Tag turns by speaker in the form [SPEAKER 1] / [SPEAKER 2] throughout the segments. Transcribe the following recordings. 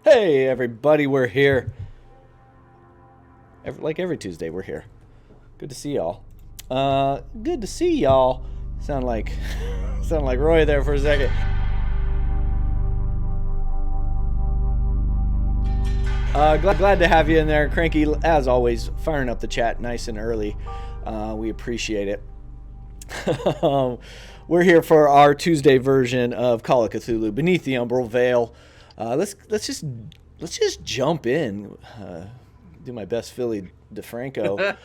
[SPEAKER 1] Hey everybody, we're here. Like every Tuesday, we're here. Good to see y'all. Good to see y'all. Sound like Roy there for a second. Glad to have you in there, Cranky. As always, firing up the chat nice and early. We appreciate it. We're here for our Tuesday version of Call of Cthulhu, Beneath the Umbral Veil. Let's just jump in. Do my best Philly DeFranco.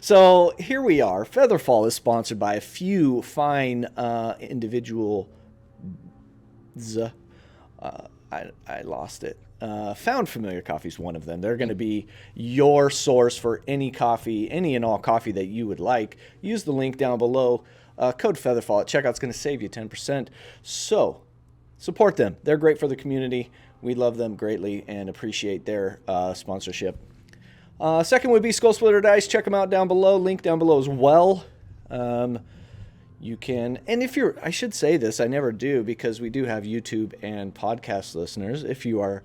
[SPEAKER 1] So here we are. FeatherFall is sponsored by a few fine individuals. I lost it. Found Familiar Coffee is one of them. They're going to be your source for any coffee, any and all coffee that you would like. Use the link down below. Code FeatherFall at checkout is going to save you 10%. So support them. They're great for the community. We love them greatly and appreciate their sponsorship. Second would be Skull Splitter Dice. Check them out down below. Link down below as well. You can, and if you're, I should say this, I never do because we do have YouTube and podcast listeners. If you are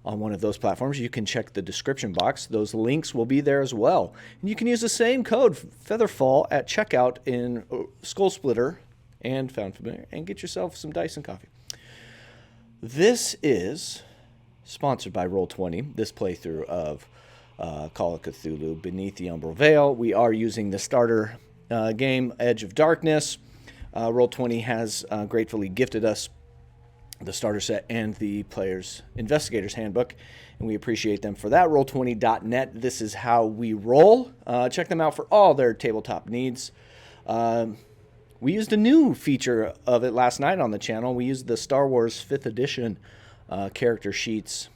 [SPEAKER 1] on one of those platforms, you can check the description box. Those links will be there as well. And you can use the same code, FeatherFall, at checkout in Skull Splitter and Found Familiar, and get yourself some dice and coffee. This is sponsored by Roll20, this playthrough of Call of Cthulhu, Beneath the Umbral Veil. We are using the starter game, Edge of Darkness. Roll20 has gratefully gifted us the starter set and the player's investigator's handbook, and we appreciate them for that. Roll20.net. This is how we roll. Check them out for all their tabletop needs. We used a new feature of it last night on the channel. We used the Star Wars 5th edition character sheets,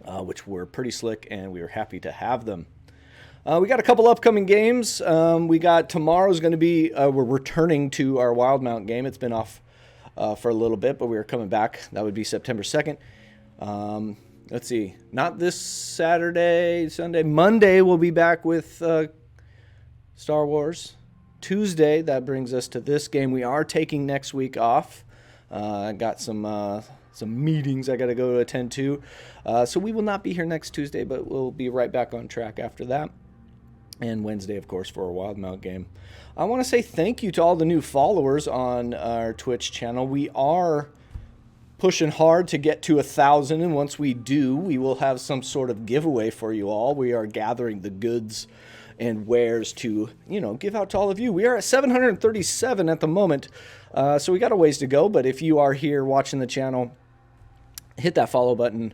[SPEAKER 1] which were pretty slick, and we were happy to have them. We got a couple upcoming games. We got tomorrow's going to be, we're returning to our Wildmount game. It's been off for a little bit, but we are coming back. That would be September 2nd. Let's see, not this Saturday, Sunday. Monday we'll be back with Star Wars. Tuesday, that brings us to this game. We are taking next week off. I got some meetings I got to go to attend to. So we will not be here next Tuesday, but we'll be right back on track after that. And Wednesday, of course, for a Wildmount game. I want to say thank you to all the new followers on our Twitch channel. We are pushing hard to get to 1,000, and once we do, we will have some sort of giveaway for you all. We are gathering the goods and wares to, give out to all of you. We are at 737 at the moment, so we got a ways to go. But if you are here watching the channel, hit that follow button.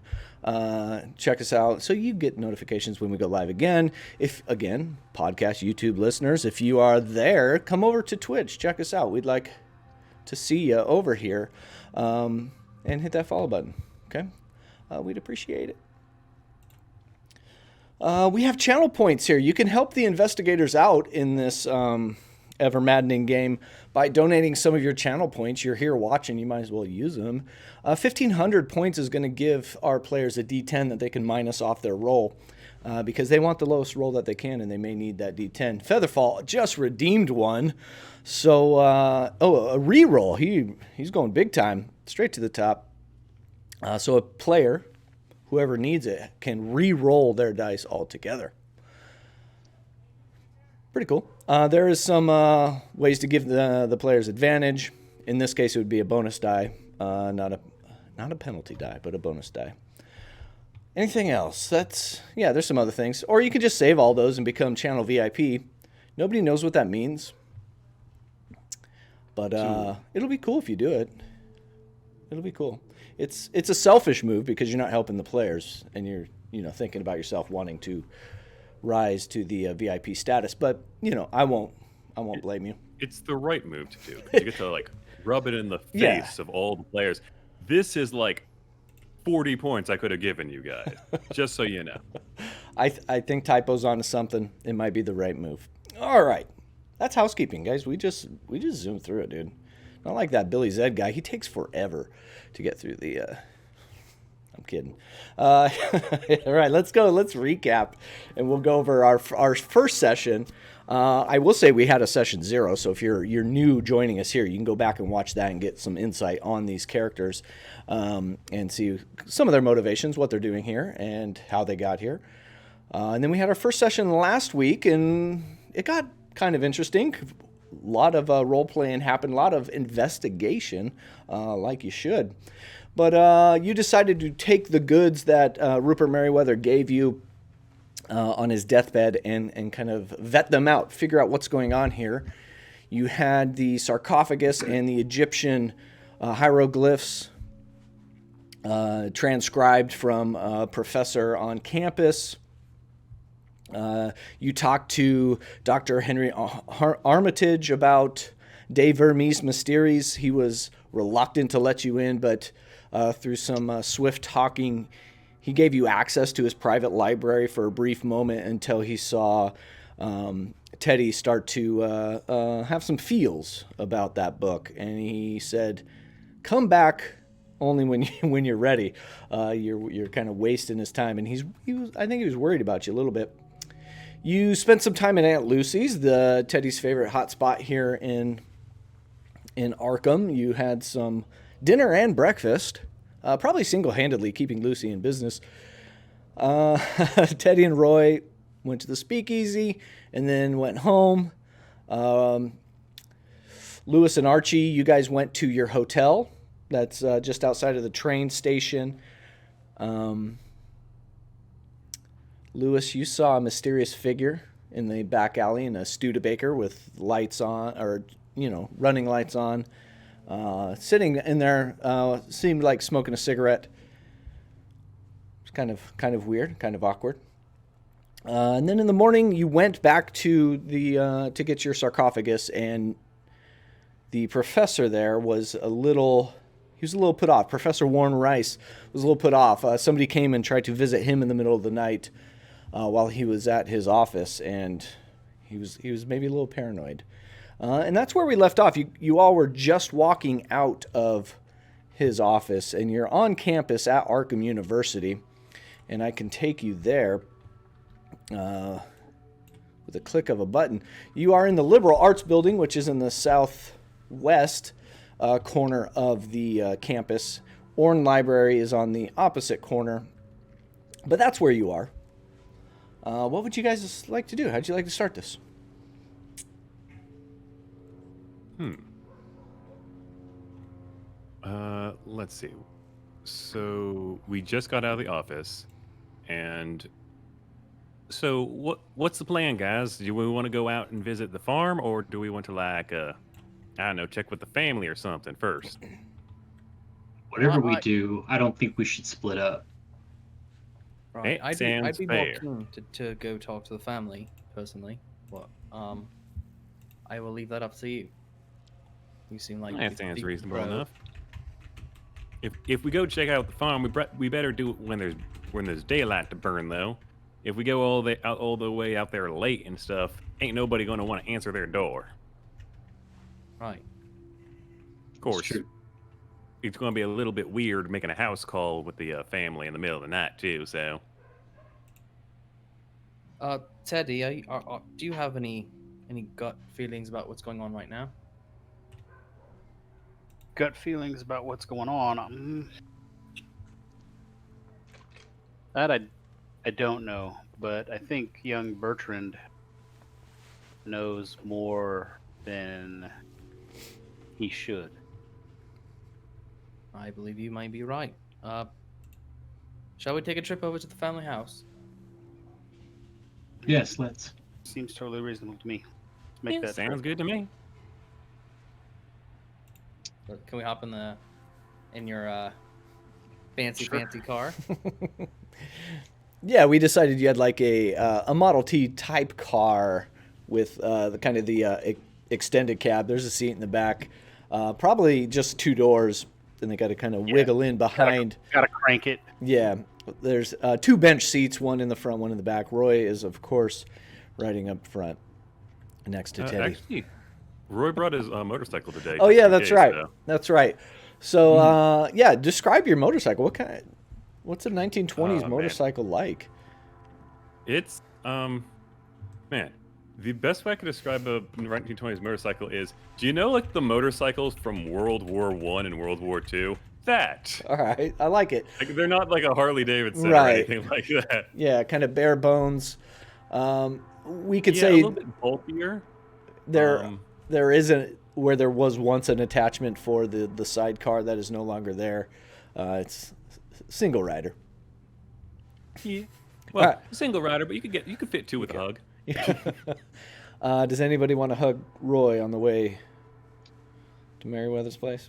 [SPEAKER 1] Check us out so you get notifications when we go live again. If, again, podcast, YouTube listeners, if you are there, come over to Twitch. Check us out. We'd like to see you over here. And hit that follow button, okay? We'd appreciate it. We have channel points here. You can help the investigators out in this ever-maddening game by donating some of your channel points. You're here watching. You might as well use them. 1,500 points is going to give our players a D10 that they can minus off their roll because they want the lowest roll that they can, and they may need that D10. FeatherFall just redeemed one. So, a reroll. He's going big time, straight to the top. So a player, whoever needs it, can re-roll their dice altogether. Pretty cool. There is some ways to give the players advantage. In this case, it would be a bonus die, not a penalty die, but a bonus die. Anything else? There's some other things. Or you can just save all those and become channel VIP. Nobody knows what that means. But it'll be cool if you do it. It'll be cool. It's a selfish move because you're not helping the players and you're thinking about yourself wanting to rise to the VIP status. But I won't blame you.
[SPEAKER 2] It's the right move to do. You get to rub it in the face of all the players. This is 40 points I could have given you guys, just so you know.
[SPEAKER 1] I think Typo's onto something. It might be the right move. All right. That's housekeeping, guys. We just zoomed through it, dude. Not like that Billy Zed guy. He takes forever to get through the... I'm kidding. All right, let's go. Let's recap, and we'll go over our first session I will say we had a session 0, so if you're new joining us here, you can go back and watch that and get some insight on these characters and see some of their motivations, what they're doing here, and how they got here. And then we had our first session last week, and it got kind of interesting. A lot of role-playing happened, a lot of investigation, like you should. But you decided to take the goods that Rupert Merriweather gave you on his deathbed and kind of vet them out, figure out what's going on here. You had the sarcophagus and the Egyptian hieroglyphs transcribed from a professor on campus. You talked to Dr. Henry Armitage about Dave Vermees Mysteries. He was reluctant to let you in, but through some swift talking, he gave you access to his private library for a brief moment until he saw Teddy start to have some feels about that book. And he said, come back only when you're ready. You're kind of wasting his time. And I think he was worried about you a little bit. You spent some time at Aunt Lucy's, Teddy's favorite hotspot here in Arkham. You had some dinner and breakfast. Probably single-handedly keeping Lucy in business. Teddy and Roy went to the speakeasy and then went home. Lewis and Archie, you guys went to your hotel that's just outside of the train station. Lewis, you saw a mysterious figure in the back alley in a Studebaker with lights on, or, running lights on. Sitting in there, seemed like smoking a cigarette. It's kind of weird, kind of awkward. And then in the morning, you went back to to get your sarcophagus, and the professor there was a little put off. Professor Warren Rice was a little put off. Somebody came and tried to visit him in the middle of the night while he was at his office, and he was maybe a little paranoid. And that's where we left off. You all were just walking out of his office, and you're on campus at Arkham University, and I can take you there with a click of a button. You are in the Liberal Arts Building, which is in the southwest corner of the campus. Orne Library is on the opposite corner, but that's where you are. What would you guys like to do? How'd you like to start this?
[SPEAKER 2] Let's see. So we just got out of the office, and so what's the plan, guys? Do we want to go out and visit the farm, or do we want to I don't know, check with the family or something first?
[SPEAKER 3] Whatever we do, I don't think we should split up.
[SPEAKER 4] Right. I'd be
[SPEAKER 2] fair.
[SPEAKER 4] more keen to go talk to the family personally, but I will leave that up to you. You seem like
[SPEAKER 2] That sounds reasonable enough. If we go check out the farm, we better do it when there's daylight to burn, though. If we go all the way out there late and stuff, ain't nobody gonna want to answer their door.
[SPEAKER 4] Right.
[SPEAKER 2] Of course, it's gonna be a little bit weird making a house call with the family in the middle of the night too. So,
[SPEAKER 4] Teddy, do you have any gut feelings about what's going on right now?
[SPEAKER 5] Gut feelings about what's going on. That I don't know, but I think young Bertrand knows more than he should.
[SPEAKER 4] I believe you might be right. Shall we take a trip over to the family house?
[SPEAKER 3] Yes, let's.
[SPEAKER 5] Seems totally reasonable to me. Let's make that
[SPEAKER 2] sounds
[SPEAKER 5] trip.
[SPEAKER 2] good to me.
[SPEAKER 4] Can we hop in your fancy car?
[SPEAKER 1] Yeah, we decided you had like a Model T type car with the extended cab. There's a seat in the back, probably just 2 doors, and they got to kind of wiggle in behind.
[SPEAKER 5] Gotta crank it.
[SPEAKER 1] Yeah, there's 2 bench seats, one in the front, one in the back. Roy is, of course, riding up front next to Teddy.
[SPEAKER 2] Actually, Roy brought his motorcycle today.
[SPEAKER 1] Oh yeah, that's right. That's right. So yeah, describe your motorcycle. What's a 1920s motorcycle like?
[SPEAKER 2] It's man, The best way I could describe a 1920s motorcycle is, do you know like the motorcycles from World War One and World War Two? That.
[SPEAKER 1] All right, I like it.
[SPEAKER 2] Like, they're not like a Harley Davidson or
[SPEAKER 1] Right.
[SPEAKER 2] anything like that.
[SPEAKER 1] Yeah, kind of bare bones. We could
[SPEAKER 2] Yeah, a
[SPEAKER 1] say
[SPEAKER 2] little bit bulkier.
[SPEAKER 1] there isn't where there was once an attachment for the sidecar that is no longer there. It's single rider.
[SPEAKER 2] Yeah. Well,
[SPEAKER 1] Alright.
[SPEAKER 2] single rider, but you could fit two with a hug.
[SPEAKER 1] Does anybody want to hug Roy on the way to Merryweather's place?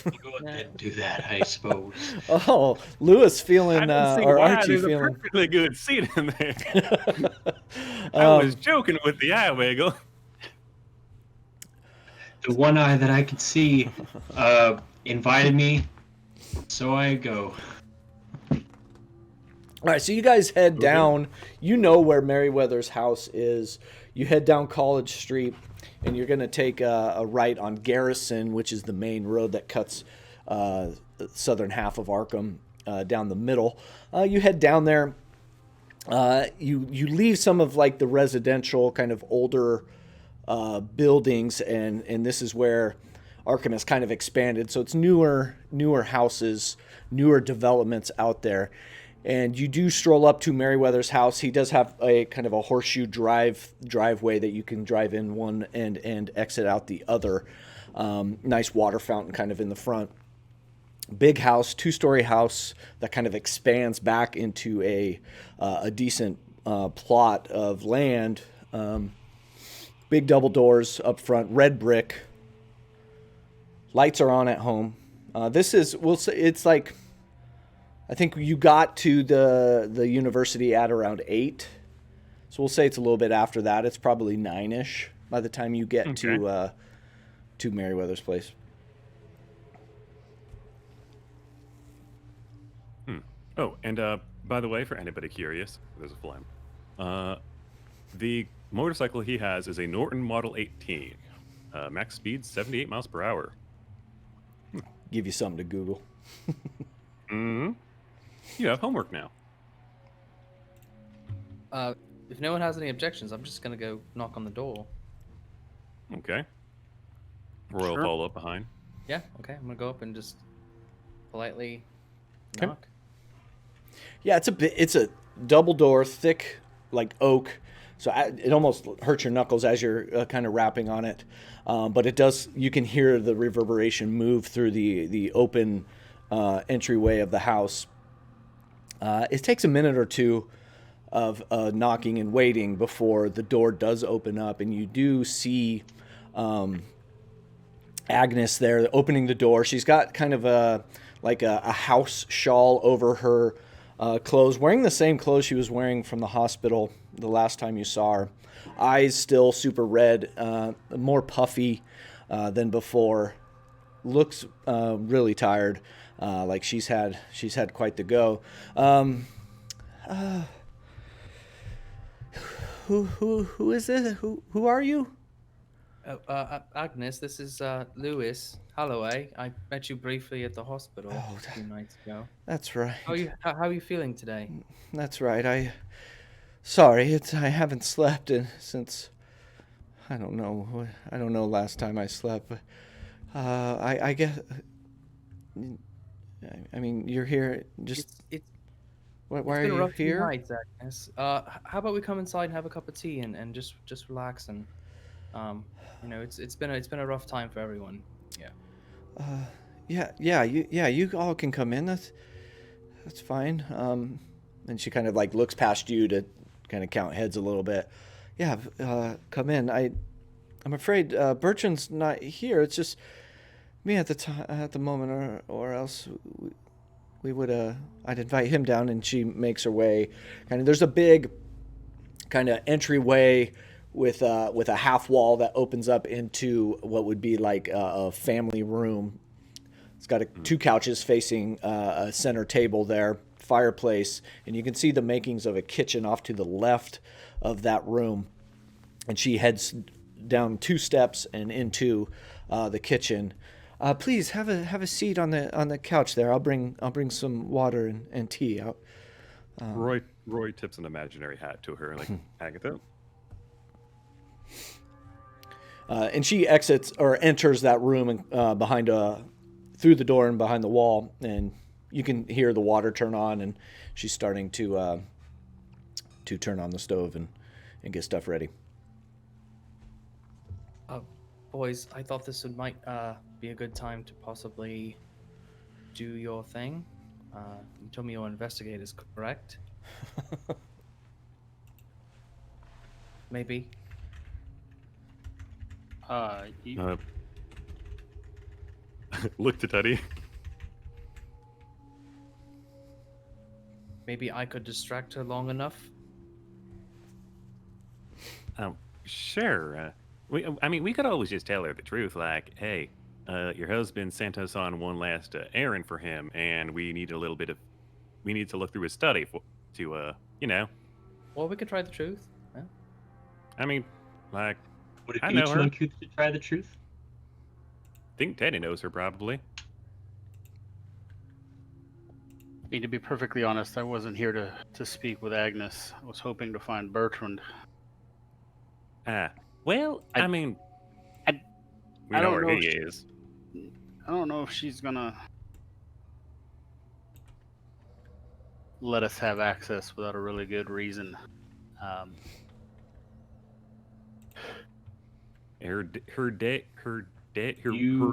[SPEAKER 3] Go ahead and do that, I suppose.
[SPEAKER 1] Oh, Lewis feeling,
[SPEAKER 2] I don't see
[SPEAKER 1] or
[SPEAKER 2] why.
[SPEAKER 1] Archie
[SPEAKER 2] There's a
[SPEAKER 1] feeling.
[SPEAKER 2] perfectly good seat in there. I was joking with the eye wiggle.
[SPEAKER 3] The one eye that I could see invited me, so I go.
[SPEAKER 1] All right, so you guys head down. You know where Merryweather's house is. You head down College Street, and you're going to take a right on Garrison, which is the main road that cuts the southern half of Arkham down the middle. You head down there. You leave some of like the residential kind of older buildings, and this is where Arkham has kind of expanded. So it's newer houses, newer developments out there. And you do stroll up to Merryweather's house. He does have a kind of a horseshoe driveway that you can drive in one end and exit out the other. Nice water fountain kind of in the front. Big house, 2-story house that kind of expands back into a decent plot of land. Big double doors up front, red brick. Lights are on at home. This is, we'll say, it's like, I think you got to the university at around 8. So we'll say it's a little bit after that. It's probably 9-ish by the time you get to Merryweather's place.
[SPEAKER 2] Oh, and by the way, for anybody curious, there's a flame. The motorcycle he has is a Norton Model 18. Max speed 78 miles per hour.
[SPEAKER 1] Give you something to Google.
[SPEAKER 2] Mm-hmm. You have homework now.
[SPEAKER 4] If no one has any objections, I'm just gonna go knock on the door.
[SPEAKER 2] Okay. Roy will follow up behind.
[SPEAKER 4] Yeah, okay. I'm gonna go up and just politely
[SPEAKER 1] Okay.
[SPEAKER 4] knock.
[SPEAKER 1] Yeah, it's a double door, thick like oak. So it almost hurts your knuckles as you're kind of rapping on it. But it does, you can hear the reverberation move through the open entryway of the house. It takes a minute or two of knocking and waiting before the door does open up, and you do see Agnes there opening the door. She's got kind of a house shawl over her clothes, wearing the same clothes she was wearing from the hospital the last time you saw her. Eyes still super red, more puffy than before. Looks really tired. Like she's had quite the go. Who is this? Who are you?
[SPEAKER 4] Agnes, this is Lewis Holloway. I met you briefly at the hospital
[SPEAKER 1] Oh,
[SPEAKER 4] a few nights ago.
[SPEAKER 1] That's right.
[SPEAKER 4] How are you feeling today?
[SPEAKER 1] That's right. Sorry, I haven't slept since I don't know. I don't know last time I slept. But, I guess. I mean, you're here. Just why
[SPEAKER 4] It's
[SPEAKER 1] are
[SPEAKER 4] been a
[SPEAKER 1] you
[SPEAKER 4] rough few
[SPEAKER 1] here?
[SPEAKER 4] nights, Agnes. How about we come inside and have a cup of tea and just relax and it's been a rough time for everyone. Yeah.
[SPEAKER 1] You all can come in. That's fine. And she kind of like looks past you to kind of count heads a little bit. Yeah, come in. I'm afraid Bertrand's not here. It's just me at the moment, or else we would I'd invite him down, and she makes her way. Kind of, there's a big kind of entryway with a half wall that opens up into what would be like a family room. It's got two couches facing a center table there, fireplace, and you can see the makings of a kitchen off to the left of that room. And she heads down 2 steps and into the kitchen. Please have a seat on the couch there. I'll bring some water and tea out.
[SPEAKER 2] Roy tips an imaginary hat to her, like, Agatha,
[SPEAKER 1] And she exits or enters that room and through the door and behind the wall, and you can hear the water turn on, and she's starting to turn on the stove and get stuff ready.
[SPEAKER 4] Boys, I thought this might be a good time to possibly do your thing. You told me you're investigators, correct? Maybe.
[SPEAKER 2] Look to Teddy.
[SPEAKER 4] Maybe I could distract her long enough.
[SPEAKER 2] Sure. We could always just tell her the truth, like, hey, your husband sent us on one last errand for him, and we need to look through his study
[SPEAKER 4] Well, we could try the truth. Yeah.
[SPEAKER 3] Would it
[SPEAKER 2] I
[SPEAKER 3] be
[SPEAKER 2] know
[SPEAKER 3] too
[SPEAKER 2] her.
[SPEAKER 3] uncouth to try the truth?
[SPEAKER 2] Think Teddy knows her probably.
[SPEAKER 5] I mean, to be perfectly honest, I wasn't here to speak with Agnes. I was hoping to find Bertrand.
[SPEAKER 2] Well,
[SPEAKER 5] I-
[SPEAKER 2] we
[SPEAKER 5] I
[SPEAKER 2] know
[SPEAKER 5] don't
[SPEAKER 2] where
[SPEAKER 5] know
[SPEAKER 2] he
[SPEAKER 5] if she-
[SPEAKER 2] is.
[SPEAKER 5] I don't know if she's gonna let us have access without a really good reason.
[SPEAKER 2] Her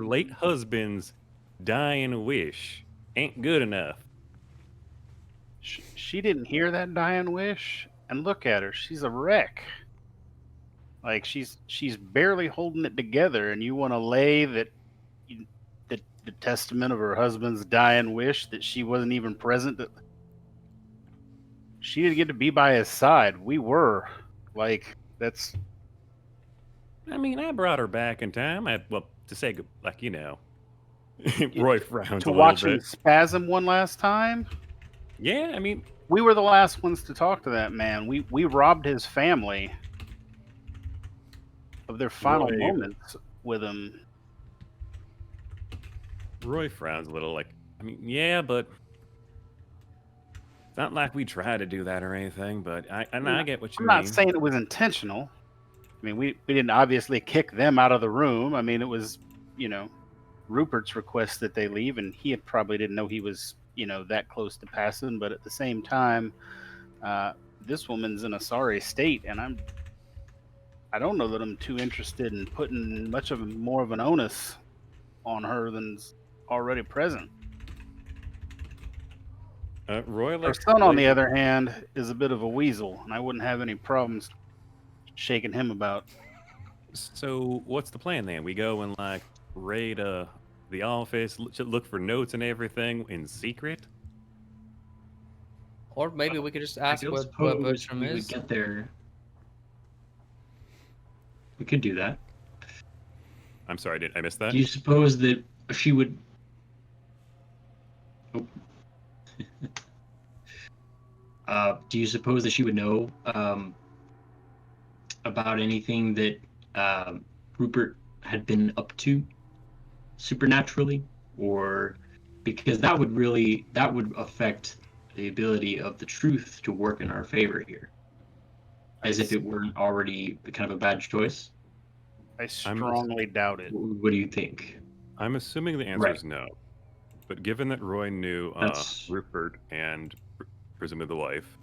[SPEAKER 2] late husband's dying wish ain't good enough.
[SPEAKER 5] She didn't hear that dying wish, and look at her. She's a wreck. Like she's barely holding it together, and you want to lay the testament of her husband's dying wish that she wasn't even present. She didn't get to be by his side. We were. Like that's.
[SPEAKER 2] I brought her back in time. To say, Roy frowns
[SPEAKER 5] To
[SPEAKER 2] a
[SPEAKER 5] watch
[SPEAKER 2] little
[SPEAKER 5] him
[SPEAKER 2] bit.
[SPEAKER 5] spasm one last time.
[SPEAKER 2] Yeah,
[SPEAKER 5] We were the last ones to talk to that man. We robbed his family of their final
[SPEAKER 2] Roy-
[SPEAKER 5] moments with him.
[SPEAKER 2] Roy frowns a little, yeah, but it's not like we tried to do that or anything. But I get what you
[SPEAKER 5] I'm
[SPEAKER 2] mean.
[SPEAKER 5] not saying it was intentional. We didn't obviously kick them out of the room. It was, Rupert's request that they leave, and he probably didn't know he was, that close to passing. But at the same time, this woman's in a sorry state, and I don't know that I'm too interested in putting much more of an onus on her than's already present.
[SPEAKER 2] Roy,
[SPEAKER 5] Her son, on the other hand, is a bit of a weasel, and I wouldn't have any problems shaking him about.
[SPEAKER 2] So what's the plan then? We go and raid the office, look for notes and everything in secret.
[SPEAKER 4] Or maybe we could just ask
[SPEAKER 3] I
[SPEAKER 4] where
[SPEAKER 3] suppose
[SPEAKER 4] Bertram
[SPEAKER 3] we would
[SPEAKER 4] is.
[SPEAKER 3] get there. We could do that.
[SPEAKER 2] I'm sorry, did I miss that?
[SPEAKER 3] Do you suppose that she would? Oh. Do you suppose that she would know about anything that Rupert had been up to supernaturally, or because that would affect the ability of the truth to work in our favor here, as if it weren't already kind of a bad choice?
[SPEAKER 5] I strongly doubt it.
[SPEAKER 3] What do you think?
[SPEAKER 2] I'm assuming the answer is no. But given that Roy knew Rupert and presumably the wife,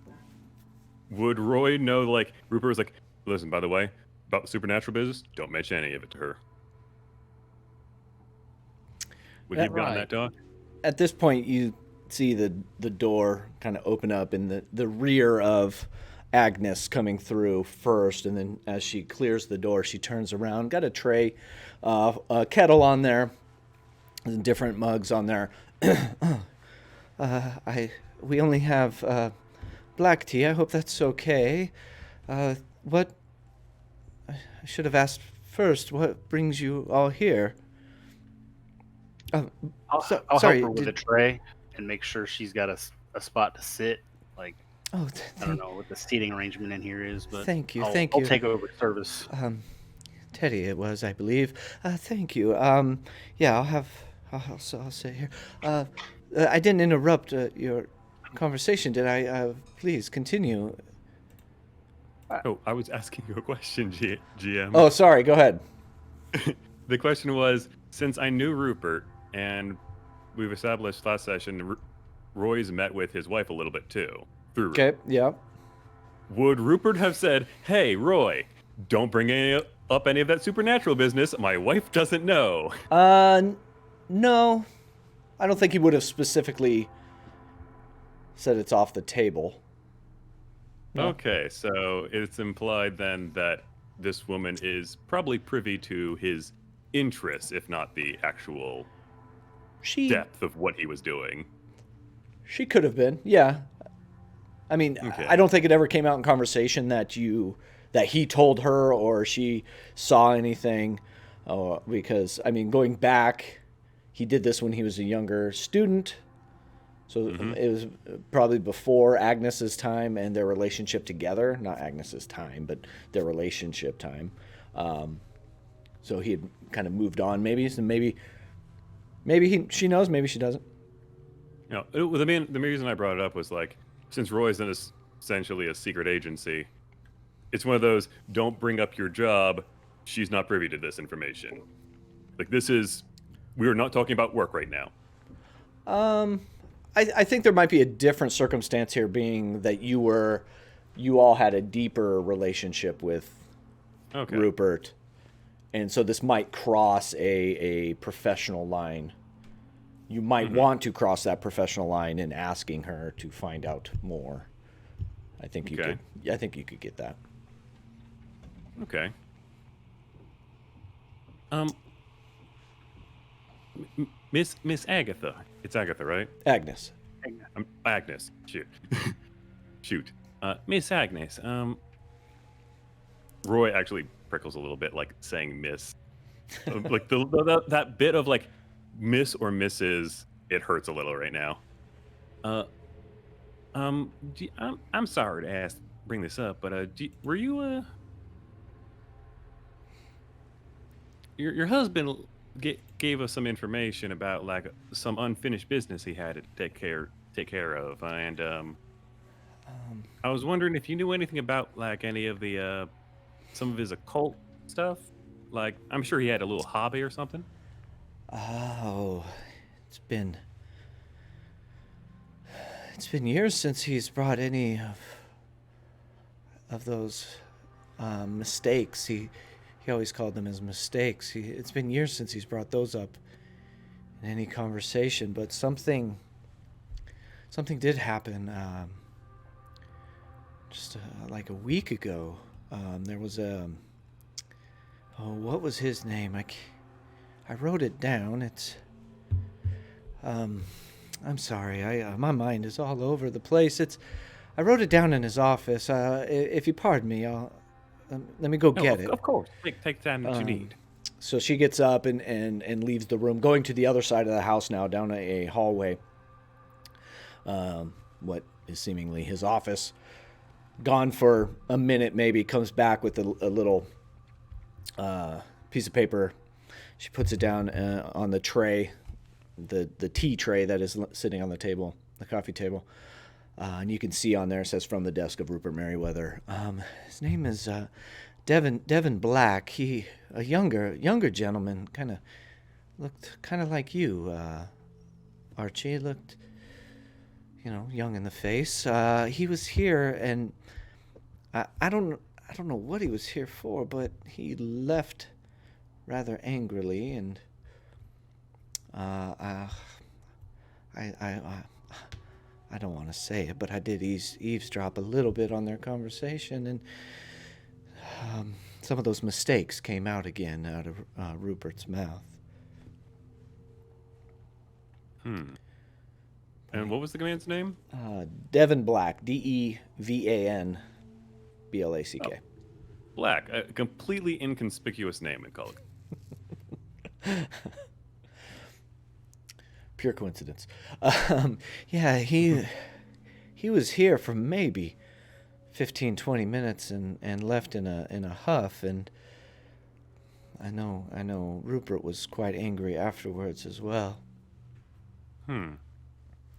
[SPEAKER 2] would Roy know, Rupert was like, listen, by the way, about the supernatural business, don't mention any of it to her. Would he have gotten that talk?
[SPEAKER 1] At this point, you see the door kind of open up and the rear of Agnes coming through first, and then as she clears the door, she turns around, got a tray, a kettle on there, and different mugs on there. We only have black tea. I hope that's okay. What? I should have asked first. What brings you all here?
[SPEAKER 5] I'll
[SPEAKER 1] sorry.
[SPEAKER 5] help her with a tray and make sure she's got a spot to sit.
[SPEAKER 1] Oh,
[SPEAKER 5] I don't know what the seating arrangement in here is, but
[SPEAKER 1] thank you.
[SPEAKER 5] I'll take over service.
[SPEAKER 1] Teddy, it was, I believe. Thank you. Yeah, I'll sit here. I didn't interrupt your conversation, did I? Please continue.
[SPEAKER 2] Oh, I was asking you a question, GM.
[SPEAKER 1] Oh, sorry. Go ahead.
[SPEAKER 2] The question was, since I knew Rupert, and we've established last session, Roy's met with his wife a little bit too, through Rupert.
[SPEAKER 1] Okay. Yeah.
[SPEAKER 2] Would Rupert have said, "Hey, Roy, don't bring up any of that supernatural business. My wife doesn't know."
[SPEAKER 1] No. I don't think he would have specifically said it's off the table. No.
[SPEAKER 2] Okay, so it's implied then that this woman is probably privy to his interests, if not the actual depth of what he was doing.
[SPEAKER 1] She could have been, yeah. I mean,
[SPEAKER 2] Okay.
[SPEAKER 1] I don't think it ever came out in conversation that he told her or she saw anything, because I mean, going back, he did this when he was a younger student, so it was probably before Agnes's time and their relationship together. Not Agnes's time, but their relationship time. So he had kind of moved on, maybe. So maybe she knows, maybe she doesn't.
[SPEAKER 2] You know, the main reason I brought it up was like, since Roy's essentially a secret agency, it's one of those, don't bring up your job. She's not privy to this information. Like, we are not talking about work right now.
[SPEAKER 1] I think there might be a different circumstance here, being that you all had a deeper relationship with Rupert, and so this might cross a professional line. You might want to cross that professional line in asking her to find out more. I think you could. I think you could get that.
[SPEAKER 2] Okay. Miss Agatha. It's Agatha, right?
[SPEAKER 1] Agnes.
[SPEAKER 2] Agnes. Shoot. Miss Agnes. Roy actually prickles a little bit, like saying Miss. Like that bit of like Miss or Mrs. It hurts a little right now. I'm sorry to bring this up, but were you your husband gave us some information about like some unfinished business he had to take care of, and I was wondering if you knew anything about like any of the some of his occult stuff. Like, I'm sure he had a little hobby or something.
[SPEAKER 1] Oh, it's been years since he's brought any of those mistakes. He always called them as mistakes. It's been years since he's brought those up in any conversation, but something did happen just like a week ago. There was what was his name? I wrote it down. It's I'm sorry. My mind is all over the place. I wrote it down in his office. If you pardon me, let me go get it.
[SPEAKER 2] Of course. Take the time that you need.
[SPEAKER 1] So she gets up and leaves the room, going to the other side of the house now, down a hallway. What is seemingly his office. Gone for a minute, maybe, comes back with a little piece of paper. She puts it down on the tray, the tea tray that is sitting on the table, the coffee table. And you can see on there, it says, from the desk of Rupert Merriweather. His name is Devin Black. He, a younger gentleman, looked kind of like you, Archie. Looked, young in the face. He was here, and I don't know what he was here for, but he left rather angrily, and I don't want to say it, but I did eavesdrop a little bit on their conversation, and some of those mistakes came out again out of Rupert's mouth.
[SPEAKER 2] And what was the man's name?
[SPEAKER 1] Devin Black. Devan Black.
[SPEAKER 2] Oh. Black, a completely inconspicuous name in Call of
[SPEAKER 1] Pure coincidence. Yeah, he was here for maybe 15-20 minutes and left in a huff, and I know Rupert was quite angry afterwards as well.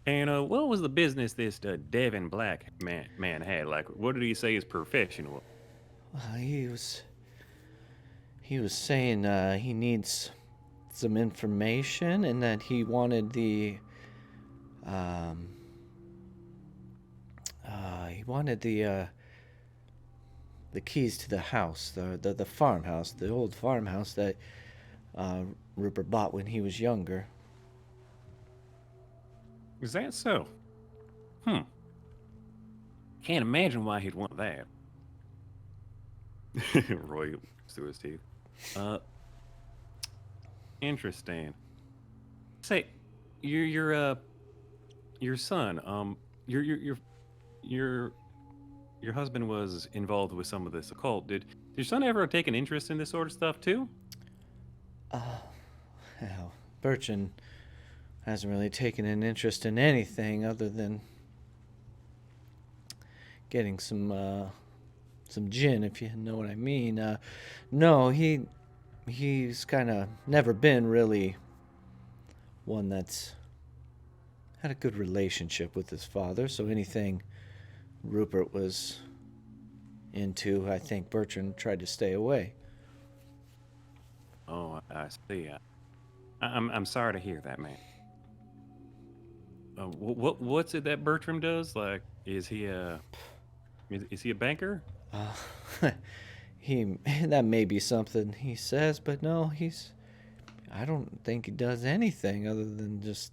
[SPEAKER 2] And what was the business this Devin Black man had? Like, what did he say his profession
[SPEAKER 1] He was saying he needs some information and that he wanted the keys to the house, the farmhouse, the old farmhouse that Rupert bought when he was younger.
[SPEAKER 2] Is that so? Can't imagine why he'd want that. Roy looks through his teeth. Interesting. Say, your son, your husband was involved with some of this occult. Did your son ever take an interest in this sort of stuff too?
[SPEAKER 1] Well, Bertrand hasn't really taken an interest in anything other than getting some gin, if you know what I mean. No, he's kind of never been really one that's had a good relationship with his father, so anything Rupert was into, I think Bertrand tried to stay away.
[SPEAKER 2] Oh, I see. I'm sorry to hear that, man. What's it that Bertram does? Like, is he a banker?
[SPEAKER 1] That may be something he says, but no, I don't think he does anything other than just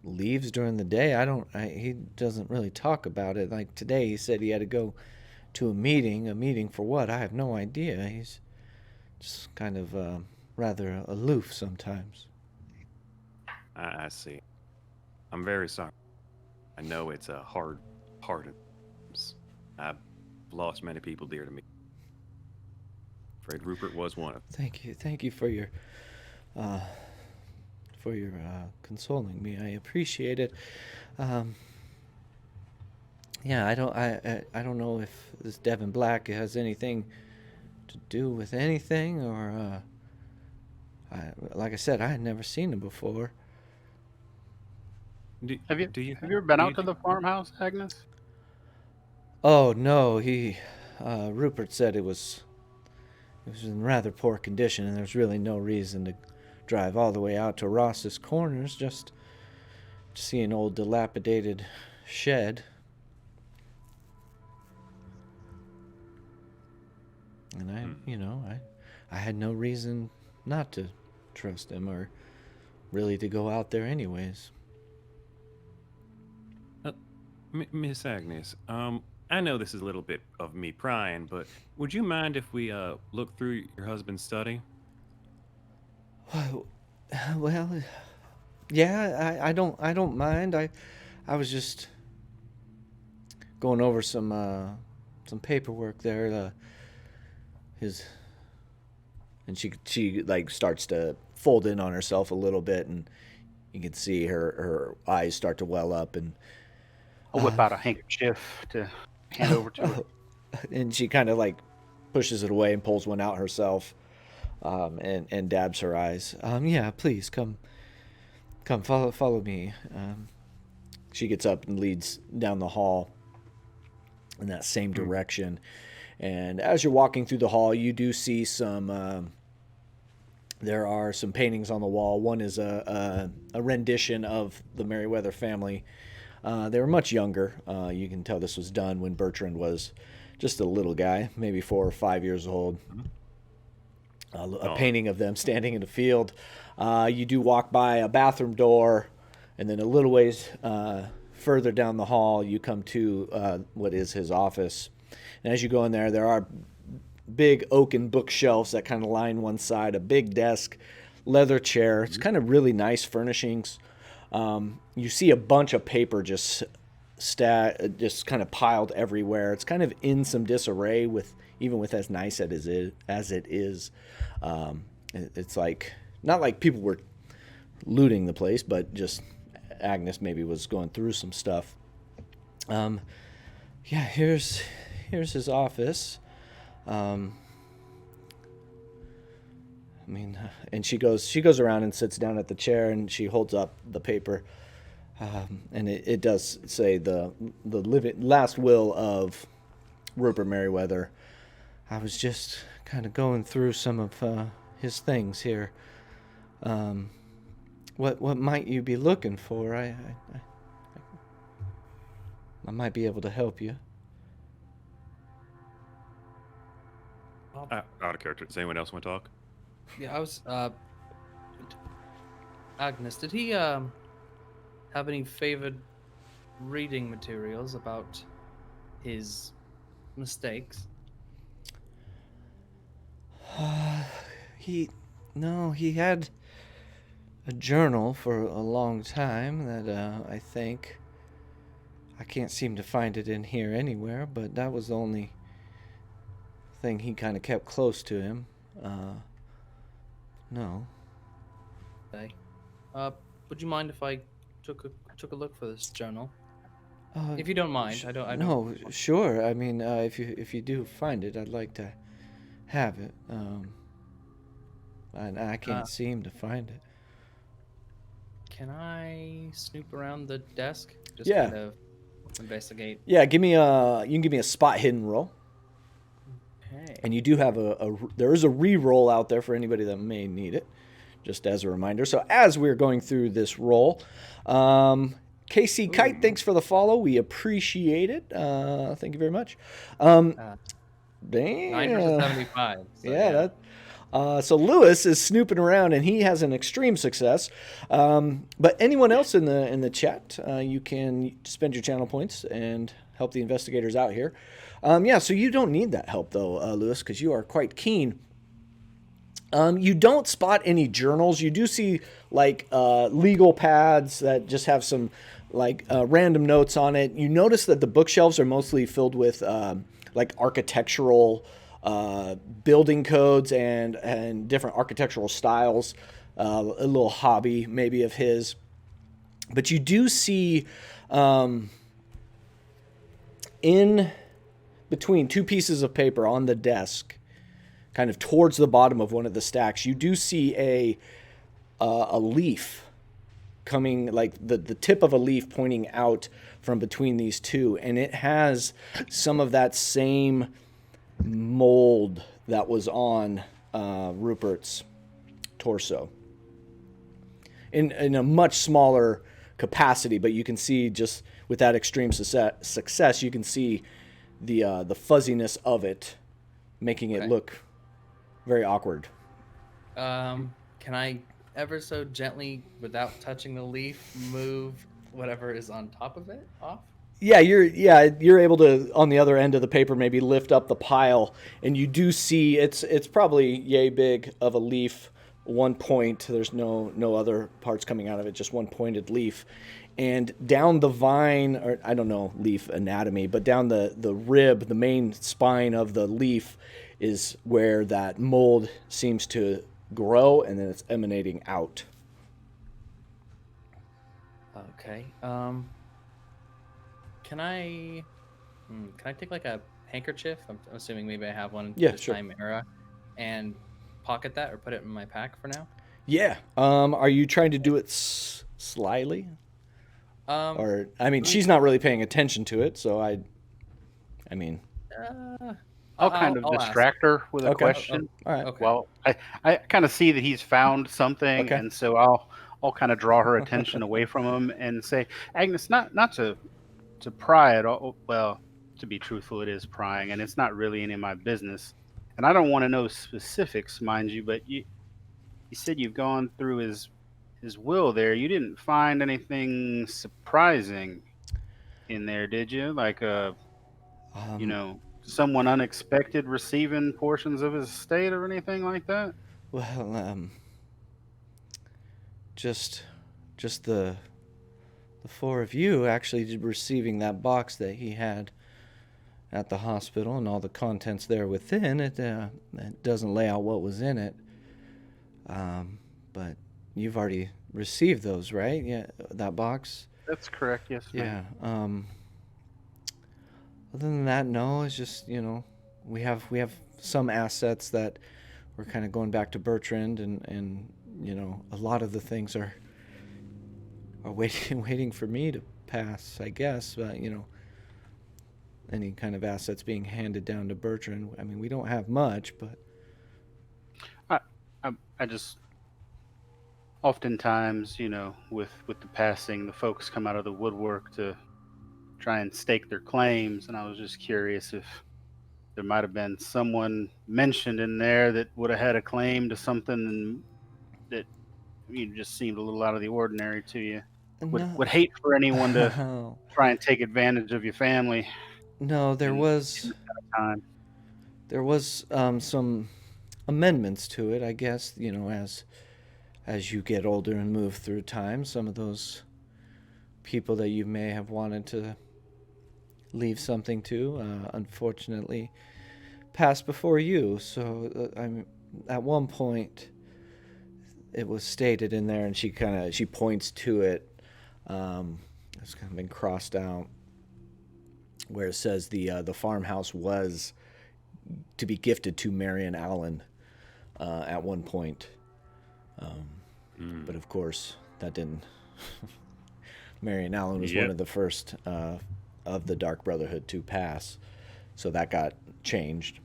[SPEAKER 1] leaves during the day. He doesn't really talk about it. Like today, he said he had to go to a meeting. A meeting for what? I have no idea. He's just kind of rather aloof sometimes.
[SPEAKER 2] I see. I'm very sorry. I know it's a hard part of this. I've lost many people dear to me. Afraid Rupert was one of them.
[SPEAKER 1] Thank you for your consoling me. I appreciate it. Yeah, I don't know if this Devin Black has anything to do with anything, or like I said, I had never seen him before.
[SPEAKER 5] Have you ever been out to the farmhouse, Agnes?
[SPEAKER 1] Oh no, Rupert said it was in rather poor condition, and there's really no reason to drive all the way out to Ross's Corners just to see an old dilapidated shed. And I had no reason not to trust him or really to go out there anyways.
[SPEAKER 2] Miss Agnes, I know this is a little bit of me prying, but would you mind if we look through your husband's study?
[SPEAKER 1] Well, yeah, I don't mind. I was just going over some paperwork there. And she like starts to fold in on herself a little bit, and you can see her eyes start to well up, and
[SPEAKER 5] I'll whip out a handkerchief to hand over to her.
[SPEAKER 1] And she kind of like pushes it away and pulls one out herself, and dabs her eyes. Yeah, please come follow me. She gets up and leads down the hall in that same direction. And as you're walking through the hall, you do see there are some paintings on the wall. One is a rendition of the Merriweather family. They were much younger. You can tell this was done when Bertrand was just a little guy, maybe 4 or 5 years old. A painting of them standing in a field. You do walk by a bathroom door, and then a little ways further down the hall, you come to what is his office. And as you go in there, there are big oaken bookshelves that kind of line one side, a big desk, leather chair. It's kind of really nice furnishings. You see a bunch of paper just kind of piled everywhere. It's kind of in some disarray even with as nice as it is. It's like not like people were looting the place, but just Agnes maybe was going through some stuff. Yeah, here's his office. And she goes around and sits down at the chair, and she holds up the paper, and it does say the last will of Rupert Merriweather. I was just kind of going through some of his things here. What might you be looking for? I might be able to help you.
[SPEAKER 2] Out of character. Does anyone else want to talk?
[SPEAKER 4] Yeah, I was. Agnes, did he have any favored reading materials about his mistakes?
[SPEAKER 1] He had a journal for a long time that I think I can't seem to find it in here anywhere, but that was the only thing he kind of kept close to him. No.
[SPEAKER 4] Okay. Would you mind if I took a look for this journal? If you don't mind, I don't.
[SPEAKER 1] No, sure. I mean, if you do find it, I'd like to have it. And I can't seem to find it.
[SPEAKER 4] Can I snoop around the desk? Just
[SPEAKER 1] Yeah.
[SPEAKER 4] kind of investigate.
[SPEAKER 1] Yeah, you can give me a spot hidden roll.
[SPEAKER 4] Okay.
[SPEAKER 1] And you do have there is a re-roll out there for anybody that may need it, just as a reminder. So as we're going through this roll, KC Kite, thanks for the follow. We appreciate it. Thank you very much. Damn.
[SPEAKER 4] 9 versus 75. So
[SPEAKER 1] Yeah, so Lewis is snooping around, and he has an extreme success. But anyone else in the chat, you can spend your channel points and help the investigators out here. So you don't need that help, though, Lewis, because you are quite keen. You don't spot any journals. You do see, like, legal pads that just have some, like, random notes on it. You notice that the bookshelves are mostly filled with, like, architectural building codes and different architectural styles, a little hobby maybe of his. But you do see in between two pieces of paper on the desk, kind of towards the bottom of one of the stacks, you do see a leaf coming, like the tip of a leaf pointing out from between these two, and it has some of that same mold that was on Rupert's torso in a much smaller capacity, but you can see just with that extreme success, you can see the fuzziness of it, making it look very awkward.
[SPEAKER 4] Can I ever so gently, without touching the leaf, move whatever is on top of it off?
[SPEAKER 1] Yeah, you're able to, on the other end of the paper, maybe lift up the pile, and you do see it's probably yay big of a leaf. One point, there's no other parts coming out of it, just one pointed leaf. And down the vine, or I don't know leaf anatomy, but down the rib, the main spine of the leaf is where that mold seems to grow, and then it's emanating out.
[SPEAKER 4] Okay. Can I take like a handkerchief? I'm assuming maybe I have one
[SPEAKER 1] Yeah,
[SPEAKER 4] this
[SPEAKER 1] sure.
[SPEAKER 4] time era, and pocket that or put it in my pack for now.
[SPEAKER 1] Yeah. Are you trying to do it slyly? Or I mean, she's not really paying attention to it, so I mean,
[SPEAKER 5] I'll kind of distract her with a question.
[SPEAKER 1] all right.
[SPEAKER 4] Okay.
[SPEAKER 5] Well, I kind of see that he's found something,
[SPEAKER 1] Okay.
[SPEAKER 5] and so I'll kind of draw her attention away from him and say, Agnes, not to pry at all. Well, to be truthful, it is prying, and it's not really any of my business. And I don't want to know specifics, mind you, but you said you've gone through his will there. You didn't find anything surprising in there, did you? Like someone unexpected receiving portions of his estate or anything like that?
[SPEAKER 1] Well, just the four of you actually receiving that box that he had at the hospital and all the contents there within it. It doesn't lay out what was in it, but you've already received those, right? Yeah, that box.
[SPEAKER 5] That's correct. Yes.
[SPEAKER 1] Yeah. Other than that, no. It's just we have some assets that we're kind of going back to Bertrand, and a lot of the things are waiting for me to pass, I guess. But any kind of assets being handed down to Bertrand. I mean, we don't have much, but
[SPEAKER 5] I just oftentimes, with the passing, the folks come out of the woodwork to try and stake their claims, and I was just curious if there might have been someone mentioned in there that would have had a claim to something that just seemed a little out of the ordinary to you. Would hate for anyone to
[SPEAKER 1] no,
[SPEAKER 5] try and take advantage of your family
[SPEAKER 1] no, there
[SPEAKER 5] in
[SPEAKER 1] was
[SPEAKER 5] this kind of time.
[SPEAKER 1] there was some amendments to it, I guess. As you get older and move through time, some of those people that you may have wanted to leave something to, unfortunately, passed before you. So at one point, it was stated in there, and she points to it. It's kind of been crossed out, where it says the farmhouse was to be gifted to Marion Allen at one point. But of course, that didn't. Marion Allen was one of the first of the Dark Brotherhood to pass, so that got changed.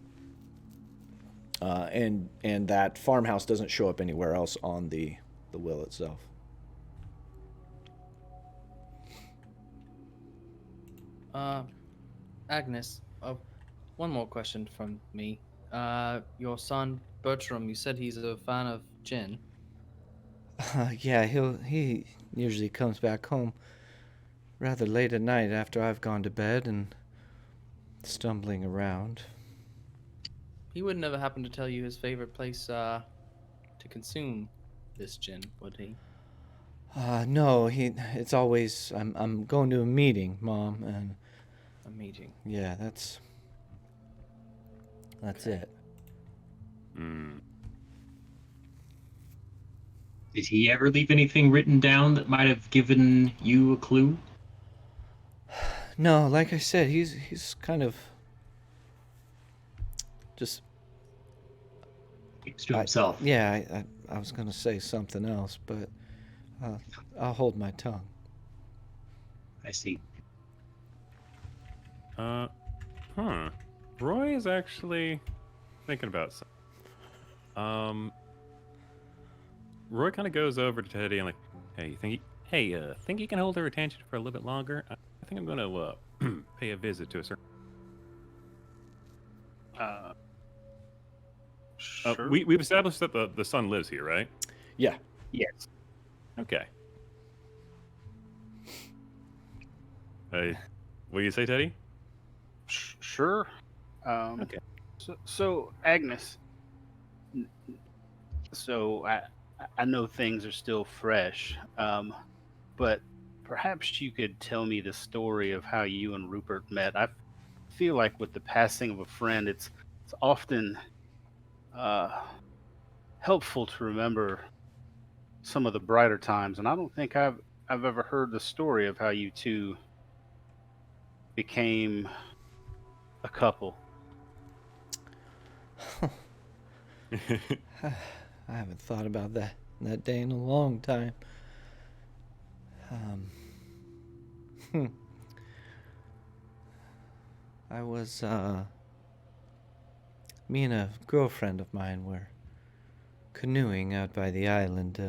[SPEAKER 1] And that farmhouse doesn't show up anywhere else on the will itself.
[SPEAKER 4] Agnes, one more question from me. Your son Bertram, you said he's a fan of gin.
[SPEAKER 1] Yeah, he usually comes back home rather late at night after I've gone to bed and stumbling around.
[SPEAKER 4] He would never happen to tell you his favorite place to consume this gin, would he?
[SPEAKER 1] No, it's always I'm going to a meeting, Mom, and
[SPEAKER 4] A meeting.
[SPEAKER 1] yeah, that's it.
[SPEAKER 3] Did he ever leave anything written down that might have given you a clue?
[SPEAKER 1] No, like I said, he's kind of just
[SPEAKER 3] Keeps to himself.
[SPEAKER 1] yeah. I was gonna say something else, but I'll hold my tongue.
[SPEAKER 3] I see.
[SPEAKER 2] Roy is actually thinking about something. Roy kind of goes over to Teddy and like, hey, think you can hold her attention for a little bit longer? I think I'm gonna pay a visit to a certain.
[SPEAKER 5] Sure.
[SPEAKER 2] We've established that the son lives here, right?
[SPEAKER 1] Yeah.
[SPEAKER 5] Yes.
[SPEAKER 2] Okay. What do you say, Teddy?
[SPEAKER 5] Sure.
[SPEAKER 2] Okay.
[SPEAKER 5] So Agnes. So I know things are still fresh, but perhaps you could tell me the story of how you and Rupert met. I feel like with the passing of a friend, it's often helpful to remember some of the brighter times, and I don't think I've ever heard the story of how you two became a couple.
[SPEAKER 1] I haven't thought about that day in a long time. I was me and a girlfriend of mine were canoeing out by the island,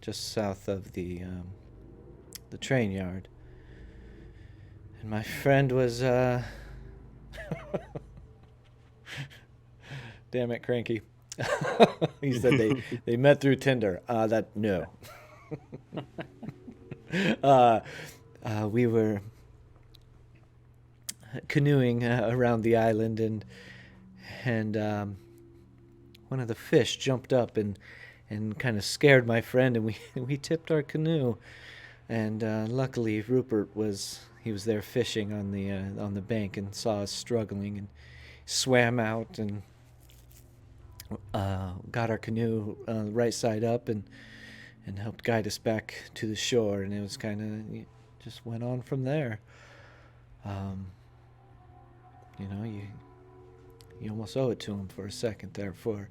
[SPEAKER 1] just south of the train yard, and my friend was damn it, Cranky. He said they met through Tinder. No. We were canoeing around the island, and one of the fish jumped up and kind of scared my friend, and we tipped our canoe. And luckily, Rupert was there fishing on the bank and saw us struggling and swam out and got our canoe right side up and helped guide us back to the shore. And it was kind of just went on from there. You almost owe it to him for a second there for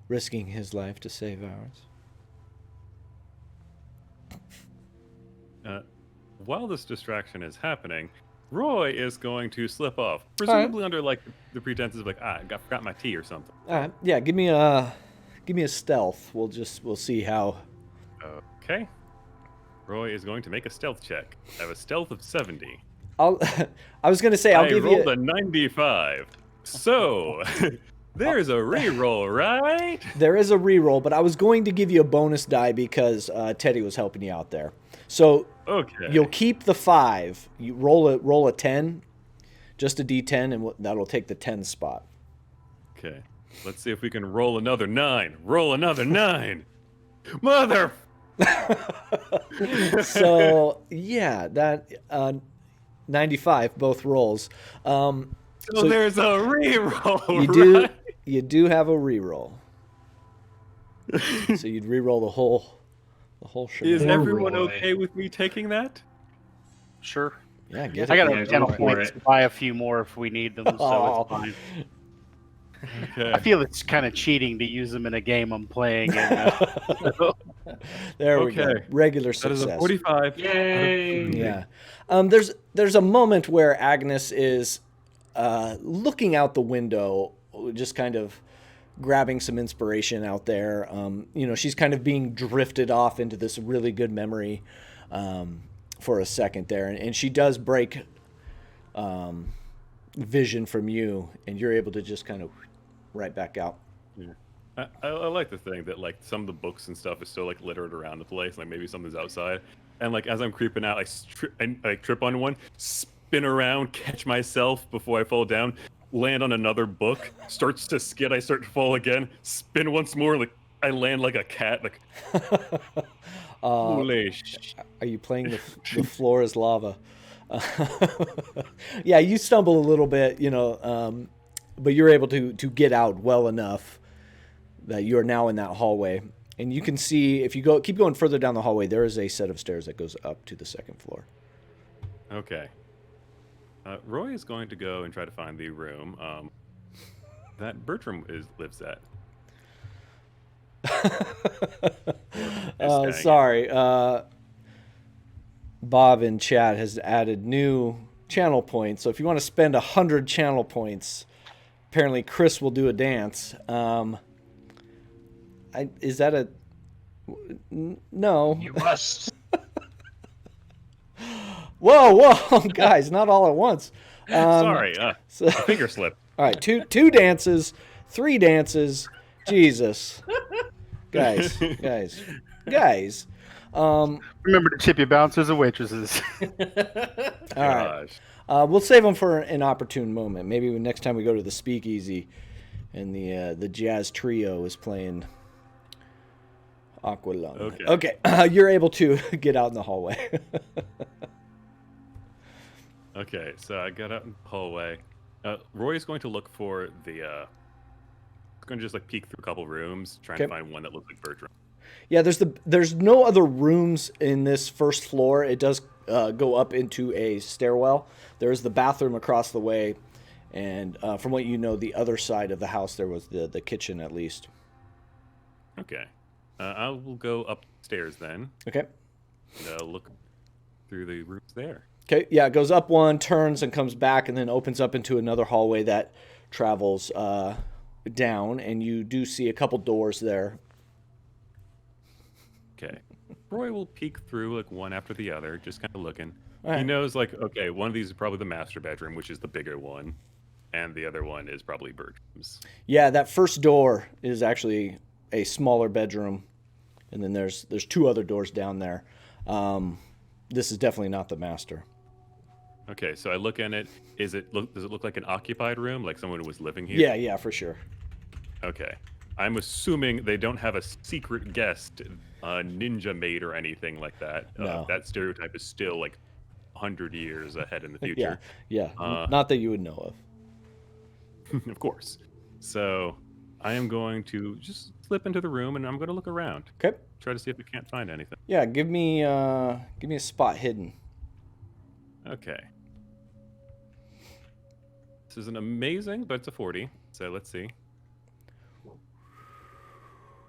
[SPEAKER 1] risking his life to save ours.
[SPEAKER 2] While this distraction is happening, Roy is going to slip off, presumably under like the pretenses of like, I forgot my tea or something.
[SPEAKER 1] All right. Yeah. Give me a stealth. We'll see how.
[SPEAKER 2] Okay. Roy is going to make a stealth check. I have a stealth of 70.
[SPEAKER 1] I was gonna say I'll give you.
[SPEAKER 2] I rolled a 95. So there's a reroll, right?
[SPEAKER 1] There is a reroll, but I was going to give you a bonus die because Teddy was helping you out there. So
[SPEAKER 2] Okay.
[SPEAKER 1] you'll keep the 5. You roll a 10, just a D10, and that'll take the 10 spot.
[SPEAKER 2] Okay. Let's see if we can roll another 9. Roll another 9. Mother.
[SPEAKER 1] So yeah, that 95 both rolls.
[SPEAKER 2] So
[SPEAKER 1] So
[SPEAKER 2] there's a reroll.
[SPEAKER 1] you do have a reroll. So you'd reroll the whole
[SPEAKER 2] Is
[SPEAKER 1] shebang.
[SPEAKER 2] everyone
[SPEAKER 3] Roy.
[SPEAKER 2] okay with me taking that?
[SPEAKER 5] Sure.
[SPEAKER 1] Yeah, get
[SPEAKER 5] I
[SPEAKER 1] it.
[SPEAKER 5] got
[SPEAKER 3] Yeah,
[SPEAKER 5] a
[SPEAKER 3] go
[SPEAKER 5] channel
[SPEAKER 3] for
[SPEAKER 5] points
[SPEAKER 3] it.
[SPEAKER 5] to buy a few more if we need them, so
[SPEAKER 1] Oh.
[SPEAKER 5] it's fine.
[SPEAKER 2] Okay.
[SPEAKER 5] I feel it's kind of cheating to use them in a game I'm playing. And,
[SPEAKER 1] There we go.
[SPEAKER 2] Okay.
[SPEAKER 1] Regular
[SPEAKER 2] That is a
[SPEAKER 1] success.
[SPEAKER 2] 45.
[SPEAKER 3] Yay!
[SPEAKER 1] Yeah. There's a moment where Agnes is looking out the window, just kind of grabbing some inspiration out there. She's kind of being drifted off into this really good memory for a second there, and she does break vision from you, and you're able to just kind of right back out.
[SPEAKER 2] I like the thing that like some of the books and stuff is still like littered around the place, like maybe something's outside, and like as I'm creeping out, I trip on one, spin around, catch myself before I fall down, land on another book, starts to skid, I start to fall again, spin once more, like I land like a cat, like holy sh-
[SPEAKER 1] Are you playing the floor is lava? Yeah, you stumble a little bit, but you're able to get out well enough that you are now in that hallway. And you can see, if you keep going further down the hallway, there is a set of stairs that goes up to the second floor.
[SPEAKER 2] Okay. Roy is going to go and try to find the room that Bertram lives at. Staying.
[SPEAKER 1] Sorry. Bob in chat has added new channel points. So if you want to spend 100 channel points, apparently Chris will do a dance. Is that a... No.
[SPEAKER 3] You must.
[SPEAKER 1] Whoa, guys, not all at once.
[SPEAKER 2] Sorry,
[SPEAKER 1] So,
[SPEAKER 2] finger slip.
[SPEAKER 1] all right, two dances, 3 dances. Jesus. Guys.
[SPEAKER 5] remember to tip your bouncers and waitresses.
[SPEAKER 1] All right.
[SPEAKER 2] Gosh.
[SPEAKER 1] We'll save them for an opportune moment. Maybe next time we go to the speakeasy and the jazz trio is playing Aqualung. Okay. You're able to get out in the hallway.
[SPEAKER 2] Okay, so I got out in the hallway. Roy is going to look for the. Going to just like peek through a couple rooms, trying to
[SPEAKER 1] Okay.
[SPEAKER 2] find one that looks like Bertram.
[SPEAKER 1] Yeah, there's no other rooms in this first floor. It does go up into a stairwell. There's the bathroom across the way, and from what you know, the other side of the house there was the kitchen at least.
[SPEAKER 2] Okay, I will go upstairs then.
[SPEAKER 1] Okay.
[SPEAKER 2] And look through the rooms there.
[SPEAKER 1] Okay. Yeah, it goes up one, turns, and comes back, and then opens up into another hallway that travels down, and you do see a couple doors there.
[SPEAKER 2] Okay, Roy will peek through like one after the other, just kind of looking.
[SPEAKER 1] All
[SPEAKER 2] He
[SPEAKER 1] right.
[SPEAKER 2] knows like, okay, one of these is probably the master bedroom, which is the bigger one, and the other one is probably Bertram's.
[SPEAKER 1] Yeah, that first door is actually a smaller bedroom, and then there's 2 other doors down there. This is definitely not the master.
[SPEAKER 2] Okay, so I look in it. Does it look like an occupied room, like someone was living here?
[SPEAKER 1] Yeah, for sure.
[SPEAKER 2] Okay. I'm assuming they don't have a secret guest, ninja maid or anything like that.
[SPEAKER 1] No.
[SPEAKER 2] That stereotype is still like 100 years ahead in the
[SPEAKER 1] Yeah,
[SPEAKER 2] future.
[SPEAKER 1] yeah.
[SPEAKER 2] Uh,
[SPEAKER 1] Not that you would know of.
[SPEAKER 2] Of course. So I am going to just slip into the room and I'm going to look around.
[SPEAKER 1] Okay.
[SPEAKER 2] Try to see if we can't find anything.
[SPEAKER 1] Yeah, give me a spot hidden.
[SPEAKER 2] Okay. This isn't amazing, but it's a 40. So let's see.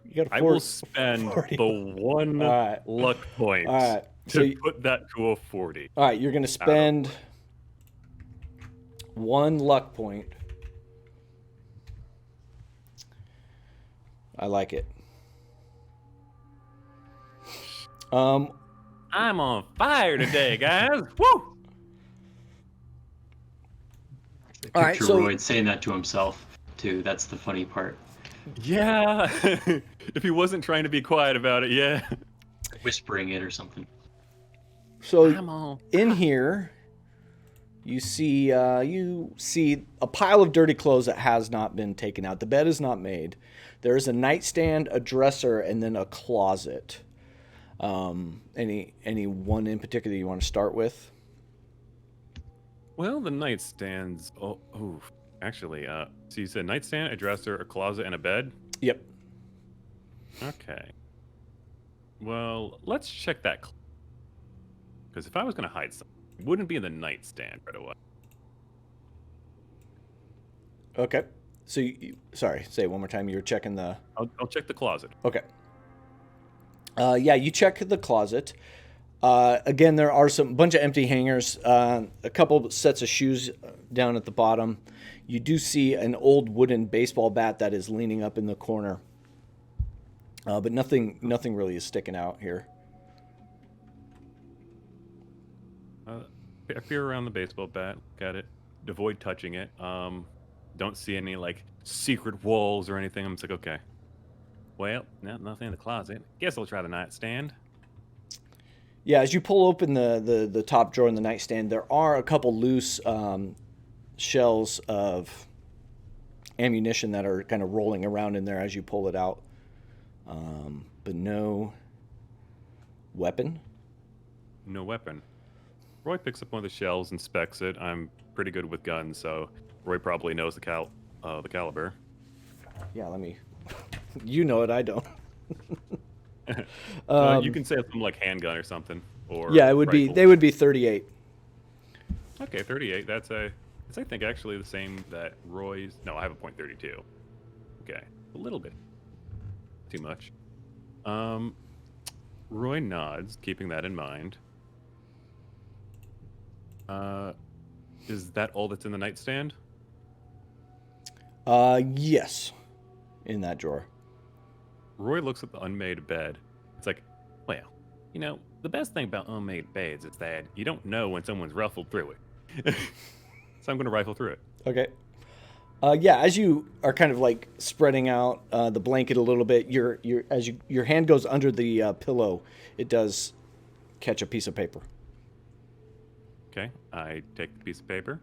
[SPEAKER 1] You got a
[SPEAKER 2] I
[SPEAKER 1] 40.
[SPEAKER 2] will spend
[SPEAKER 1] 40.
[SPEAKER 2] the one
[SPEAKER 1] All right.
[SPEAKER 2] luck point
[SPEAKER 1] All right.
[SPEAKER 2] to
[SPEAKER 1] So
[SPEAKER 2] put that to a 40.
[SPEAKER 1] all right, you're going to spend 1 luck point. I like it.
[SPEAKER 2] I'm on fire today, guys. Woo!
[SPEAKER 3] I
[SPEAKER 1] All right,
[SPEAKER 3] picture
[SPEAKER 1] so-
[SPEAKER 3] Royd saying that to himself too. That's the funny part.
[SPEAKER 2] Yeah. If he wasn't trying to be quiet about it, yeah.
[SPEAKER 3] Whispering it or something.
[SPEAKER 1] So
[SPEAKER 2] I'm on.
[SPEAKER 1] in here, you see a pile of dirty clothes that has not been taken out. The bed is not made. There is a nightstand, a dresser, and then a closet. Any one in particular you want to start with?
[SPEAKER 2] Well, the nightstands. Actually, so you said nightstand, a dresser, a closet, and a bed.
[SPEAKER 1] Yep.
[SPEAKER 2] Okay. Well, let's check that. Because if I was going to hide something, it wouldn't be in the nightstand right away.
[SPEAKER 1] Okay. So, sorry, say it one more time. You're checking the...
[SPEAKER 2] I'll check the closet.
[SPEAKER 1] Okay. Yeah, you check the closet. Again, there are some bunch of empty hangers, a couple sets of shoes down at the bottom. You do see an old wooden baseball bat that is leaning up in the corner. But nothing really is sticking out here.
[SPEAKER 2] I peer around the baseball bat, look at it, avoid touching it. Don't see any like secret walls or anything. I'm just like, okay. Well, nothing in the closet. Guess I'll try the nightstand.
[SPEAKER 1] Yeah, as you pull open the top drawer in the nightstand, there are a couple loose shells of ammunition that are kind of rolling around in there as you pull it out. But no weapon.
[SPEAKER 2] No weapon. Roy picks up one of the shells, inspects it. I'm pretty good with guns, so Roy probably knows the caliber.
[SPEAKER 1] Yeah, let me... You know it, I don't.
[SPEAKER 2] You can say something like handgun or something, or
[SPEAKER 1] yeah, it would be.
[SPEAKER 2] rifle.
[SPEAKER 1] They would be 38.
[SPEAKER 2] Okay, 38. That's I think actually the same that Roy's. No, I have a .32. Okay, a little bit. Too much. Roy nods, keeping that in mind. Is that all that's in the nightstand?
[SPEAKER 1] Yes, in that drawer.
[SPEAKER 2] Roy looks at the unmade bed. It's like, well, the best thing about unmade beds is that you don't know when someone's ruffled through it. So I'm going to rifle through it.
[SPEAKER 1] Okay. Yeah, as you are kind of like spreading out the blanket a little bit, your hand goes under the pillow, it does catch a piece of paper.
[SPEAKER 2] Okay, I take the piece of paper.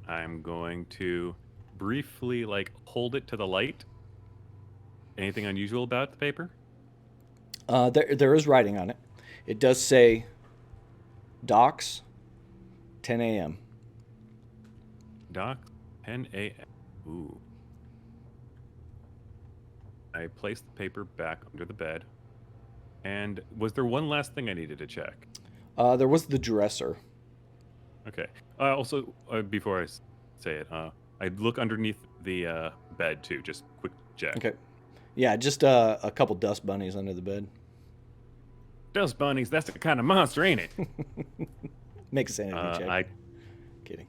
[SPEAKER 2] I'm going to briefly hold it to the light. Anything unusual about the paper?
[SPEAKER 1] There is writing on it. It does say docks, 10 a.m.
[SPEAKER 2] Doc, 10 a.m. Ooh. I placed the paper back under the bed. And was there one last thing I needed to check?
[SPEAKER 1] There was the dresser.
[SPEAKER 2] Okay. Also, before I say it, I'd look underneath the bed too. Just quick check.
[SPEAKER 1] Okay. Yeah, just a couple dust bunnies under the bed.
[SPEAKER 2] Dust bunnies, that's the kind of monster, ain't it?
[SPEAKER 1] Make a sanity check. Kidding.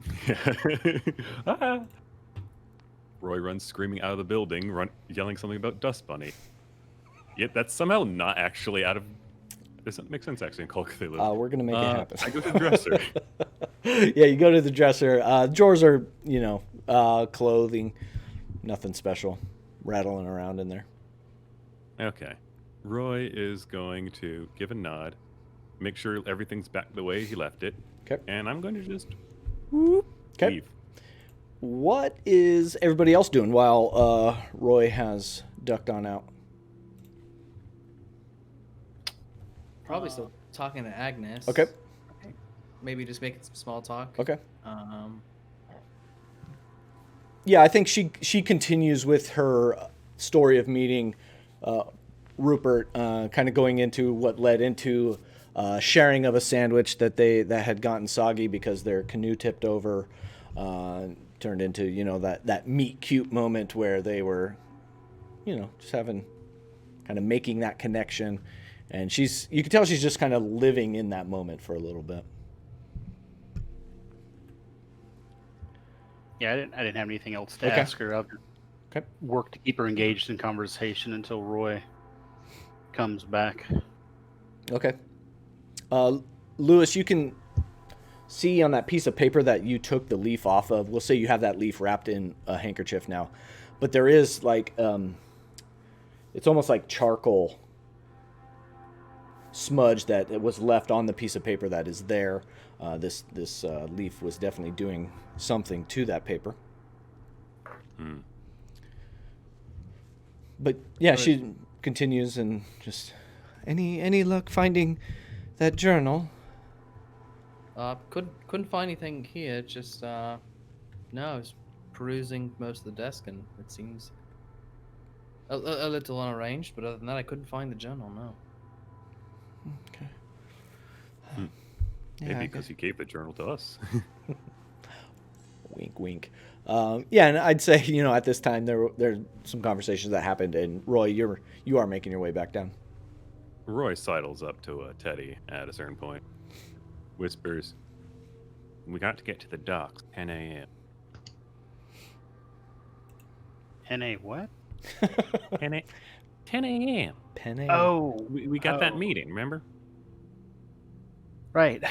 [SPEAKER 2] Ah. Roy runs screaming out of the building, yelling something about dust bunny. Yet that's somehow not actually out of... This doesn't make sense actually in Call of Cthulhu.
[SPEAKER 1] We're gonna make it happen.
[SPEAKER 2] I go to the dresser.
[SPEAKER 1] Yeah, you go to the dresser. Drawers are, clothing, nothing special, rattling around in there.
[SPEAKER 2] Okay. Roy is going to give a nod, make sure everything's back the way he left it.
[SPEAKER 1] Okay.
[SPEAKER 2] And I'm going to just
[SPEAKER 1] Okay.
[SPEAKER 2] leave.
[SPEAKER 1] What is everybody else doing while Roy has ducked on out?
[SPEAKER 4] Probably still talking to Agnes.
[SPEAKER 1] Okay.
[SPEAKER 4] Maybe just making some small talk.
[SPEAKER 1] Okay.
[SPEAKER 4] Yeah,
[SPEAKER 1] I think she continues with her story of meeting Rupert, kind of going into what led into sharing of a sandwich that had gotten soggy because their canoe tipped over, turned into that meet cute moment where they were, just having kind of making that connection, and you can tell she's just kind of living in that moment for a little bit.
[SPEAKER 5] Yeah, I didn't have anything else to
[SPEAKER 1] Okay.
[SPEAKER 5] ask her. I'll
[SPEAKER 1] Okay.
[SPEAKER 5] work to keep her engaged in conversation until Roy comes back.
[SPEAKER 1] Okay. Lewis, you can see on that piece of paper that you took the leaf off of. We'll say you have that leaf wrapped in a handkerchief now, but there is like it's almost like charcoal smudge that it was left on the piece of paper that is there. This leaf was definitely doing something to that paper. But yeah, she continues and just any luck finding that journal?
[SPEAKER 4] Couldn't find anything here. Just no, I was perusing most of the desk, and it seems a little unarranged. But other than that, I couldn't find the journal. No.
[SPEAKER 1] Okay.
[SPEAKER 2] Maybe because you gave the journal to us.
[SPEAKER 1] Wink, wink. Yeah, and I'd say at this time there's some conversations that happened, and Roy, you are making your way back down.
[SPEAKER 2] Roy sidles up to Teddy at a certain point, whispers, "We got to get to the docks, 10 a.m."
[SPEAKER 5] 10 a what?
[SPEAKER 2] 10 a.m.
[SPEAKER 1] Penny.
[SPEAKER 5] Oh,
[SPEAKER 2] We got that meeting, remember?
[SPEAKER 5] right.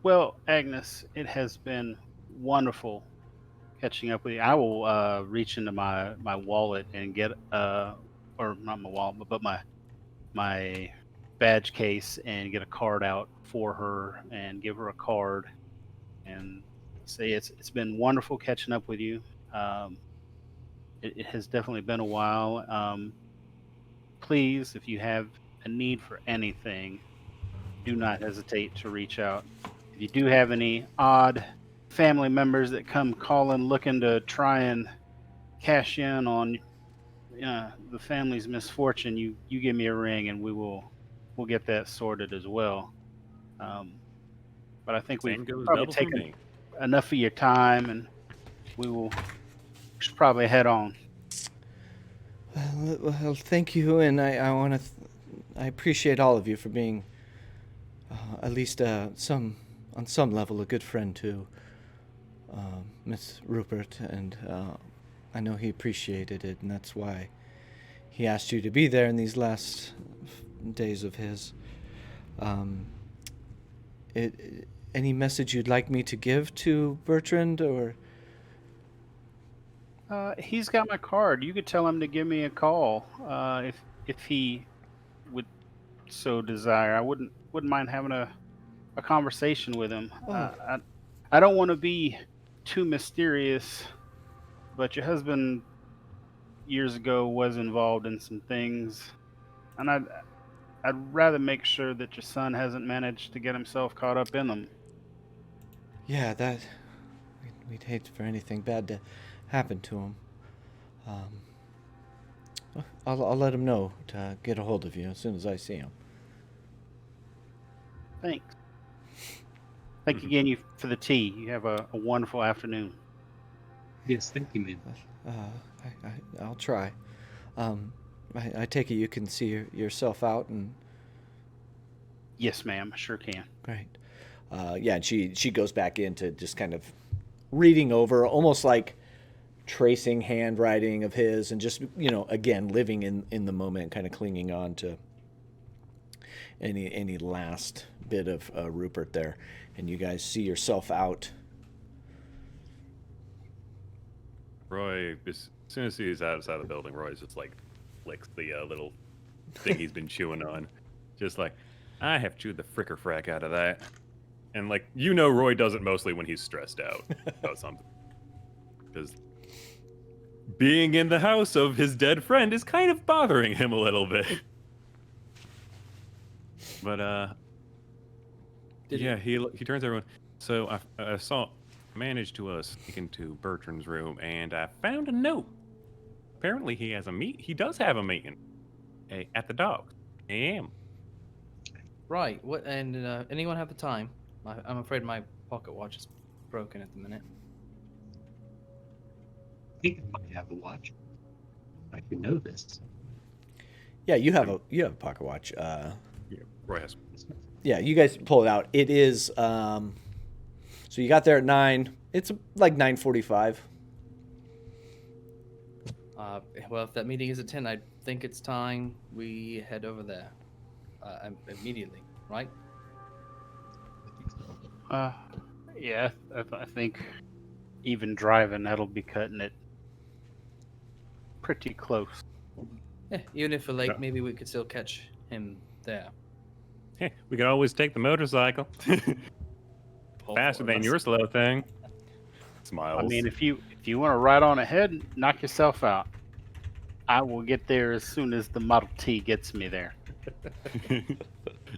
[SPEAKER 5] Well, Agnes, it has been wonderful catching up with you. I will reach into my wallet and get or not my wallet, but my badge case and get a card out for her and give her a card and say it's been wonderful catching up with you. It has definitely been a while. Please, if you have a need for anything, do not hesitate to reach out. If you do have any odd family members that come calling looking to try and cash in on the family's misfortune, you give me a ring and we'll get that sorted as well. But I think
[SPEAKER 2] Same
[SPEAKER 5] we've
[SPEAKER 2] goes
[SPEAKER 5] probably
[SPEAKER 2] double for
[SPEAKER 5] taken
[SPEAKER 2] me.
[SPEAKER 5] enough of your time, and we should probably head on.
[SPEAKER 1] Well, thank you, and I appreciate all of you for being at least on some level a good friend to Miss Rupert, and I know he appreciated it, and that's why he asked you to be there in these last days of his. Any message you'd like me to give to Bertrand, or?
[SPEAKER 5] He's got my card. You could tell him to give me a call if he would so desire. I wouldn't mind having a conversation with him.
[SPEAKER 1] Oh.
[SPEAKER 5] I don't want to be too mysterious, but your husband years ago was involved in some things, and I'd rather make sure that your son hasn't managed to get himself caught up in them.
[SPEAKER 1] Yeah, we'd hate for anything bad to happen to him. I'll let him know to get a hold of you as soon as I see him.
[SPEAKER 5] Thanks. Thank you again for the tea. You have a wonderful afternoon.
[SPEAKER 3] Yes, thank you, man.
[SPEAKER 1] I'll try. I take it you can see yourself out, and
[SPEAKER 5] Yes, ma'am. I sure can.
[SPEAKER 1] great. Yeah, and she goes back into just kind of reading over, almost like tracing handwriting of his, and just again living in the moment, kind of clinging on to any last bit of Rupert there. And you guys see yourself out.
[SPEAKER 2] Roy, as soon as he's outside the building, Roy's just like licks the little thing he's been chewing on. Just like, I have chewed the fricker frack out of that. And like, Roy does it mostly when he's stressed out about something. Because being in the house of his dead friend is kind of bothering him a little bit. But he turns everyone. So I managed to sneak into Bertrand's room, and I found a note. Apparently, he does have a meeting at the docks. A.m.
[SPEAKER 4] Right. What? And anyone have the time? I'm afraid my pocket watch is broken at the minute.
[SPEAKER 3] I think I might have a watch. I should know this.
[SPEAKER 1] Yeah, you have a pocket watch.
[SPEAKER 2] Yeah, Roy has.
[SPEAKER 1] Yeah, you guys pull it out. It is so you got there at 9. It's like 9:45.
[SPEAKER 4] Well, if that meeting is at 10, I think it's time we head over there immediately, right?
[SPEAKER 5] Yeah, I think even driving, that'll be cutting it pretty close.
[SPEAKER 4] Yeah, even if we're late,
[SPEAKER 2] Yeah.
[SPEAKER 4] maybe we could still catch him there.
[SPEAKER 2] Hey, we could always take the motorcycle. Faster than your slow thing. Smiles.
[SPEAKER 5] I mean, if you want to ride on ahead, knock yourself out. I will get there as soon as the Model T gets me there.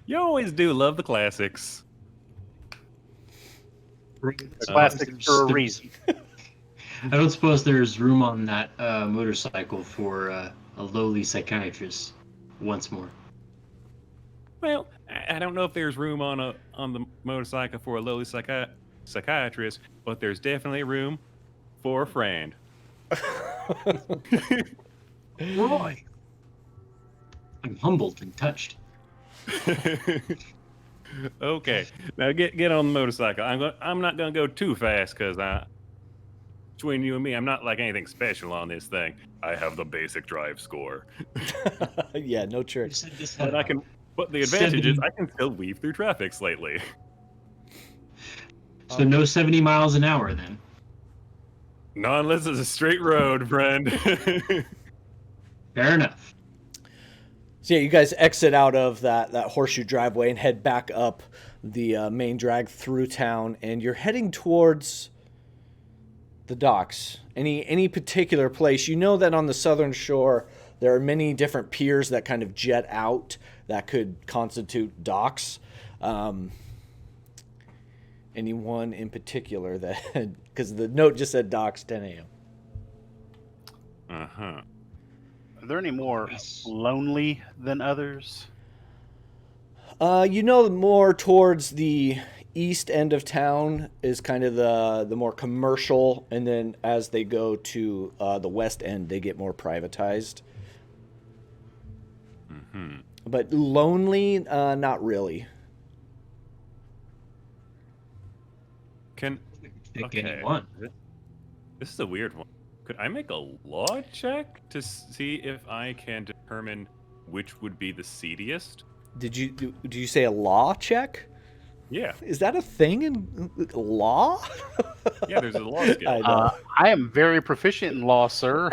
[SPEAKER 2] You always do love the classics.
[SPEAKER 5] Classics for a reason.
[SPEAKER 3] I don't suppose there's room on that motorcycle for a lowly psychiatrist once more.
[SPEAKER 2] Well, I don't know if there's room on the motorcycle for a lowly psychiatrist, but there's definitely room for a friend.
[SPEAKER 3] Roy, I'm humbled and touched.
[SPEAKER 2] Okay, now get on the motorcycle. I'm not gonna go too fast because between you and me, I'm not like anything special on this thing. I have the basic drive score.
[SPEAKER 1] Yeah, no tricks.
[SPEAKER 2] But I can. But the advantage is I can still weave through traffic slightly.
[SPEAKER 3] So no 70 miles an hour then.
[SPEAKER 2] Not unless it's a straight road, friend.
[SPEAKER 3] Fair enough.
[SPEAKER 1] So yeah, you guys exit out of that horseshoe driveway and head back up the main drag through town, and you're heading towards the docks. Any particular place? You know that on the southern shore there are many different piers that kind of jet out that could constitute docks. Anyone in particular that, because the note just said docks 10 a.m.
[SPEAKER 2] Uh-huh.
[SPEAKER 5] Are there any more lonely than others?
[SPEAKER 1] You know, more towards the east end of town is kind of the more commercial, and then as they go to the west end, they get more privatized.
[SPEAKER 2] Mm-hmm.
[SPEAKER 1] But lonely, not really.
[SPEAKER 3] Pick anyone.
[SPEAKER 2] This is a weird one. Could I make a law check to see if I can determine which would be the seediest?
[SPEAKER 1] Did you say a law check?
[SPEAKER 2] Yeah.
[SPEAKER 1] Is that a thing in law?
[SPEAKER 2] Yeah, there's a law skill.
[SPEAKER 1] I know.
[SPEAKER 5] I am very proficient in law, sir.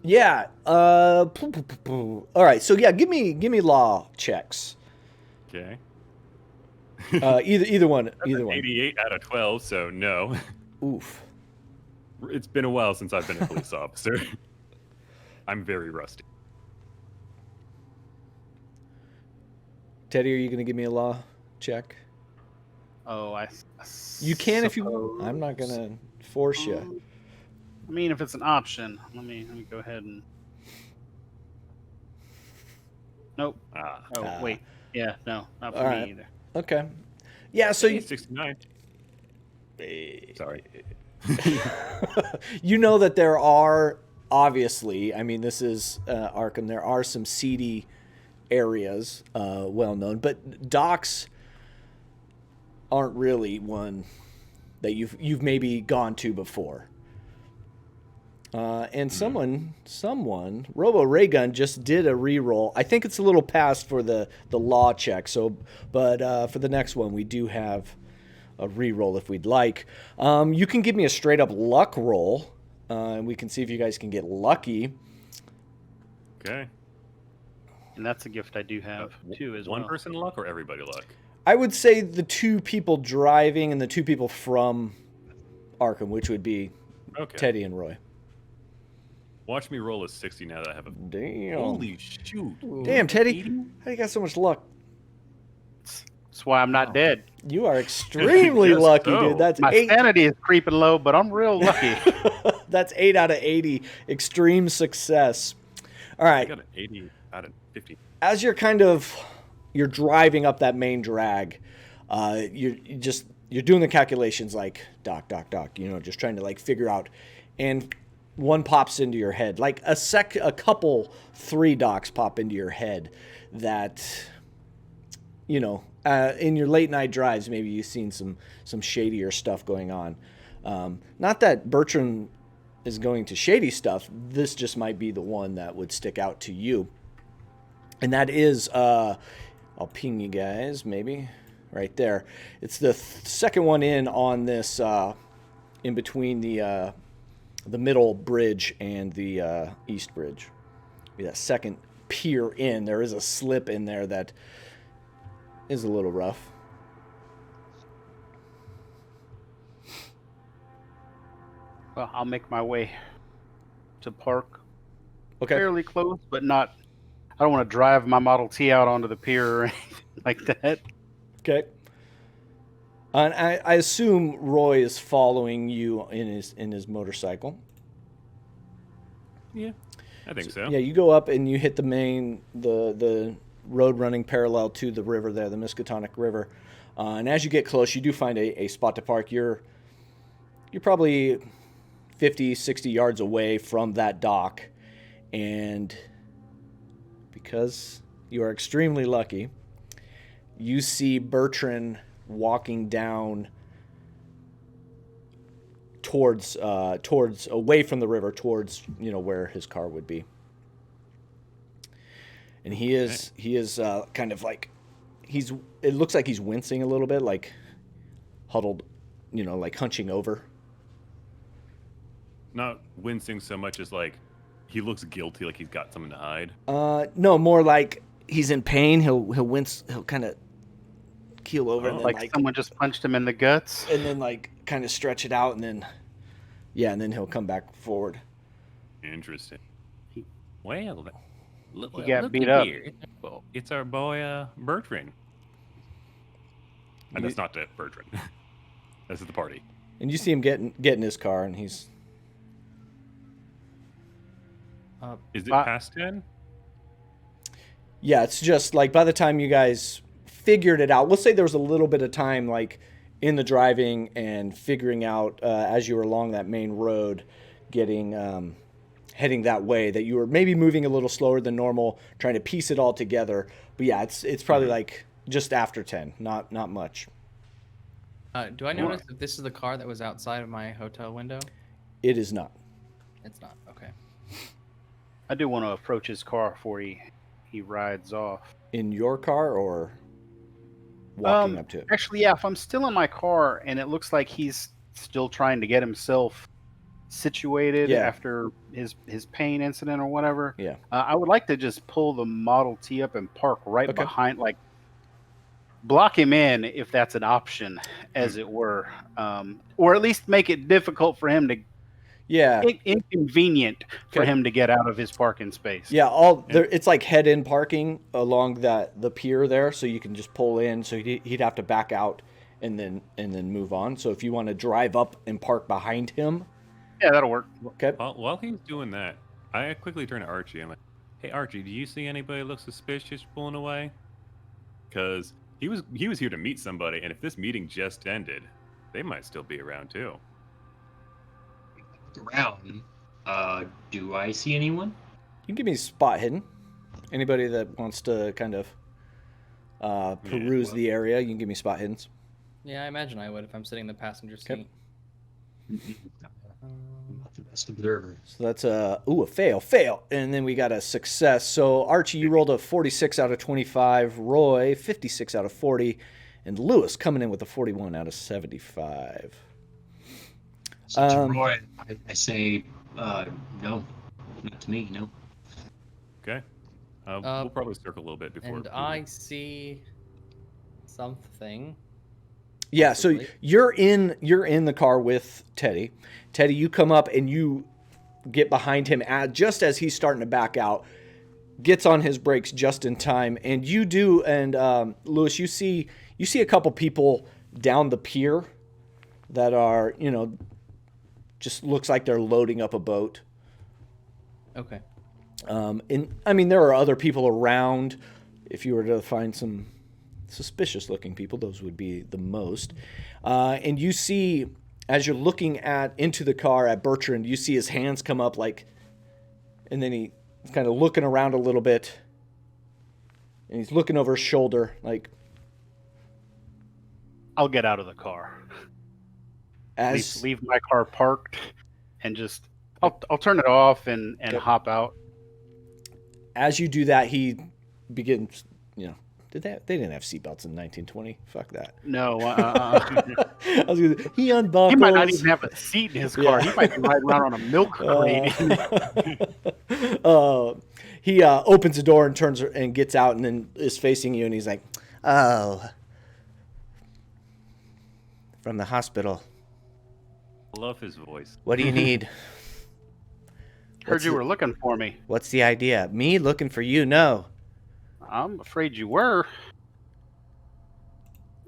[SPEAKER 1] Yeah. All right. So yeah, give me law checks.
[SPEAKER 2] Okay.
[SPEAKER 1] Either one.
[SPEAKER 2] That's an 88 out of 12, so no.
[SPEAKER 1] Oof.
[SPEAKER 2] It's been a while since I've been a police officer. I'm very rusty.
[SPEAKER 1] Teddy, are you going to give me a law check?
[SPEAKER 5] Oh,
[SPEAKER 1] You can if you want. I'm not going to force you.
[SPEAKER 5] I mean, if it's an option, let me go ahead and. Nope. Wait. Yeah, no, not for me either.
[SPEAKER 1] Okay. Yeah, so you
[SPEAKER 2] 69. Sorry.
[SPEAKER 1] you know that there are, obviously, I mean, this is Arkham, there are some seedy areas, well known, but docks aren't really one that you've maybe gone to before. And someone, Robo Raygun just did a reroll. I think it's a little past for the law check. So, but for the next one, we do have a reroll if we'd like. You can give me a straight up luck roll, and we can see if you guys can get lucky.
[SPEAKER 2] Okay.
[SPEAKER 5] And that's a gift I do have too, as well.
[SPEAKER 2] One person luck or everybody luck?
[SPEAKER 1] I would say the two people driving and the two people from Arkham, which would be Teddy and Roy.
[SPEAKER 2] Watch me roll a 60 now that I have a...
[SPEAKER 1] Damn.
[SPEAKER 2] Holy shoot.
[SPEAKER 1] Damn, Teddy. How do you got so much luck?
[SPEAKER 5] That's why I'm not dead.
[SPEAKER 1] You are extremely lucky, dude. That's
[SPEAKER 5] My sanity is creeping low, but I'm real lucky.
[SPEAKER 1] That's 8 out of 80. Extreme success. All right.
[SPEAKER 2] I got an 80 out of 50.
[SPEAKER 1] As you're driving up that main drag, you're doing the calculations like doc, just trying to like figure out, and one pops into your head, like a couple 3 docs pop into your head that in your late night drives, maybe you've seen some shadier stuff going on. Not that Bertrand is going to shady stuff. This just might be the one that would stick out to you. And that is, I'll ping you guys, maybe, right there. It's the second one in on this, in between the middle bridge and the east bridge. That second pier in, there is a slip in there that is a little rough.
[SPEAKER 5] Well, I'll make my way to park.
[SPEAKER 1] Okay.
[SPEAKER 5] Fairly close, but not. I don't want to drive my Model T out onto the pier or anything like that.
[SPEAKER 1] Okay. And I assume Roy is following you in his motorcycle.
[SPEAKER 2] Yeah, I think so.
[SPEAKER 1] Yeah, you go up and you hit the road running parallel to the river there, the Miskatonic River. And as you get close, you do find a spot to park. You're probably 50, 60 yards away from that dock. And because you are extremely lucky, you see Bertrand walking down towards away from the river, towards where his car would be. And he is kind of like it looks like he's wincing a little bit, like huddled, like hunching over.
[SPEAKER 2] Not wincing so much as like he looks guilty, like he's got something to hide.
[SPEAKER 1] No, more like he's in pain. He'll wince. He'll kind of keel over, and then
[SPEAKER 5] like someone just punched him in the guts,
[SPEAKER 1] and then like kind of stretch it out, and then he'll come back forward.
[SPEAKER 2] Interesting. Well,
[SPEAKER 5] he got beat up.
[SPEAKER 2] Here. Well, it's our boy Bertrand, and that's not the Bertrand. This is the party.
[SPEAKER 1] And you see him get in his car, and he's.
[SPEAKER 2] Is it past 10?
[SPEAKER 1] Yeah, it's just like by the time you guys figured it out, we'll say there was a little bit of time like in the driving and figuring out as you were along that main road, getting heading that way, that you were maybe moving a little slower than normal, trying to piece it all together. But yeah, it's probably like just after 10, not much.
[SPEAKER 4] Do I notice that this is the car that was outside of my hotel window?
[SPEAKER 1] It is not.
[SPEAKER 4] It's not. Okay.
[SPEAKER 5] I do want to approach his car before he rides off.
[SPEAKER 1] In your car or walking up to it?
[SPEAKER 5] Actually, yeah, if I'm still in my car and it looks like he's still trying to get himself situated after his pain incident or whatever, I would like to just pull the Model T up and park right behind, like block him in if that's an option, as it were, or at least make it difficult for him to inconvenient for him to get out of his parking space.
[SPEAKER 1] Yeah, it's like head-in parking along the pier there, so you can just pull in. So he'd have to back out and then move on. So if you want to drive up and park behind him,
[SPEAKER 5] yeah, that'll work.
[SPEAKER 1] Okay.
[SPEAKER 2] While he's doing that, I quickly turn to Archie. I'm like, "Hey, Archie, do you see anybody look suspicious pulling away? Because he was here to meet somebody, and if this meeting just ended, they might still be around too."
[SPEAKER 3] Around. Do I see anyone?
[SPEAKER 1] You can give me spot hidden. Anybody that wants to kind of peruse the area, you can give me spot hiddens.
[SPEAKER 4] Yeah, I imagine I would if I'm sitting in the passenger seat.
[SPEAKER 3] I'm not the best observer.
[SPEAKER 1] So that's a fail, and then we got a success. So Archie, you rolled a 46 out of 25. Roy, 56 out of 40, and Lewis coming in with a 41 out of 75.
[SPEAKER 3] So to Roy, I say, no, not to me, no.
[SPEAKER 2] Okay. We'll probably circle a little bit before.
[SPEAKER 4] And I see something.
[SPEAKER 1] Yeah, so you're in the car with Teddy. Teddy, you come up and you get behind him just as he's starting to back out. Gets on his brakes just in time, and you do. And Lewis, you see a couple people down the pier that are, just looks like they're loading up a boat.
[SPEAKER 4] Okay.
[SPEAKER 1] And I mean, there are other people around. If you were to find some suspicious looking people, those would be the most. And you see, as you're looking into the car at Bertrand, you see his hands come up and then he's kind of looking around a little bit, and he's looking over his shoulder, like
[SPEAKER 5] I'll get out of the car.
[SPEAKER 1] As
[SPEAKER 5] Leave my car parked, and just I'll turn it off and
[SPEAKER 1] Okay.
[SPEAKER 5] hop out.
[SPEAKER 1] as you do that, he begins. They didn't have seatbelts in 1920. Fuck that.
[SPEAKER 5] No,
[SPEAKER 1] I was gonna, he
[SPEAKER 5] he
[SPEAKER 1] unbuckles.
[SPEAKER 5] might not even have a seat in his car.
[SPEAKER 1] Yeah.
[SPEAKER 5] He might be riding around on a milk crate.
[SPEAKER 1] He opens the door and turns and gets out and then is facing you and he's like, "Oh, from the hospital.
[SPEAKER 2] Love his voice.
[SPEAKER 1] What do you need?
[SPEAKER 5] Heard you were looking for me.
[SPEAKER 1] What's the idea? Me looking for you? No.
[SPEAKER 5] I'm afraid you were.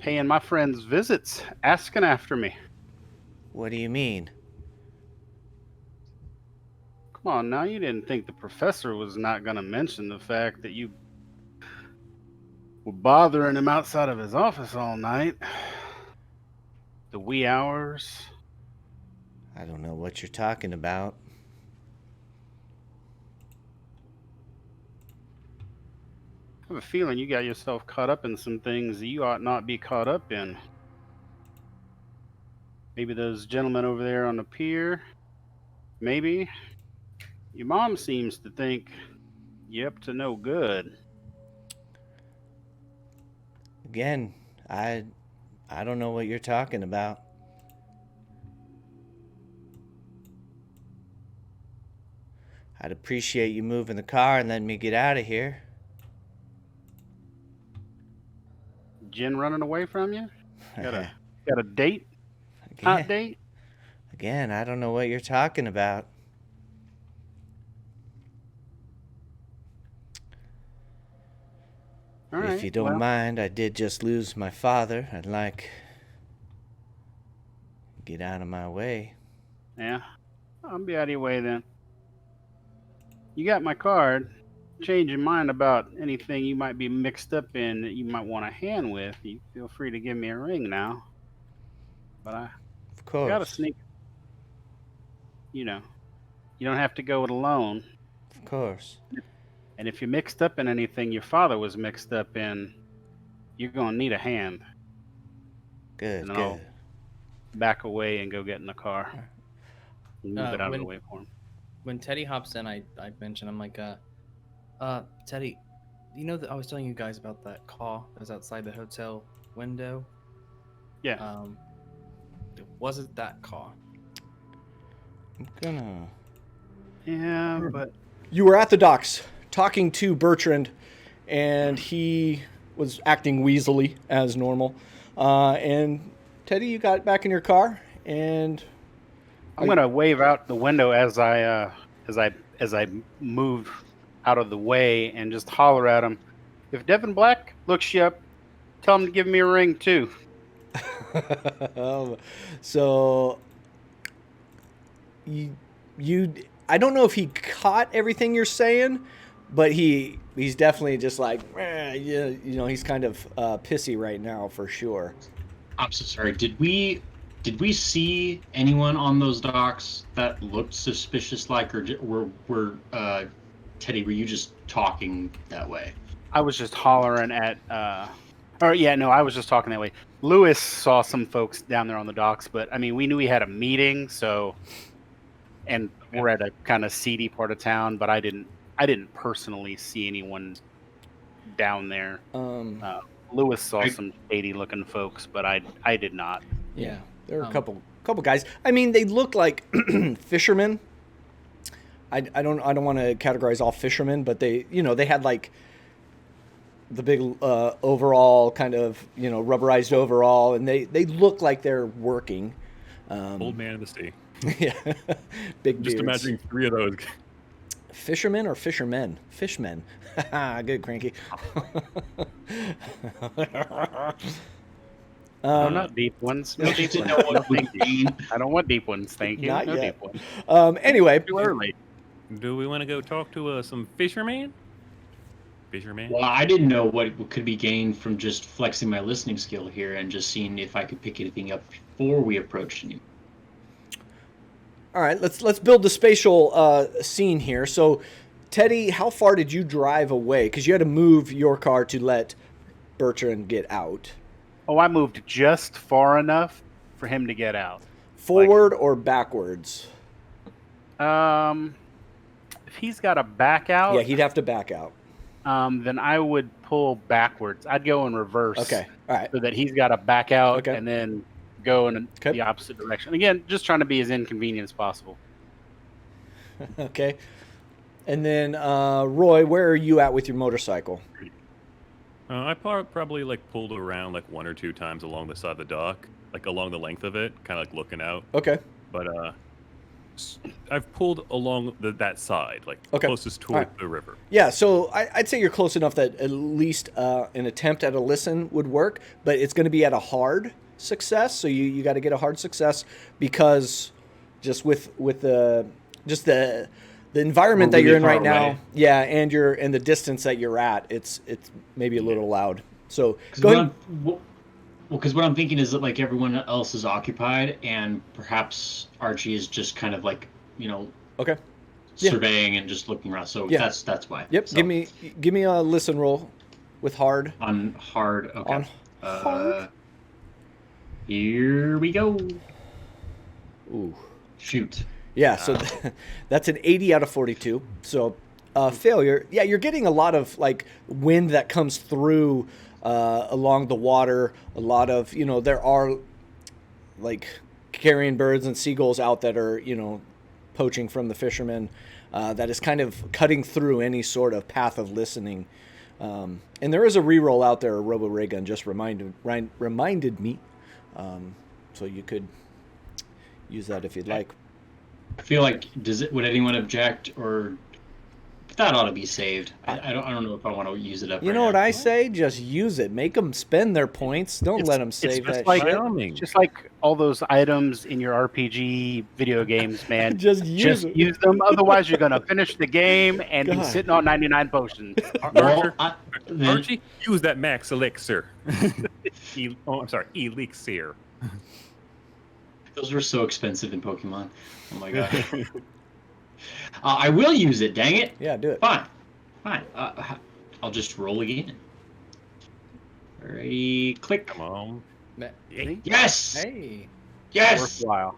[SPEAKER 5] Paying my friends visits, asking after me.
[SPEAKER 1] What do you mean?
[SPEAKER 5] Come on now, you didn't think the professor was not going to mention the fact that you were bothering him outside of his office all night. The wee hours.
[SPEAKER 1] I don't know what you're talking about.
[SPEAKER 5] I have a feeling you got yourself caught up in some things that you ought not be caught up in. Maybe those gentlemen over there on the pier. Maybe. Your mom seems to think you're up to no good.
[SPEAKER 1] Again, I don't know what you're talking about. I'd appreciate you moving the car and letting me get out of here.
[SPEAKER 5] Jen running away from you? Got a date? Hot
[SPEAKER 1] Again,
[SPEAKER 5] date?
[SPEAKER 1] again, I don't know what you're talking about.
[SPEAKER 5] All right.
[SPEAKER 1] If you don't mind, I did just lose my father. I'd like get out of my way.
[SPEAKER 5] Yeah. I'll be out of your way then. You got my card. Change your mind about anything you might be mixed up in that you might want a hand with. You feel free to give me a ring now. But I
[SPEAKER 1] Of course.
[SPEAKER 5] gotta sneak. You know, you don't have to go it alone.
[SPEAKER 1] Of course.
[SPEAKER 5] And if you're mixed up in anything your father was mixed up in, you're gonna need a hand.
[SPEAKER 1] Good,
[SPEAKER 5] And then
[SPEAKER 1] good.
[SPEAKER 5] I'll back away and go get in the car. And move it out of the way for him.
[SPEAKER 4] When Teddy hops in, I mention, I'm like, Teddy, you know that I was telling you guys about that car that was outside the hotel window?
[SPEAKER 5] Yeah.
[SPEAKER 4] It wasn't that car.
[SPEAKER 1] I'm gonna.
[SPEAKER 5] Yeah, but
[SPEAKER 1] You were at the docks talking to Bertrand, and he was acting weaselly as normal. And Teddy, you got back in your car, and
[SPEAKER 5] I'm gonna wave out the window as I move out of the way and just holler at him. If Devin Black looks you up, tell him to give me a ring too.
[SPEAKER 1] so you I don't know if he caught everything you're saying, but he's definitely just like, yeah, he's kind of pissy right now for sure.
[SPEAKER 3] I'm so sorry. Did we see anyone on those docks that looked suspicious like, or were Teddy, were you just talking that way?
[SPEAKER 5] I was just hollering at I was just talking that way. Lewis saw some folks down there on the docks, but I mean, we knew he had a meeting, so, and we're at a kind of seedy part of town, but I didn't personally see anyone down there. Lewis saw some shady looking folks, but I did not.
[SPEAKER 1] Yeah, there are a couple guys. I mean, they look like fishermen. I don't want to categorize all fishermen, but they had like the big overall kind of rubberized overall, and they look like they're working.
[SPEAKER 2] Old man of the sea.
[SPEAKER 1] Yeah, big
[SPEAKER 2] Just
[SPEAKER 1] beards.
[SPEAKER 2] imagining 3 of those.
[SPEAKER 1] Fishermen or fishermen? Fishmen. Good, Cranky.
[SPEAKER 5] No, not deep ones. No deep ones. No, thank you. I don't want deep ones. Thank you.
[SPEAKER 1] Not
[SPEAKER 5] no
[SPEAKER 1] yet.
[SPEAKER 5] deep ones.
[SPEAKER 1] Anyway,
[SPEAKER 5] Too early.
[SPEAKER 2] Do we want to go talk to some fisherman? Fisherman?
[SPEAKER 3] Well, I didn't know what could be gained from just flexing my listening skill here and just seeing if I could pick anything up before we approached you.
[SPEAKER 1] all right, let's build the spatial scene here. So, Teddy, how far did you drive away? Because you had to move your car to let Bertrand get out.
[SPEAKER 5] Oh, I moved just far enough for him to get out.
[SPEAKER 1] Forward or backwards?
[SPEAKER 5] If he's got to back out,
[SPEAKER 1] Yeah, he'd have to back out.
[SPEAKER 5] then I would pull backwards. I'd go in reverse.
[SPEAKER 1] Okay. All right.
[SPEAKER 5] So that he's got to back out
[SPEAKER 1] Okay.
[SPEAKER 5] and then go in
[SPEAKER 1] Okay.
[SPEAKER 5] the opposite direction. Again, just trying to be as inconvenient as possible.
[SPEAKER 1] Okay. And then, Roy, where are you at with your motorcycle?
[SPEAKER 2] I probably like pulled around like 1 or 2 times along the side of the dock, like along the length of it, kind of like looking out.
[SPEAKER 1] Okay.
[SPEAKER 2] But I've pulled along that side, like
[SPEAKER 1] Okay.
[SPEAKER 2] closest toward
[SPEAKER 1] Alright.
[SPEAKER 2] the river.
[SPEAKER 1] Yeah, so I'd say you're close enough that at least an attempt at a listen would work, but it's going to be at a hard success. So you got to get a hard success because just with the environment
[SPEAKER 3] We're
[SPEAKER 1] that you're in
[SPEAKER 3] really
[SPEAKER 1] right
[SPEAKER 3] far
[SPEAKER 1] now,
[SPEAKER 3] away.
[SPEAKER 1] yeah, and the distance that you're at, it's maybe a little loud. So
[SPEAKER 3] Because
[SPEAKER 1] go ahead.
[SPEAKER 3] what I'm thinking is that like everyone else is occupied, and perhaps Archie is just kind of like
[SPEAKER 1] Okay. Yeah.
[SPEAKER 3] surveying and just looking around. So
[SPEAKER 1] Yeah.
[SPEAKER 3] that's why.
[SPEAKER 1] Yep.
[SPEAKER 3] So,
[SPEAKER 1] Give me a listen roll with hard.
[SPEAKER 3] on hard. Okay.
[SPEAKER 1] On hard.
[SPEAKER 3] Here we go.
[SPEAKER 1] Ooh.
[SPEAKER 3] Shoot.
[SPEAKER 1] Yeah, so that's an 80 out of 42. So failure. Yeah, you're getting a lot of like wind that comes through along the water. A lot of, there are like carrion birds and seagulls out that are, poaching from the fishermen. That is kind of cutting through any sort of path of listening. And there is a reroll out there, a robo ray gun just reminded me. So you could use that if you'd like.
[SPEAKER 3] I feel like would anyone object, or that ought to be saved? I don't know if I want to use it up.
[SPEAKER 1] You
[SPEAKER 3] right
[SPEAKER 1] know what
[SPEAKER 3] now.
[SPEAKER 1] I say? Just use it. Make them spend their points. Don't let them save
[SPEAKER 5] just
[SPEAKER 1] that
[SPEAKER 5] like,
[SPEAKER 1] shit.
[SPEAKER 2] Charming.
[SPEAKER 5] Just like all those items in your RPG video games, man.
[SPEAKER 1] Just use it.
[SPEAKER 5] use them. Otherwise, you're going to finish the game and be
[SPEAKER 1] God.
[SPEAKER 5] sitting on 99 potions.
[SPEAKER 2] Archer,
[SPEAKER 3] Then-
[SPEAKER 2] Archie, use that max elixir. I'm sorry, elixir.
[SPEAKER 3] Those were so expensive in Pokemon. Oh my god. I will use it. Dang it.
[SPEAKER 1] Yeah, do it.
[SPEAKER 3] Fine. I'll just roll again. Alrighty, click.
[SPEAKER 2] Come on.
[SPEAKER 3] Yes.
[SPEAKER 4] Hey.
[SPEAKER 3] Yes.
[SPEAKER 5] Worthwhile.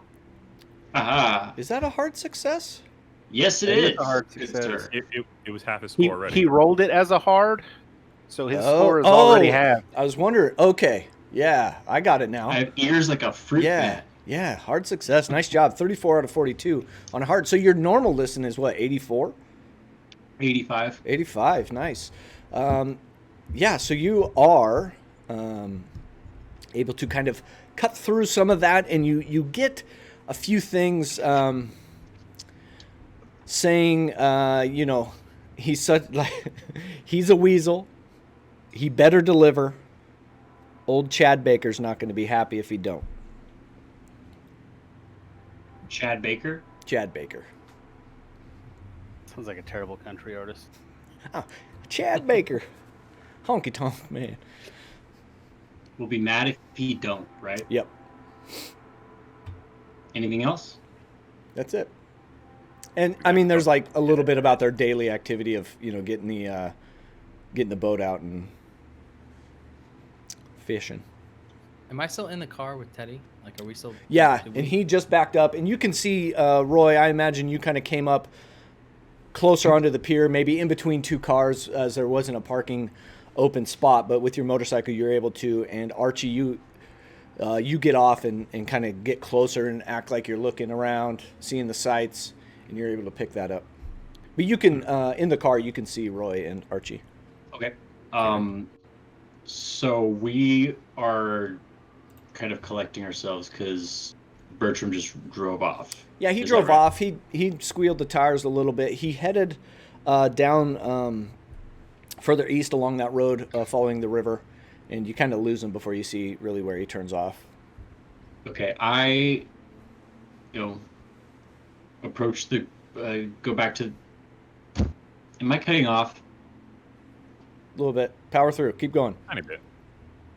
[SPEAKER 3] Aha.
[SPEAKER 1] Is that a hard success?
[SPEAKER 3] Yes, it
[SPEAKER 5] It is
[SPEAKER 3] is.
[SPEAKER 5] a hard
[SPEAKER 3] Good
[SPEAKER 5] success.
[SPEAKER 3] sir.
[SPEAKER 2] It was half his score already.
[SPEAKER 5] He rolled it as a hard, so his score is already half.
[SPEAKER 1] I was wondering. Okay. Yeah, I got it now.
[SPEAKER 3] I have ears like a fruit
[SPEAKER 1] Yeah.
[SPEAKER 3] bat.
[SPEAKER 1] Yeah, hard success. Nice job. 34 out of 42 on a hard. So your normal listen is what, 84?
[SPEAKER 3] 85.
[SPEAKER 1] 85. Nice. Yeah, so you are able to kind of cut through some of that, and you get a few things saying, he's such like he's a weasel. He better deliver. Old Chad Baker's not going to be happy if he don't.
[SPEAKER 3] Chad Baker.
[SPEAKER 1] Chad Baker.
[SPEAKER 5] Sounds like a terrible country artist.
[SPEAKER 1] Oh, Chad Baker. Honky tonk man.
[SPEAKER 3] Will be mad if he don't, right?
[SPEAKER 1] Yep.
[SPEAKER 3] Anything else?
[SPEAKER 1] That's it. And I mean, there's like a little bit about their daily activity of getting the boat out and fishing.
[SPEAKER 4] Am I still in the car with Teddy? Like, are we still?
[SPEAKER 1] Yeah,
[SPEAKER 4] did
[SPEAKER 1] and
[SPEAKER 4] we-
[SPEAKER 1] he just backed up, and you can see Roy. I imagine you kind of came up closer onto the pier, maybe in between two cars, as there wasn't a parking open spot. But with your motorcycle, you're able to. And Archie, you get off and kind of get closer and act like you're looking around, seeing the sights, and you're able to pick that up. But you can in the car, you can see Roy and Archie.
[SPEAKER 3] Okay. So we are kind of collecting ourselves because Bertram just drove off.
[SPEAKER 1] Yeah, he
[SPEAKER 3] Is
[SPEAKER 1] drove
[SPEAKER 3] that right?
[SPEAKER 1] off. He squealed the tires a little bit. He headed down further east along that road, following the river, and you kind of lose him before you see really where he turns off.
[SPEAKER 3] Okay, I, approach the, go back to. Am I cutting off?
[SPEAKER 1] A little bit. Power through. Keep going.
[SPEAKER 2] Tiny bit.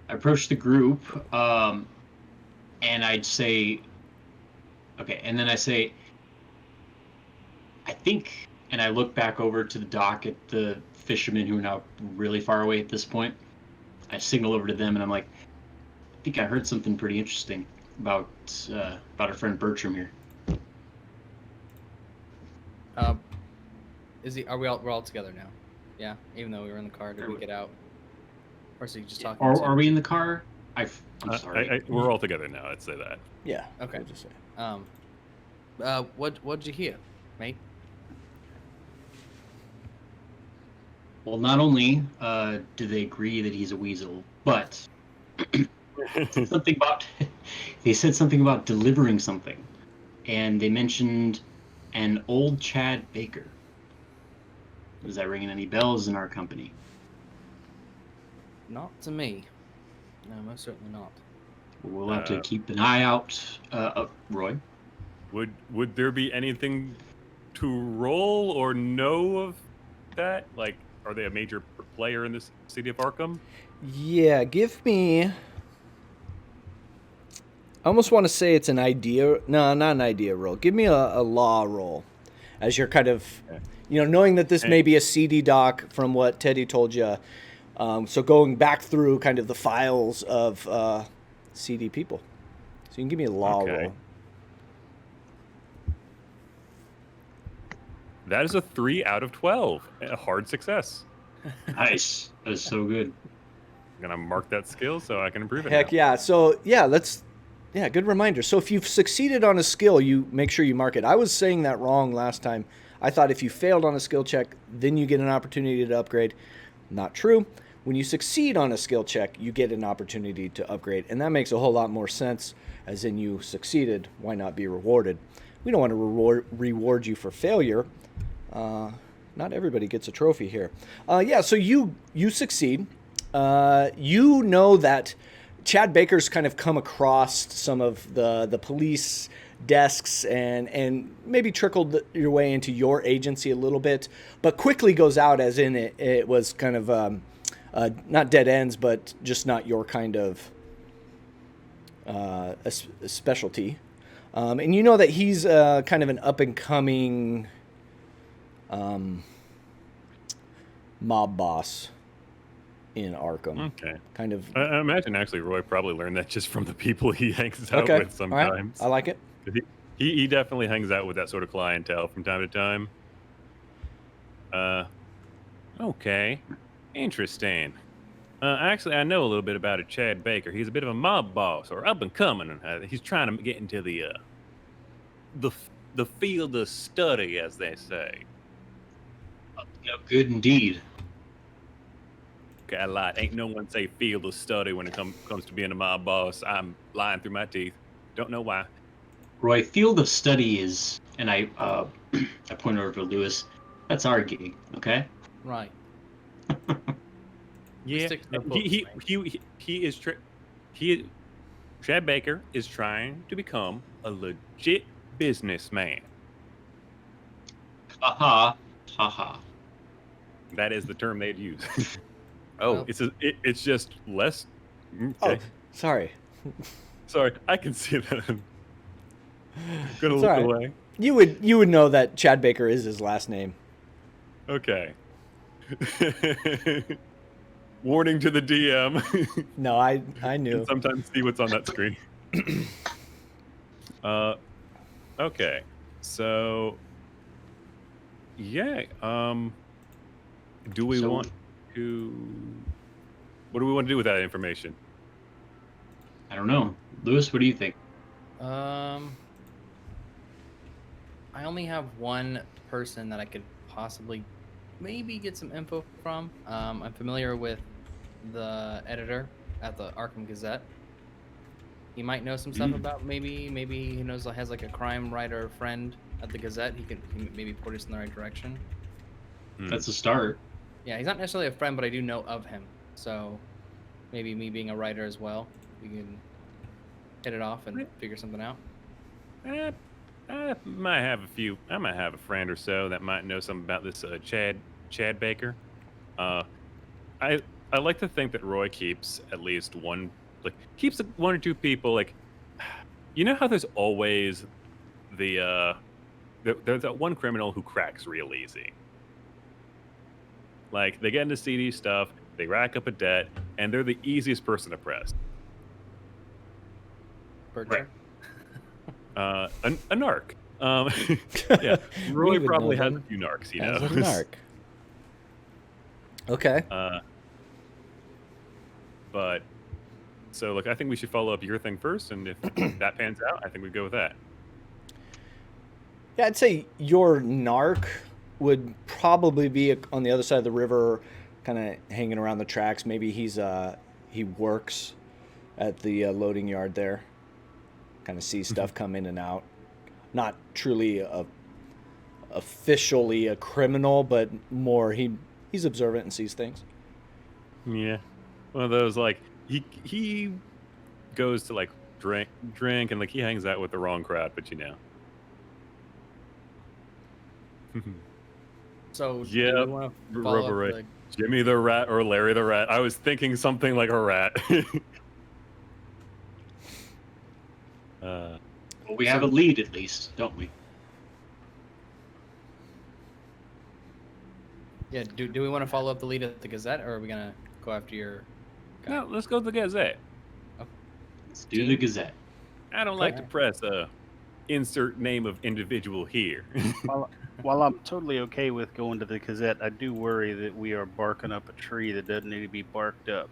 [SPEAKER 3] I approach the group, and I'd say, okay, and then I say, I think, and I look back over to the dock at the fishermen who are now really far away at this point. I signal over to them, and I'm like, think I heard something pretty interesting about our friend Bertram here.
[SPEAKER 4] Is he? We're all together now? Yeah. Even though we were in the car, did we get out? Or is he just talking?
[SPEAKER 3] Are we in the car? I'm sorry.
[SPEAKER 2] We're all together now. I'd say that.
[SPEAKER 1] Yeah.
[SPEAKER 4] Okay.
[SPEAKER 1] we'll just say.
[SPEAKER 4] What'd you hear, mate?
[SPEAKER 3] Well, not only do they agree that he's a weasel, but they said something about delivering something, and they mentioned an old Chad Baker. Is that ringing any bells in our company?
[SPEAKER 4] Not to me. No, most certainly not.
[SPEAKER 3] We'll have to keep an eye out, Roy.
[SPEAKER 2] Would there be anything to roll or know of that? Like, are they a major player in this city of Arkham?
[SPEAKER 1] Yeah, give me. I almost want to say it's an idea. No, not an idea roll. Give me a law roll, as you're kind of, knowing that this may be a CD doc from what Teddy told you. So going back through kind of the files of CD people. So you can give me a law roll.
[SPEAKER 2] That is a 3 out of 12. A hard success.
[SPEAKER 3] Nice. That is so good.
[SPEAKER 2] I'm going to mark that skill so I can improve it.
[SPEAKER 1] Heck
[SPEAKER 2] now.
[SPEAKER 1] yeah. So, good reminder. So if you've succeeded on a skill, you make sure you mark it. I was saying that wrong last time. I thought if you failed on a skill check, then you get an opportunity to upgrade. Not true. When you succeed on a skill check, you get an opportunity to upgrade. And that makes a whole lot more sense, as in you succeeded. Why not be rewarded? We don't want to reward you for failure. Not everybody gets a trophy here. So you succeed. You know that Chad Baker's kind of come across some of the police desks and maybe trickled your way into your agency a little bit, but quickly goes out, as in it was kind of not dead ends, but just not your kind of a specialty. And you know that he's kind of an up-and-coming mob boss in Arkham.
[SPEAKER 2] Okay.
[SPEAKER 1] Kind of.
[SPEAKER 2] I imagine actually Roy probably learned that just from the people he hangs out with sometimes.
[SPEAKER 1] All right. I like it.
[SPEAKER 2] He definitely hangs out with that sort of clientele from time to time. Okay. Interesting. Actually, I know a little bit about a Chad Baker. He's a bit of a mob boss, or up and coming. He's trying to get into the field of study, as they say.
[SPEAKER 3] Good indeed.
[SPEAKER 2] Okay, I lied. Ain't no one say field of study when it comes to being a mob boss. I'm lying through my teeth. Don't know why.
[SPEAKER 3] Roy, field of study is, and I point over to Lewis. That's our gig, okay?
[SPEAKER 4] Right.
[SPEAKER 2] Yeah,
[SPEAKER 4] Stick to the books,
[SPEAKER 2] Chad Baker is trying to become a legit businessman.
[SPEAKER 3] Ha ha.
[SPEAKER 2] That is the term they'd use.
[SPEAKER 4] Oh.
[SPEAKER 2] It's just less. Okay.
[SPEAKER 1] Oh, sorry.
[SPEAKER 2] Sorry, I can see that. Gonna
[SPEAKER 1] It's
[SPEAKER 2] look
[SPEAKER 1] all right.
[SPEAKER 2] away.
[SPEAKER 1] You would know that Chad Baker is his last name.
[SPEAKER 2] Okay. Warning to the DM.
[SPEAKER 1] No, I
[SPEAKER 2] You
[SPEAKER 1] knew.
[SPEAKER 2] can sometimes see what's on that screen. Okay. So yeah, do we
[SPEAKER 3] So-
[SPEAKER 2] want to what do we want to do with that information?
[SPEAKER 3] I don't know. Lewis, what do you think?
[SPEAKER 4] I only have one person that I could possibly maybe get some info from. I'm familiar with the editor at the Arkham Gazette. He might know some stuff about maybe he knows has like a crime writer friend at the Gazette. He can maybe point us in the right direction.
[SPEAKER 3] That's a start.
[SPEAKER 4] Yeah, he's not necessarily a friend, but I do know of him. So maybe me being a writer as well, we can hit it off and figure something out.
[SPEAKER 2] I might have a friend or so that might know something about this Chad Baker. I like to think that Roy keeps at least one or two people, like, you know how there's always there's that one criminal who cracks real easy. Like, they get into CD stuff, they rack up a debt, and they're the easiest person to press.
[SPEAKER 4] Bertram.
[SPEAKER 2] A narc. Yeah, Roy
[SPEAKER 1] We would
[SPEAKER 2] probably
[SPEAKER 1] know
[SPEAKER 2] has a
[SPEAKER 1] them
[SPEAKER 2] few narcs, he
[SPEAKER 1] as
[SPEAKER 2] knows.
[SPEAKER 1] a narc. Okay.
[SPEAKER 2] But so look, I think we should follow up your thing first, and if that pans out, I think we go with that.
[SPEAKER 1] Yeah, I'd say your narc would probably be on the other side of the river, kind of hanging around the tracks. Maybe he works at the loading yard there. Kind of sees stuff come in and out. Not truly officially a criminal, but more he's observant and sees things.
[SPEAKER 2] Yeah, one of those like he goes to like drink and like he hangs out with the wrong crowd, but you know.
[SPEAKER 4] So
[SPEAKER 2] Yeah,
[SPEAKER 4] do we want to follow
[SPEAKER 2] Rubber Ray.
[SPEAKER 4] up
[SPEAKER 2] Jimmy the Rat or Larry the Rat. I was thinking something like a rat.
[SPEAKER 3] Well, we have a lead at least, don't we?
[SPEAKER 4] Yeah, do we want to follow up the lead at the Gazette, or are we gonna go after your guy?
[SPEAKER 2] No, let's go to the Gazette.
[SPEAKER 3] Let's do the Gazette.
[SPEAKER 2] I don't like to press insert name of individual here.
[SPEAKER 5] While I'm totally okay with going to the Gazette, I do worry that we are barking up a tree that doesn't need to be barked up.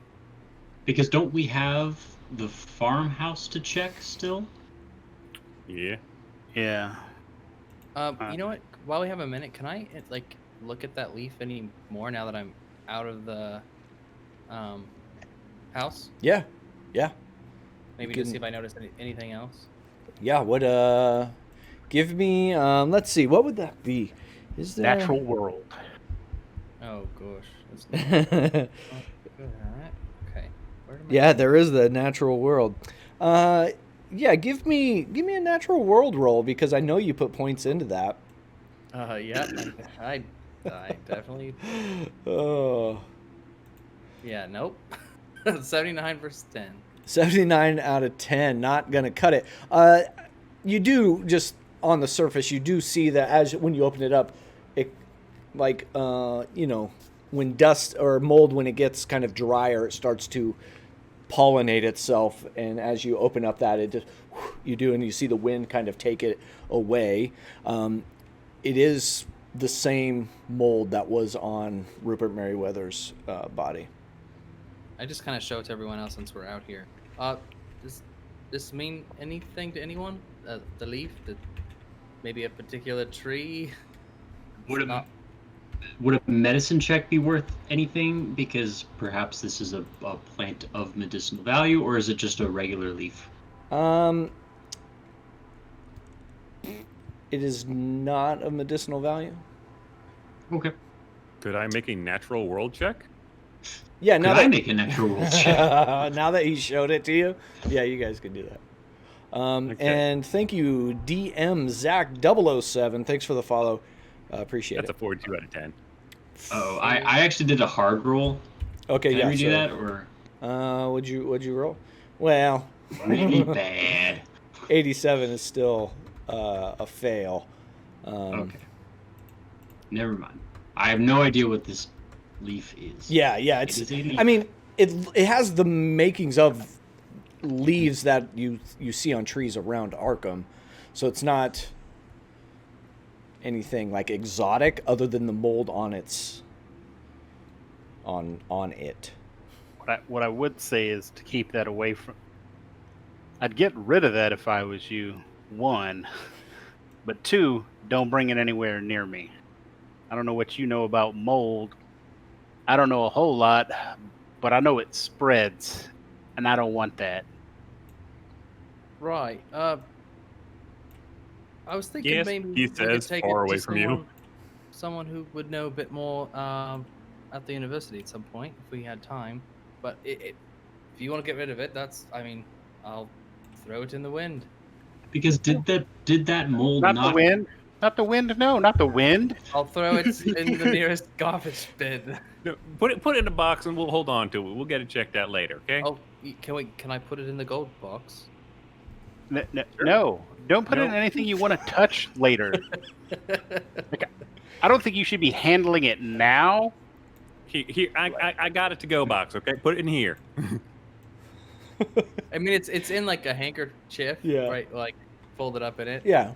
[SPEAKER 3] Because don't we have the farmhouse to check still?
[SPEAKER 2] Yeah.
[SPEAKER 5] Yeah.
[SPEAKER 4] You know what? While we have a minute, can I like look at that leaf any more now that I'm out of the house?
[SPEAKER 1] Yeah.
[SPEAKER 4] Maybe
[SPEAKER 1] You
[SPEAKER 4] to see
[SPEAKER 1] can-
[SPEAKER 4] if I notice anything else.
[SPEAKER 1] Yeah. What? Give me. Let's see. What would that be? Is there
[SPEAKER 5] Natural world.
[SPEAKER 4] Oh gosh. That's not good. All right. Okay. Where am I?
[SPEAKER 1] Yeah, there is the natural world. Yeah, give me a natural world roll because I know you put points into that.
[SPEAKER 4] Yeah. I definitely.
[SPEAKER 1] Oh.
[SPEAKER 4] Yeah. Nope. 79 versus 10.
[SPEAKER 1] 79 out of 10, not gonna cut it. You do just on the surface, you do see that when you open it up, it like when dust or mold, when it gets kind of drier, it starts to pollinate itself, and as you open up that, it just you do, and you see the wind kind of take it away. It is the same mold that was on Rupert Merriweather's body.
[SPEAKER 4] I just kind of show it to everyone else since we're out here. Does this mean anything to anyone? The leaf? Maybe a particular tree?
[SPEAKER 3] Would
[SPEAKER 4] Not-
[SPEAKER 3] a medicine check be worth anything? Because perhaps this is a plant of medicinal value, or is it just a regular leaf?
[SPEAKER 1] It is not of medicinal value.
[SPEAKER 3] Okay.
[SPEAKER 2] Could I make a natural world check?
[SPEAKER 1] Yeah,
[SPEAKER 3] Could
[SPEAKER 1] now
[SPEAKER 3] I
[SPEAKER 1] that
[SPEAKER 3] make a natural world check?
[SPEAKER 1] now that he showed it to you, yeah, you guys can do that.
[SPEAKER 2] Okay.
[SPEAKER 1] And thank you, DM Zach 007. Thanks for the follow. Appreciate
[SPEAKER 2] That's a
[SPEAKER 1] it.
[SPEAKER 2] 42 out of 10.
[SPEAKER 3] Oh, I actually did a hard roll.
[SPEAKER 1] Okay,
[SPEAKER 3] Can
[SPEAKER 1] yeah.
[SPEAKER 3] I redo that, or
[SPEAKER 1] What'd you roll? Well,
[SPEAKER 3] really bad?
[SPEAKER 1] 87 is still a fail.
[SPEAKER 3] Okay. Never mind. I have no idea what this leaf is.
[SPEAKER 1] Yeah,
[SPEAKER 3] It
[SPEAKER 1] it's.
[SPEAKER 3] is a leaf.
[SPEAKER 1] I mean, it has the makings of leaves that you see on trees around Arkham, so it's not anything like exotic other than the mold on its on it.
[SPEAKER 5] What I would say is to keep that away from. I'd get rid of that if I was you. 1, but 2, don't bring it anywhere near me. I don't know what you know about mold. I don't know a whole lot, but I know it spreads, and I don't want that.
[SPEAKER 4] Right. I was thinking
[SPEAKER 2] Yes,
[SPEAKER 4] maybe
[SPEAKER 2] he
[SPEAKER 4] we could
[SPEAKER 2] says
[SPEAKER 4] take
[SPEAKER 2] far
[SPEAKER 4] it to
[SPEAKER 2] away from you.
[SPEAKER 4] someone who would know a bit more at the university at some point if we had time. But if you want to get rid of it, I'll throw it in the wind.
[SPEAKER 3] Because did that mold
[SPEAKER 5] Not the wind. Not the wind. No, not the wind.
[SPEAKER 4] I'll throw it in the nearest garbage bin.
[SPEAKER 2] No, put it in a box and we'll hold on to it. We'll get it checked out later, okay?
[SPEAKER 4] Oh, can I put it in the gold box?
[SPEAKER 5] No, don't put it in
[SPEAKER 2] No.
[SPEAKER 5] anything you want to touch later. I don't think you should be handling it now.
[SPEAKER 2] Here, I got it to go box, okay? Put it in here.
[SPEAKER 4] I mean, it's in like a handkerchief,
[SPEAKER 1] Yeah.
[SPEAKER 4] right? Like folded up in it.
[SPEAKER 1] Yeah.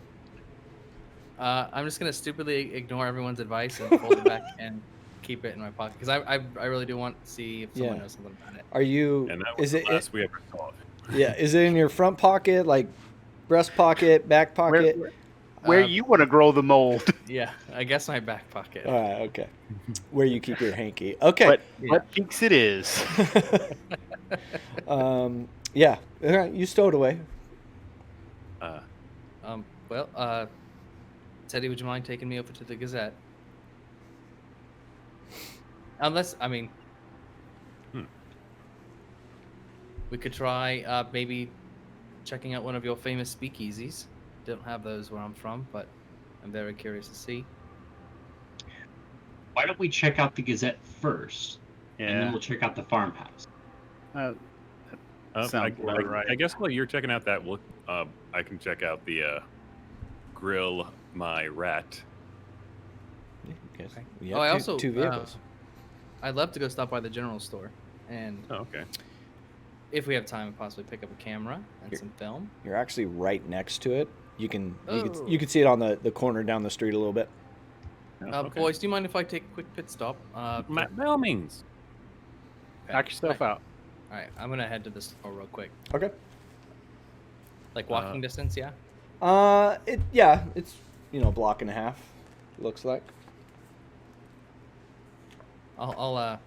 [SPEAKER 4] I'm just gonna stupidly ignore everyone's advice and fold it back and keep it in my pocket because I really do want to see if someone
[SPEAKER 1] Yeah.
[SPEAKER 4] knows something about it.
[SPEAKER 1] Are you?
[SPEAKER 2] And that was the last we ever saw.
[SPEAKER 1] Yeah. Is it in your front pocket, like breast pocket, back pocket?
[SPEAKER 5] Where you want to grow the mold?
[SPEAKER 4] Yeah, I guess my back pocket.
[SPEAKER 1] All right. Okay. Where you keep your hanky? Okay.
[SPEAKER 5] What cheeks it is?
[SPEAKER 1] Yeah. All right. You stow it away.
[SPEAKER 4] Well, Teddy, would you mind taking me over to the Gazette? Unless, I mean, we could try maybe checking out one of your famous speakeasies. Don't have those where I'm from, but I'm very curious to see.
[SPEAKER 3] Why don't we check out the Gazette first, and then we'll check out the farmhouse.
[SPEAKER 5] Sounds about right.
[SPEAKER 2] I guess while you're checking out that, I can check out the grill my rat.
[SPEAKER 1] Okay.
[SPEAKER 4] Oh, I also
[SPEAKER 1] two vehicles.
[SPEAKER 4] I'd love to go stop by the general store, and
[SPEAKER 2] Okay.
[SPEAKER 4] if we have time, possibly pick up a camera and some film.
[SPEAKER 1] You're actually right next to it. You can
[SPEAKER 4] Oh.
[SPEAKER 1] you can see it on the corner down the street a little bit.
[SPEAKER 2] Okay.
[SPEAKER 4] Boys, do you mind if I take a quick pit stop?
[SPEAKER 2] By all means.
[SPEAKER 5] Knock yourself out.
[SPEAKER 4] All right, I'm gonna head to the store real quick.
[SPEAKER 1] Okay.
[SPEAKER 4] Like walking distance, yeah.
[SPEAKER 1] It's a block and a half. Looks like.
[SPEAKER 4] I'll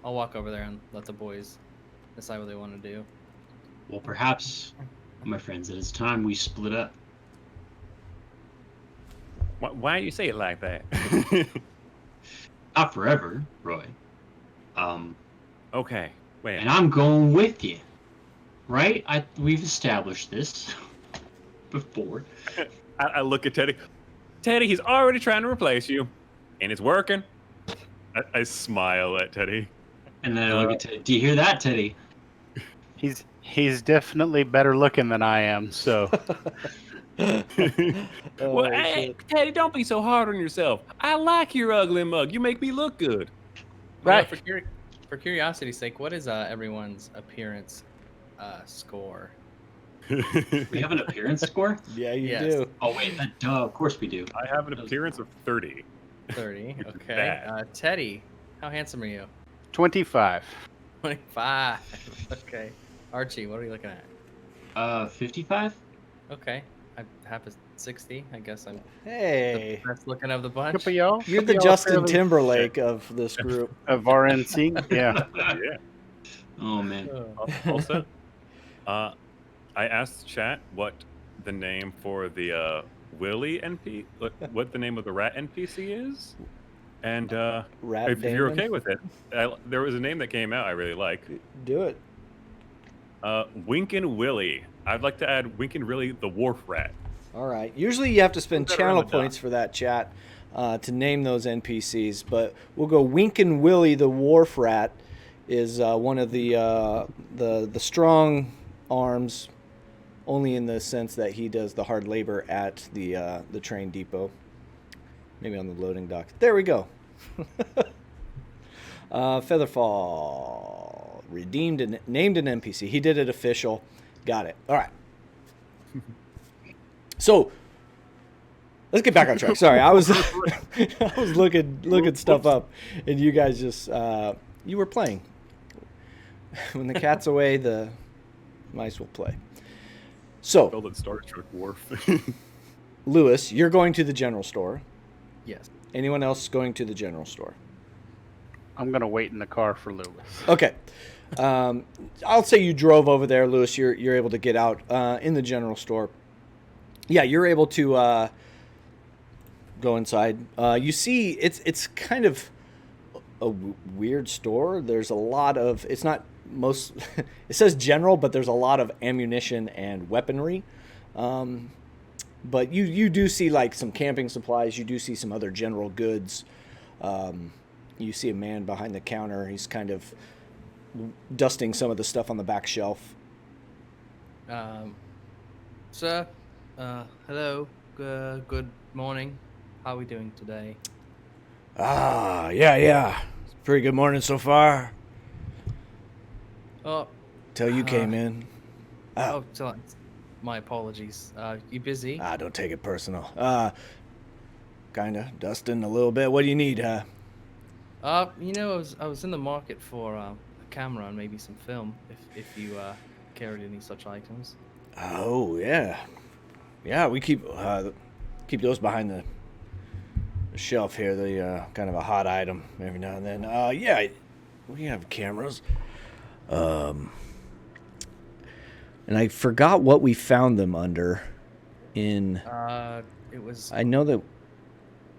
[SPEAKER 4] walk over there and let the boys decide what they want to do.
[SPEAKER 3] Well, perhaps, my friends, it is time we split up.
[SPEAKER 2] Why do you say it like that?
[SPEAKER 3] Not forever, Roy.
[SPEAKER 2] Okay. Wait.
[SPEAKER 3] And I'm going with you, right? We've established this before.
[SPEAKER 2] I look at Teddy. Teddy, he's already trying to replace you, and it's working. I smile at Teddy.
[SPEAKER 3] And then I look at Teddy. Do you hear that, Teddy?
[SPEAKER 5] He's definitely better looking than I am. So
[SPEAKER 2] Well, hey, Teddy, don't be so hard on yourself. I like your ugly mug. You make me look good.
[SPEAKER 5] Right.
[SPEAKER 4] For curiosity's sake, what is everyone's appearance score?
[SPEAKER 3] We have an appearance score?
[SPEAKER 1] Yeah, you
[SPEAKER 4] Yes.
[SPEAKER 1] do.
[SPEAKER 3] Oh, wait. Duh, of course we do.
[SPEAKER 2] I have an appearance of 30.
[SPEAKER 4] 30.
[SPEAKER 2] Which is
[SPEAKER 4] Okay.
[SPEAKER 2] bad.
[SPEAKER 4] Teddy, how handsome are you?
[SPEAKER 5] 25.
[SPEAKER 4] 25. Okay. Archie, what are you looking at?
[SPEAKER 3] 55?
[SPEAKER 4] Okay. I have a 60. I guess I'm
[SPEAKER 1] Hey,
[SPEAKER 4] the best looking of the bunch.
[SPEAKER 5] Couple of y'all.
[SPEAKER 1] you're the
[SPEAKER 5] Couple of y'all
[SPEAKER 1] Justin
[SPEAKER 5] fairly-
[SPEAKER 1] Timberlake of this group.
[SPEAKER 5] of RNC. Yeah.
[SPEAKER 2] Yeah.
[SPEAKER 3] Oh, man.
[SPEAKER 2] Also, I asked chat what the name for the Willy NPC, what the name of the rat NPC is, and
[SPEAKER 1] Rat
[SPEAKER 2] if you're
[SPEAKER 1] Damon?
[SPEAKER 2] okay with it, there was a name that came out I really like.
[SPEAKER 1] Do it.
[SPEAKER 2] Winkin' Willy. I'd like to add Winkin' Willy the Wharf Rat.
[SPEAKER 1] All right. Usually you have to spend
[SPEAKER 2] Better
[SPEAKER 1] channel
[SPEAKER 2] run the doc.
[SPEAKER 1] points for that chat to name those NPCs, but we'll go Winkin' Willy the Wharf Rat is one of the strong arms, only in the sense that he does the hard labor at the train depot, maybe on the loading dock. There we go. FeatherFall redeemed and named an NPC. He did it official. Got it. All right. So let's get back on track. Sorry, I was I was looking stuff up, and you guys just you were playing. When the cat's away, the mice will play. So,
[SPEAKER 2] Build at Star Trek Wharf.
[SPEAKER 1] Lewis, you're going to the general store.
[SPEAKER 4] Yes.
[SPEAKER 1] Anyone else going to the general store?
[SPEAKER 5] I'm gonna wait in the car for Lewis.
[SPEAKER 1] Okay. I'll say you drove over there, Lewis. You're able to get out in the general store. Yeah, you're able to go inside. You see, it's kind of a weird store. There's a lot of. It's not most. It says general, but there's a lot of ammunition and weaponry. But you do see like some camping supplies. You do see some other general goods. You see a man behind the counter. He's kind of dusting some of the stuff on the back shelf.
[SPEAKER 4] Sir, hello. Good morning. How are we doing today?
[SPEAKER 1] Yeah. Pretty good morning so far.
[SPEAKER 4] Oh,
[SPEAKER 1] till you came in.
[SPEAKER 4] Oh, so my apologies. You busy?
[SPEAKER 1] Don't take it personal. Kinda dusting a little bit. What do you need?
[SPEAKER 4] I was in the market for a camera and maybe some film, if you carried any such items.
[SPEAKER 1] Oh yeah, we keep those behind the shelf here. The kind of a hot item every now and then. Yeah, we have cameras. And I forgot what we found them under. It
[SPEAKER 4] was.
[SPEAKER 1] I know that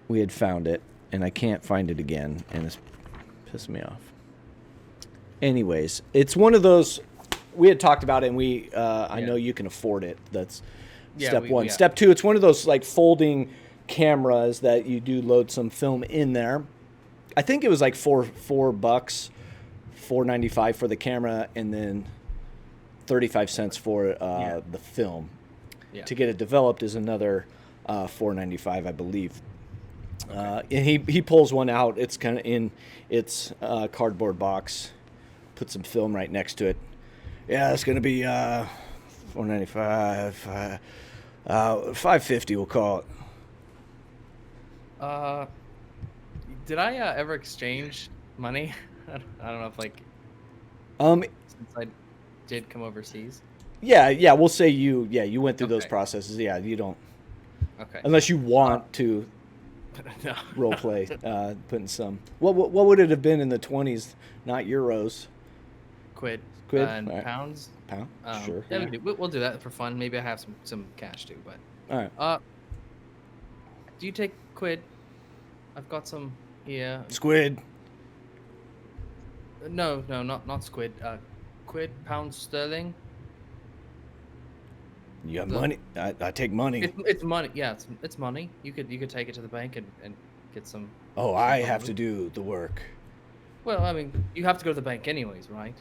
[SPEAKER 1] we had found it, and I can't find it again, and it's pissing me off. Anyways, it's one of those. We had talked about it, and I know you can afford it. That's step one. Step two, it's one of those like folding cameras that you do load some film in there. I think it was like $4, $4.95 for the camera, and then 35 cents for the film. Yeah. To get it developed is another $4.95, I believe. Okay. And he pulls one out. It's kind of in its cardboard box. Put some film right next to it. Yeah, it's gonna be $4.95, $5.50 we'll call it.
[SPEAKER 4] Did I ever exchange money? I don't know if since I did come overseas.
[SPEAKER 1] Yeah, we'll say you went through those processes. Yeah, you don't.
[SPEAKER 4] Okay.
[SPEAKER 1] Unless you want to
[SPEAKER 4] no.
[SPEAKER 1] role play, putting some. What would it have been in the 20s? Not euros.
[SPEAKER 4] Quid and
[SPEAKER 1] right.
[SPEAKER 4] Pounds.
[SPEAKER 1] Pound. Sure.
[SPEAKER 4] Yeah, we'll do that for fun. Maybe I have some cash too, but.
[SPEAKER 1] All right.
[SPEAKER 4] Do you take quid? I've got some here.
[SPEAKER 1] Squid.
[SPEAKER 4] No, not squid. Quid, pounds sterling.
[SPEAKER 1] You got money? I take money.
[SPEAKER 4] It's money. Yeah, it's money. You could take it to the bank and get some.
[SPEAKER 1] Oh, I have to do the work.
[SPEAKER 4] Well, I mean, you have to go to the bank anyways, right?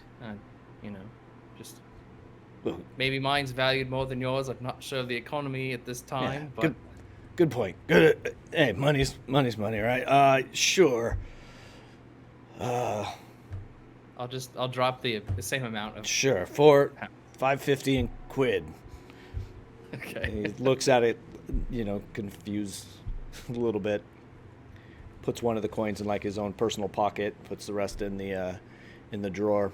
[SPEAKER 4] Just maybe mine's valued more than yours. I'm not sure of the economy at this time, but
[SPEAKER 1] good point. Good. Hey, money's money, right? Sure.
[SPEAKER 4] I'll drop the same amount of.
[SPEAKER 1] Sure, for $5.50 in quid.
[SPEAKER 4] Okay.
[SPEAKER 1] He looks at it, confused a little bit. Puts one of the coins in like his own personal pocket. Puts the rest in the drawer.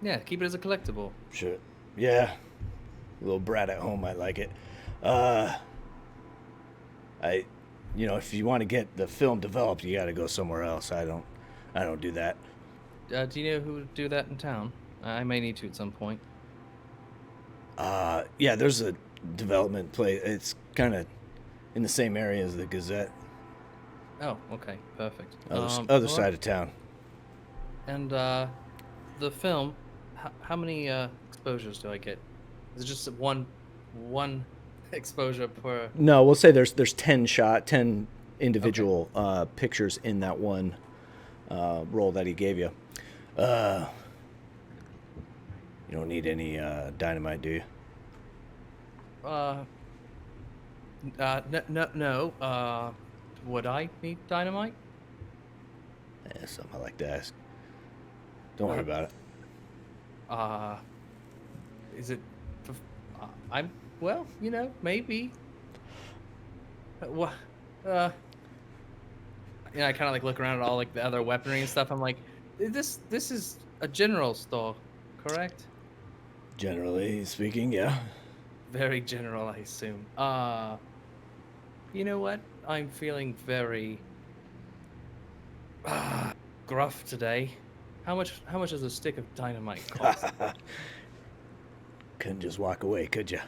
[SPEAKER 4] Yeah, keep it as a collectible.
[SPEAKER 1] Sure. Yeah. Little brat at home, I like it. If you want to get the film developed, you got to go somewhere else. I don't do that.
[SPEAKER 4] Do you know who would do that in town? I may need to at some point.
[SPEAKER 1] Yeah, there's a development place. It's kind of in the same area as the Gazette.
[SPEAKER 4] Oh, okay, perfect.
[SPEAKER 1] Other side of town.
[SPEAKER 4] And the film, how many exposures do I get? Is it just one exposure per?
[SPEAKER 1] No, we'll say there's 10 individual pictures in that one roll that he gave you. You don't need any dynamite, do you?
[SPEAKER 4] No. Would I need dynamite?
[SPEAKER 1] Yeah, something I like to ask. Don't worry about it.
[SPEAKER 4] Is it? Maybe. I kind of look around at all the other weaponry and stuff. I'm like, this is a general store, correct?
[SPEAKER 1] Generally speaking, yeah.
[SPEAKER 4] Very general, I assume. You know what? I'm feeling very gruff today. How much does a stick of dynamite cost?
[SPEAKER 1] Couldn't just walk away, could you?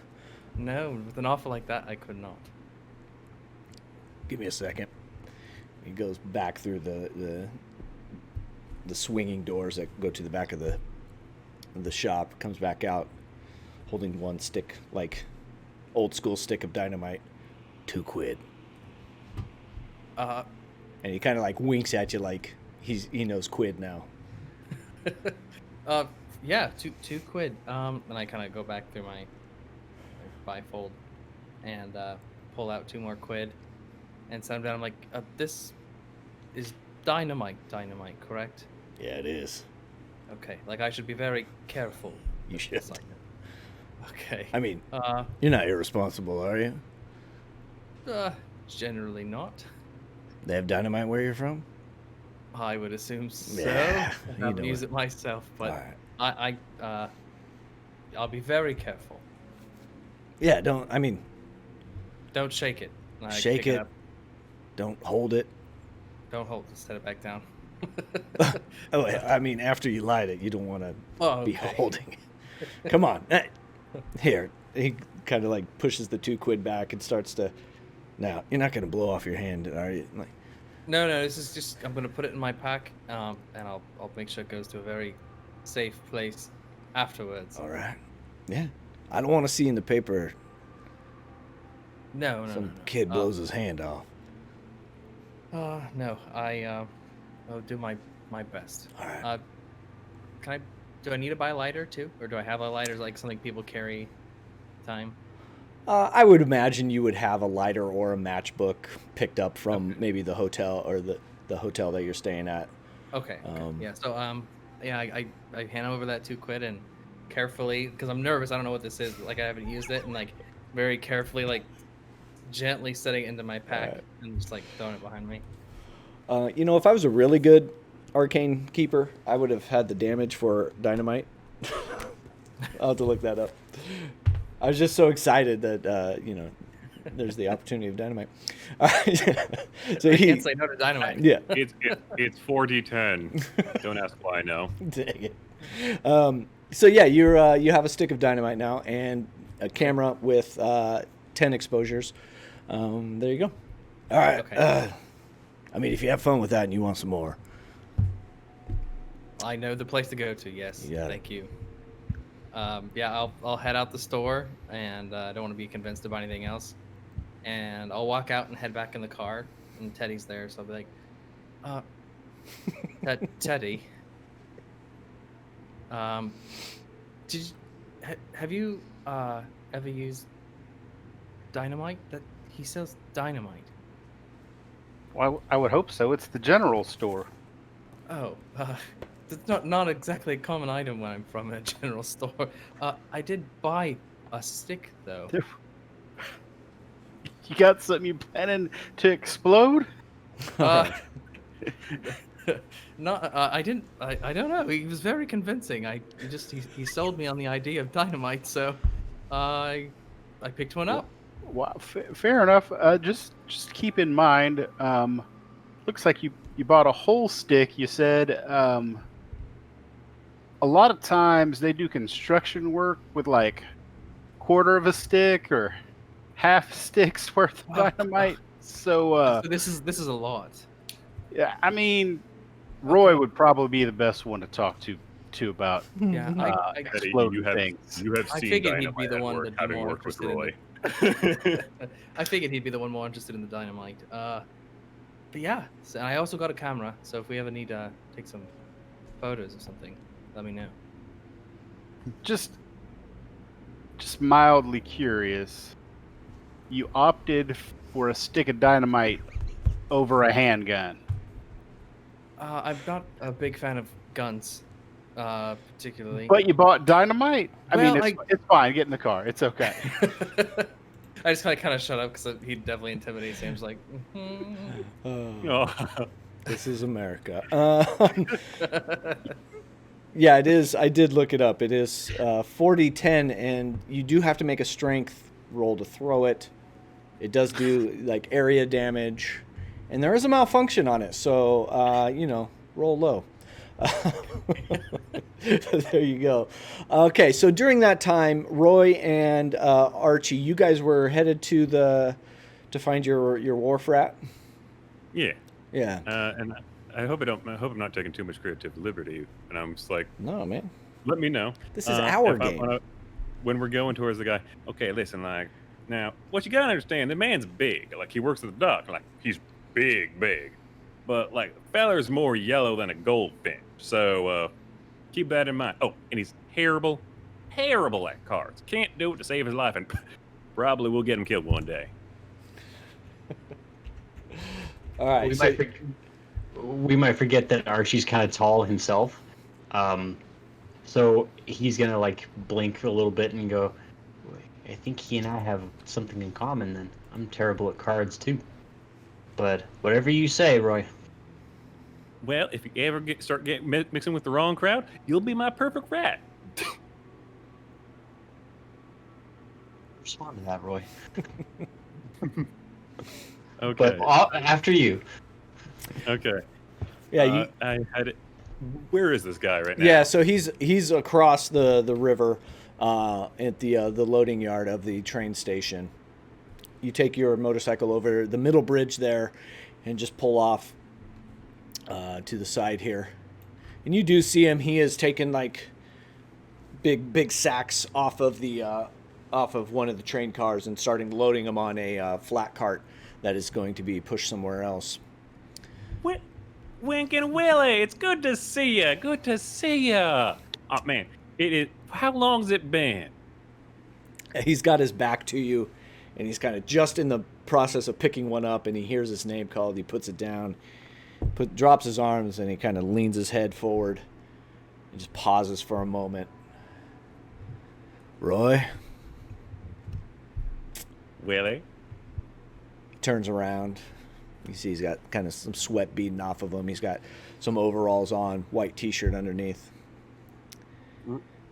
[SPEAKER 4] No, with an offer like that, I could not.
[SPEAKER 1] Give me a second. He goes back through the swinging doors that go to the back of the shop. Comes back out, holding one stick, like old school stick of dynamite. $2. And he kind of winks at you like he knows quid now.
[SPEAKER 4] Yeah, two quid. And I kind of go back through my bifold and pull out 2 more quid and set them down. I'm like, this is dynamite, correct?
[SPEAKER 1] Yeah, it is.
[SPEAKER 4] Okay, I should be very careful
[SPEAKER 1] You should.
[SPEAKER 4] Okay.
[SPEAKER 1] I mean, you're not irresponsible, are you?
[SPEAKER 4] Generally not.
[SPEAKER 1] They have dynamite where you're from?
[SPEAKER 4] I would assume so.
[SPEAKER 1] Yeah,
[SPEAKER 4] I haven't used it myself, but I'll be very careful.
[SPEAKER 1] Yeah,
[SPEAKER 4] Don't shake it.
[SPEAKER 1] Shake
[SPEAKER 4] pick
[SPEAKER 1] it.
[SPEAKER 4] Up.
[SPEAKER 1] Don't hold it.
[SPEAKER 4] Don't hold it. Set it back down.
[SPEAKER 1] Oh, I mean, after you light it, you don't want to be
[SPEAKER 4] okay.
[SPEAKER 1] holding it. Come on. Here. He kind of like pushes the 2 quid back and starts to... Now, you're not going to blow off your hand, are you? Like,
[SPEAKER 4] No, this is just, I'm going to put it in my pack, and I'll make sure it goes to a very safe place afterwards.
[SPEAKER 1] all right. Yeah. I don't want to see in the paper
[SPEAKER 4] No.
[SPEAKER 1] some kid blows his hand off.
[SPEAKER 4] No, I'll do my best.
[SPEAKER 1] All right.
[SPEAKER 4] Do I need to buy a lighter too? Or do I have a lighter, like something people carry time?
[SPEAKER 1] I would imagine you would have a lighter or a matchbook picked up from maybe the hotel or the hotel that you're staying at.
[SPEAKER 4] Okay. Yeah. So I hand over that 2 quid and carefully, because I'm nervous. I don't know what this is. Like I haven't used it, and like very carefully, like gently setting it into my pack and just like throwing it behind me.
[SPEAKER 1] If I was a really good arcane keeper, I would have had the damage for dynamite. I'll have to look that up. I was just so excited that there's the opportunity of dynamite.
[SPEAKER 4] So I can't say no to dynamite.
[SPEAKER 1] Yeah,
[SPEAKER 2] It's 4d10. Don't ask why. No.
[SPEAKER 1] dang it. So yeah, you have a stick of dynamite now and a camera with 10 exposures. There you go. All right.
[SPEAKER 4] Okay.
[SPEAKER 1] I mean, if you have fun with that and you want some more,
[SPEAKER 4] I know the place to go to. Yes.
[SPEAKER 1] You got it.
[SPEAKER 4] Thank you. Yeah, I'll head out the store, and I don't want to be convinced to buy anything else. And I'll walk out and head back in the car, and Teddy's there, so I'll be like, Teddy, have you ever used dynamite? That he sells dynamite.
[SPEAKER 5] Well, I would hope so. It's the general store.
[SPEAKER 4] Oh, it's not exactly a common item when I'm from a general store. I did buy a stick though.
[SPEAKER 5] You got something you planning to explode?
[SPEAKER 4] Not. I didn't. I don't know. He was very convincing. He sold me on the idea of dynamite, so I picked one up.
[SPEAKER 5] Well, fair enough. Just keep in mind. Looks like you bought a whole stick. You said. A lot of times they do construction work with like quarter of a stick or half sticks worth of dynamite. So
[SPEAKER 4] this is a lot.
[SPEAKER 5] yeah, I mean, Roy would probably be the best one to talk to about
[SPEAKER 4] Yeah,
[SPEAKER 5] exploding things.
[SPEAKER 2] You have
[SPEAKER 4] I
[SPEAKER 2] seen
[SPEAKER 4] figured he'd
[SPEAKER 2] dynamite
[SPEAKER 4] be the
[SPEAKER 2] at
[SPEAKER 4] one
[SPEAKER 2] work,
[SPEAKER 4] that'd be
[SPEAKER 2] having
[SPEAKER 4] more
[SPEAKER 2] worked with
[SPEAKER 4] interested
[SPEAKER 2] Roy.
[SPEAKER 4] I figured he'd be the one more interested in the dynamite. But yeah, so I also got a camera, so if we ever need to take some photos or something, let me know.
[SPEAKER 5] Just mildly curious. You opted for a stick of dynamite over a handgun.
[SPEAKER 4] I'm not a big fan of guns, particularly.
[SPEAKER 5] But you bought dynamite?
[SPEAKER 4] Well,
[SPEAKER 5] It's fine. Get in the car. It's okay.
[SPEAKER 4] I just kind of shut up because he definitely intimidates me. I'm just like,
[SPEAKER 2] Oh.
[SPEAKER 1] this is America. Yeah, it is. I did look it up. It is 40-10, and you do have to make a strength roll to throw it. It does do like area damage, and there is a malfunction on it. So roll low. There you go. Okay, so during that time, Roy and Archie, you guys were headed to find your wharf rat.
[SPEAKER 2] Yeah.
[SPEAKER 1] Yeah.
[SPEAKER 2] And I hope I'm not taking too much creative liberty. And I'm just like,
[SPEAKER 1] No, man.
[SPEAKER 2] let me know.
[SPEAKER 1] This is our
[SPEAKER 2] if I
[SPEAKER 1] game.
[SPEAKER 2] when we're going towards the guy. Okay, listen, like now, what you gotta understand, the man's big. Like he works at the dock. Like he's big. But like feller's more yellow than a goldfinch. So keep that in mind. Oh, and he's terrible at cards. Can't do it to save his life, and probably will get him killed one day.
[SPEAKER 1] All right.
[SPEAKER 3] We might forget that Archie's kind of tall himself. So he's gonna like blink a little bit and go, I think he and I have something in common then. I'm terrible at cards too. But whatever you say, Roy.
[SPEAKER 2] Well, if you ever start mixing with the wrong crowd, you'll be my perfect rat.
[SPEAKER 3] Respond to that, Roy.
[SPEAKER 2] Okay.
[SPEAKER 3] But after you.
[SPEAKER 2] Okay.
[SPEAKER 1] Yeah,
[SPEAKER 2] I had it. Where is this guy right now?
[SPEAKER 1] yeah. So he's across the river at the loading yard of the train station. You take your motorcycle over the middle bridge there, and just pull off to the side here. And you do see him. He has taken like big sacks off of one of the train cars and starting loading them on a flat cart that is going to be pushed somewhere else.
[SPEAKER 2] Wink and Willie, it's good to see you. Good to see you. Oh man, it is. How long's it been?
[SPEAKER 1] He's got his back to you, and he's kind of just in the process of picking one up, and he hears his name called. He puts it down, drops his arms, and he kind of leans his head forward and just pauses for a moment. Roy?
[SPEAKER 2] Willie?
[SPEAKER 1] He turns around. You see he's got kind of some sweat beading off of him. He's got some overalls on, white t-shirt underneath.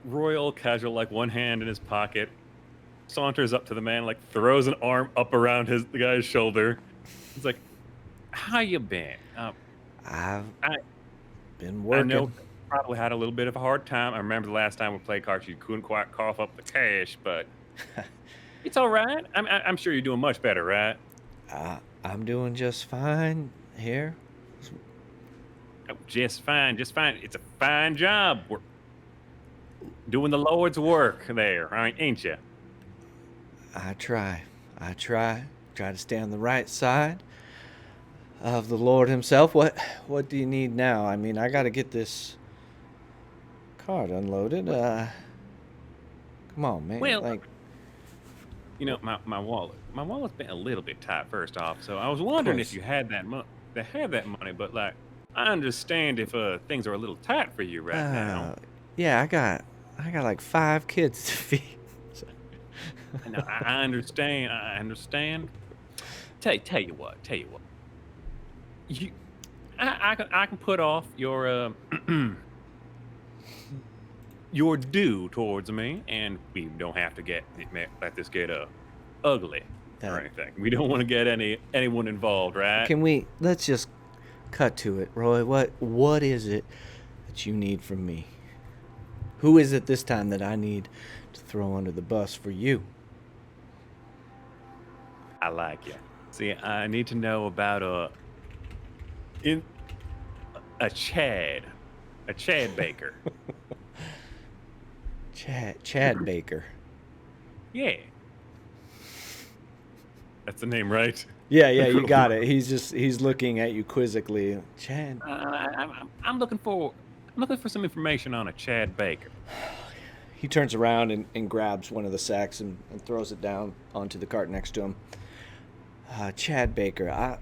[SPEAKER 2] Royal casual, like one hand in his pocket, saunters up to the man, like throws an arm up around the guy's shoulder. He's like, "How you been?"
[SPEAKER 1] I've been working.
[SPEAKER 2] I know probably had a little bit of a hard time. I remember the last time we played cards, you couldn't quite cough up the cash, but it's all right. I'm sure you're doing much better, right?
[SPEAKER 1] I'm doing just fine here.
[SPEAKER 2] Oh, just fine, just fine. It's a fine job. We're doing the Lord's work there, ain't you?
[SPEAKER 1] I try to stay on the right side of the Lord himself. What do you need now? I mean, I got to get this cart unloaded. Come on, man.
[SPEAKER 2] Well, you know, my wallet's been a little bit tight first off, so I was wondering if you had that money, but like, I understand if things are a little tight for you right now.
[SPEAKER 1] Yeah, I got like 5 kids to feed.
[SPEAKER 2] No, I understand. I understand. Tell you what. I can put off your your due towards me, and we don't have to let this get ugly or anything. We don't want to get anyone involved, right?
[SPEAKER 1] Let's just cut to it, Roy. What is it that you need from me? Who is it this time that I need to throw under the bus for you?
[SPEAKER 2] I like you. See, I need to know about a Chad Baker.
[SPEAKER 1] Chad Baker.
[SPEAKER 2] Yeah. That's the name, right?
[SPEAKER 1] Yeah, you got it. He's looking at you quizzically. Chad.
[SPEAKER 2] I'm looking for some information on a Chad Baker.
[SPEAKER 1] He turns around and grabs one of the sacks and throws it down onto the cart next to him. Chad Baker. I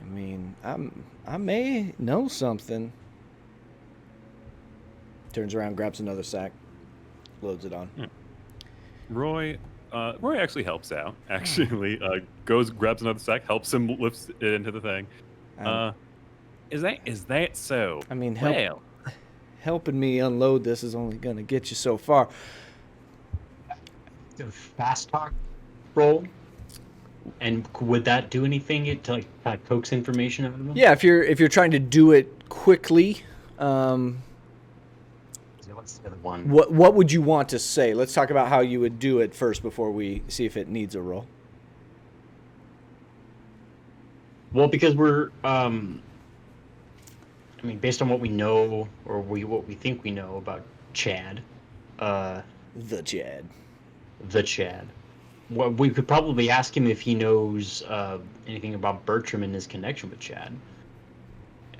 [SPEAKER 1] mean, I may know something. Turns around, grabs another sack, loads it on.
[SPEAKER 2] Roy actually helps out. Actually, goes, grabs another sack, helps him, lifts it into the thing. Is that so?
[SPEAKER 1] I mean, helping me unload this is only gonna get you so far.
[SPEAKER 3] Fast talk roll, and would that do anything to like coax information out of them?
[SPEAKER 1] Yeah, if you're trying to do it quickly.
[SPEAKER 3] What's the other one?
[SPEAKER 1] What would you want to say? Let's talk about how you would do it first before we see if it needs a roll.
[SPEAKER 3] Well, because we're I mean, based on what we know or what we think we know about Chad,
[SPEAKER 1] the Chad.
[SPEAKER 3] Well, we could probably ask him if he knows anything about Bertram and his connection with Chad.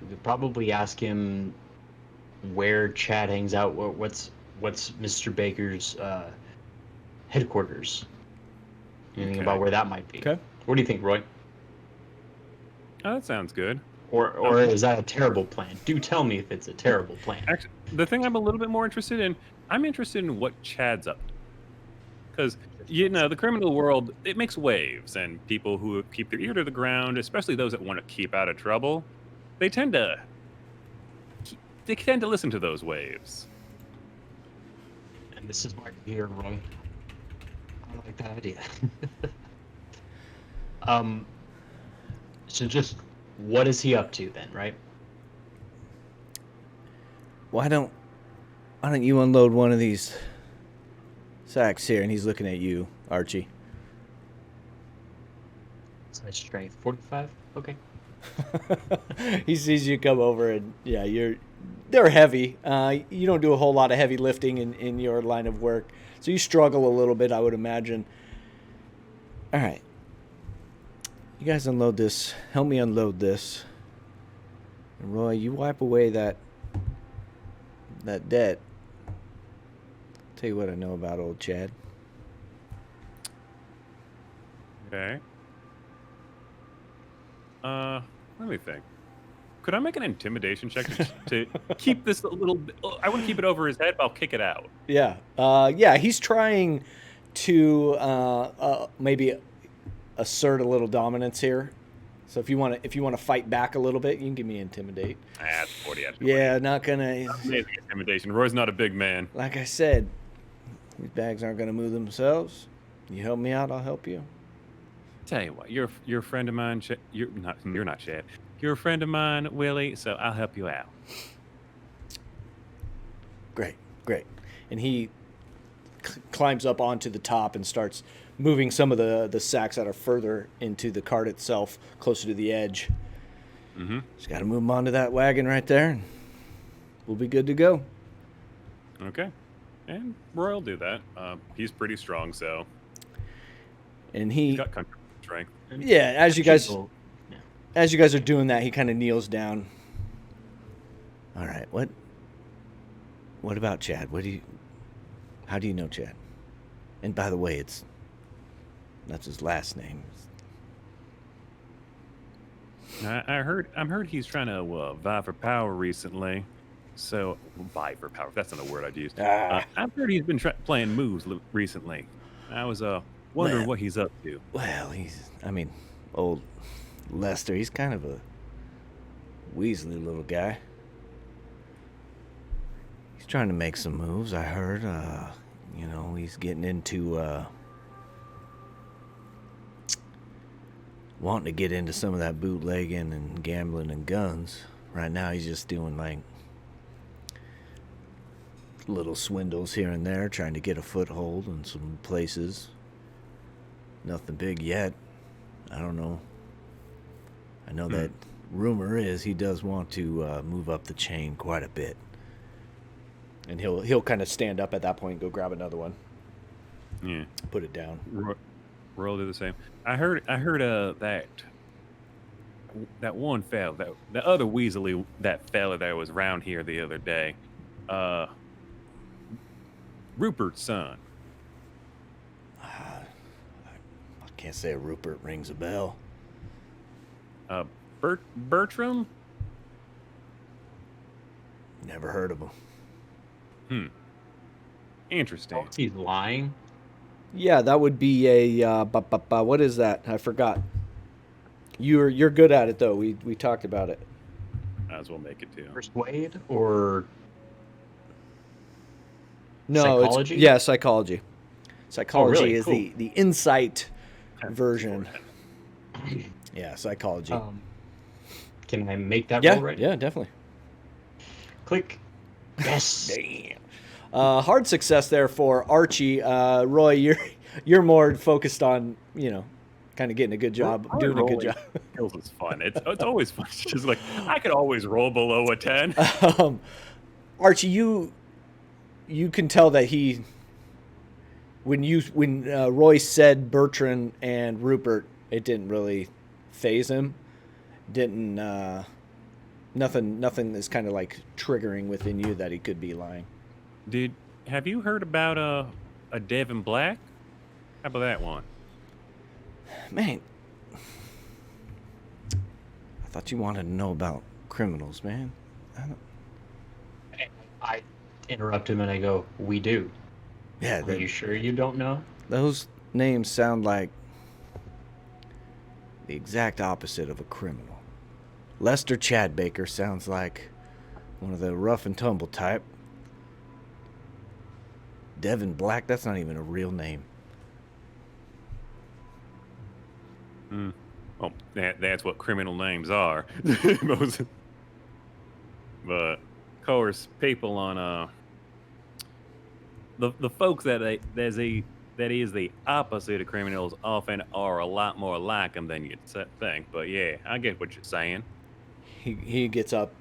[SPEAKER 3] We could probably ask him where Chad hangs out. What's Mr. Baker's headquarters? Anything about where that might be?
[SPEAKER 1] Okay.
[SPEAKER 3] What do you think, Roy?
[SPEAKER 2] Oh, that sounds good.
[SPEAKER 3] Or is that a terrible plan? Do tell me if it's a terrible plan.
[SPEAKER 2] Actually, the thing I'm a little bit more interested in, I'm interested in what Chad's up to. Because, the criminal world, it makes waves, and people who keep their ear to the ground, especially those that want to keep out of trouble, they tend to listen to those waves.
[SPEAKER 3] And this is why you're here, Roy. I like that idea. So just what is he up to then, right?
[SPEAKER 1] Why don't you unload one of these sacks here? And he's looking at you, Archie.
[SPEAKER 3] It's my strength 45. Okay.
[SPEAKER 1] He sees you come over, and they're heavy. You don't do a whole lot of heavy lifting in your line of work, so you struggle a little bit, I would imagine. All right. You guys unload this. Help me unload this. And Roy, you wipe away that debt. Tell you what I know about old Chad.
[SPEAKER 2] Okay. Let me think. Could I make an intimidation check to keep this a little bit? I want to keep it over his head, but I'll kick it out.
[SPEAKER 1] Yeah. He's trying to maybe assert a little dominance here. So if you want to fight back a little bit, you can give me intimidate.
[SPEAKER 2] That's 40 out of 20.
[SPEAKER 1] Yeah, not gonna.
[SPEAKER 2] Amazing intimidation. Roy's not a big man.
[SPEAKER 1] Like I said, these bags aren't gonna move themselves. You help me out, I'll help you.
[SPEAKER 2] Tell you what, you're a friend of mine. You're not Chad. You're a friend of mine, Willie. So I'll help you out.
[SPEAKER 1] Great. And he climbs up onto the top and starts moving some of the sacks that are further into the cart itself, closer to the edge.
[SPEAKER 2] Mm-hmm.
[SPEAKER 1] Just got to move them onto that wagon right there, and we'll be good to go.
[SPEAKER 2] Okay. And Roy will do that. He's pretty strong, so.
[SPEAKER 1] And
[SPEAKER 2] He's got country strength.
[SPEAKER 1] yeah, as you guys are doing that, he kind of kneels down. All right, what about Chad? How do you know Chad? And by the way, that's his last name.
[SPEAKER 2] I heard he's trying to vie for power recently. So vie for power. That's not a word I'd use. I've heard he's been playing moves recently. I was wondering what he's up to.
[SPEAKER 1] Well, old Lester. He's kind of a Weasley little guy. He's trying to make some moves. I heard. He's getting into wanting to get into some of that bootlegging and gambling and guns. Right now, he's just doing like little swindles here and there, trying to get a foothold in some places. Nothing big yet. I don't know. I know that rumor is he does want to move up the chain quite a bit. And he'll kind of stand up at that point and go grab another one.
[SPEAKER 2] Yeah.
[SPEAKER 1] Put it down.
[SPEAKER 2] Roy will do the same. I heard that one fella, the other Weasley, that fella that was around here the other day, Rupert's son.
[SPEAKER 1] I can't say Rupert rings a bell.
[SPEAKER 2] Bertram?
[SPEAKER 1] Never heard of him.
[SPEAKER 2] Interesting.
[SPEAKER 3] He's lying.
[SPEAKER 1] Yeah, that would be a what is that? I forgot. You're good at it though. We talked about it.
[SPEAKER 2] Might as well make it too.
[SPEAKER 3] Persuade or
[SPEAKER 1] No,
[SPEAKER 3] psychology?
[SPEAKER 1] Psychology. Psychology
[SPEAKER 3] really?
[SPEAKER 1] is
[SPEAKER 3] Cool.
[SPEAKER 1] the insight version. Yeah, psychology.
[SPEAKER 3] Can I make that
[SPEAKER 1] yeah,
[SPEAKER 3] roll right?
[SPEAKER 1] yeah, definitely.
[SPEAKER 3] Click. Yes.
[SPEAKER 1] Damn. Hard success there for Archie. Roy, you're more focused on kind of getting a good job, doing a good job.
[SPEAKER 2] Kills is fun. It's always fun. It's just like I could always roll below a 10.
[SPEAKER 1] Archie, you can tell that when Roy said Bertrand and Rupert, it didn't really faze him. Nothing is kind of like triggering within you that he could be lying.
[SPEAKER 2] Have you heard about a Devin Black? How about that one?
[SPEAKER 1] Man, I I thought you wanted to know about criminals, man.
[SPEAKER 3] I interrupt him and I go, "We do.
[SPEAKER 1] Yeah,
[SPEAKER 3] Are you sure you don't know?"
[SPEAKER 1] those names sound like the exact opposite of a criminal. Lester Chadbaker sounds like one of the rough and tumble type. Devin Black, that's not even a real name.
[SPEAKER 2] Well, that's what criminal names are. But of course, people on the folks that is the opposite of criminals often are a lot more like them than you'd think. But yeah, I get what you're saying.
[SPEAKER 1] He gets up,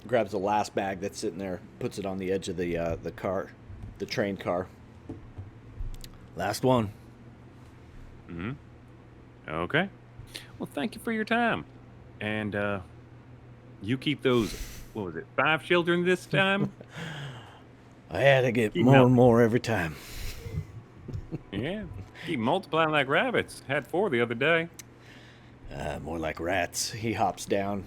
[SPEAKER 1] grabs the last bag that's sitting there, puts it on the edge of the car, the train car. Last one.
[SPEAKER 2] Mm-hmm. Okay. Well, thank you for your time. And you keep those, what was it, 5 children this time?
[SPEAKER 1] I had to get
[SPEAKER 2] Keep
[SPEAKER 1] more
[SPEAKER 2] milking.
[SPEAKER 1] and more every time.
[SPEAKER 2] Yeah. Keep multiplying like rabbits. Had 4 the other day.
[SPEAKER 1] More like rats. He hops down,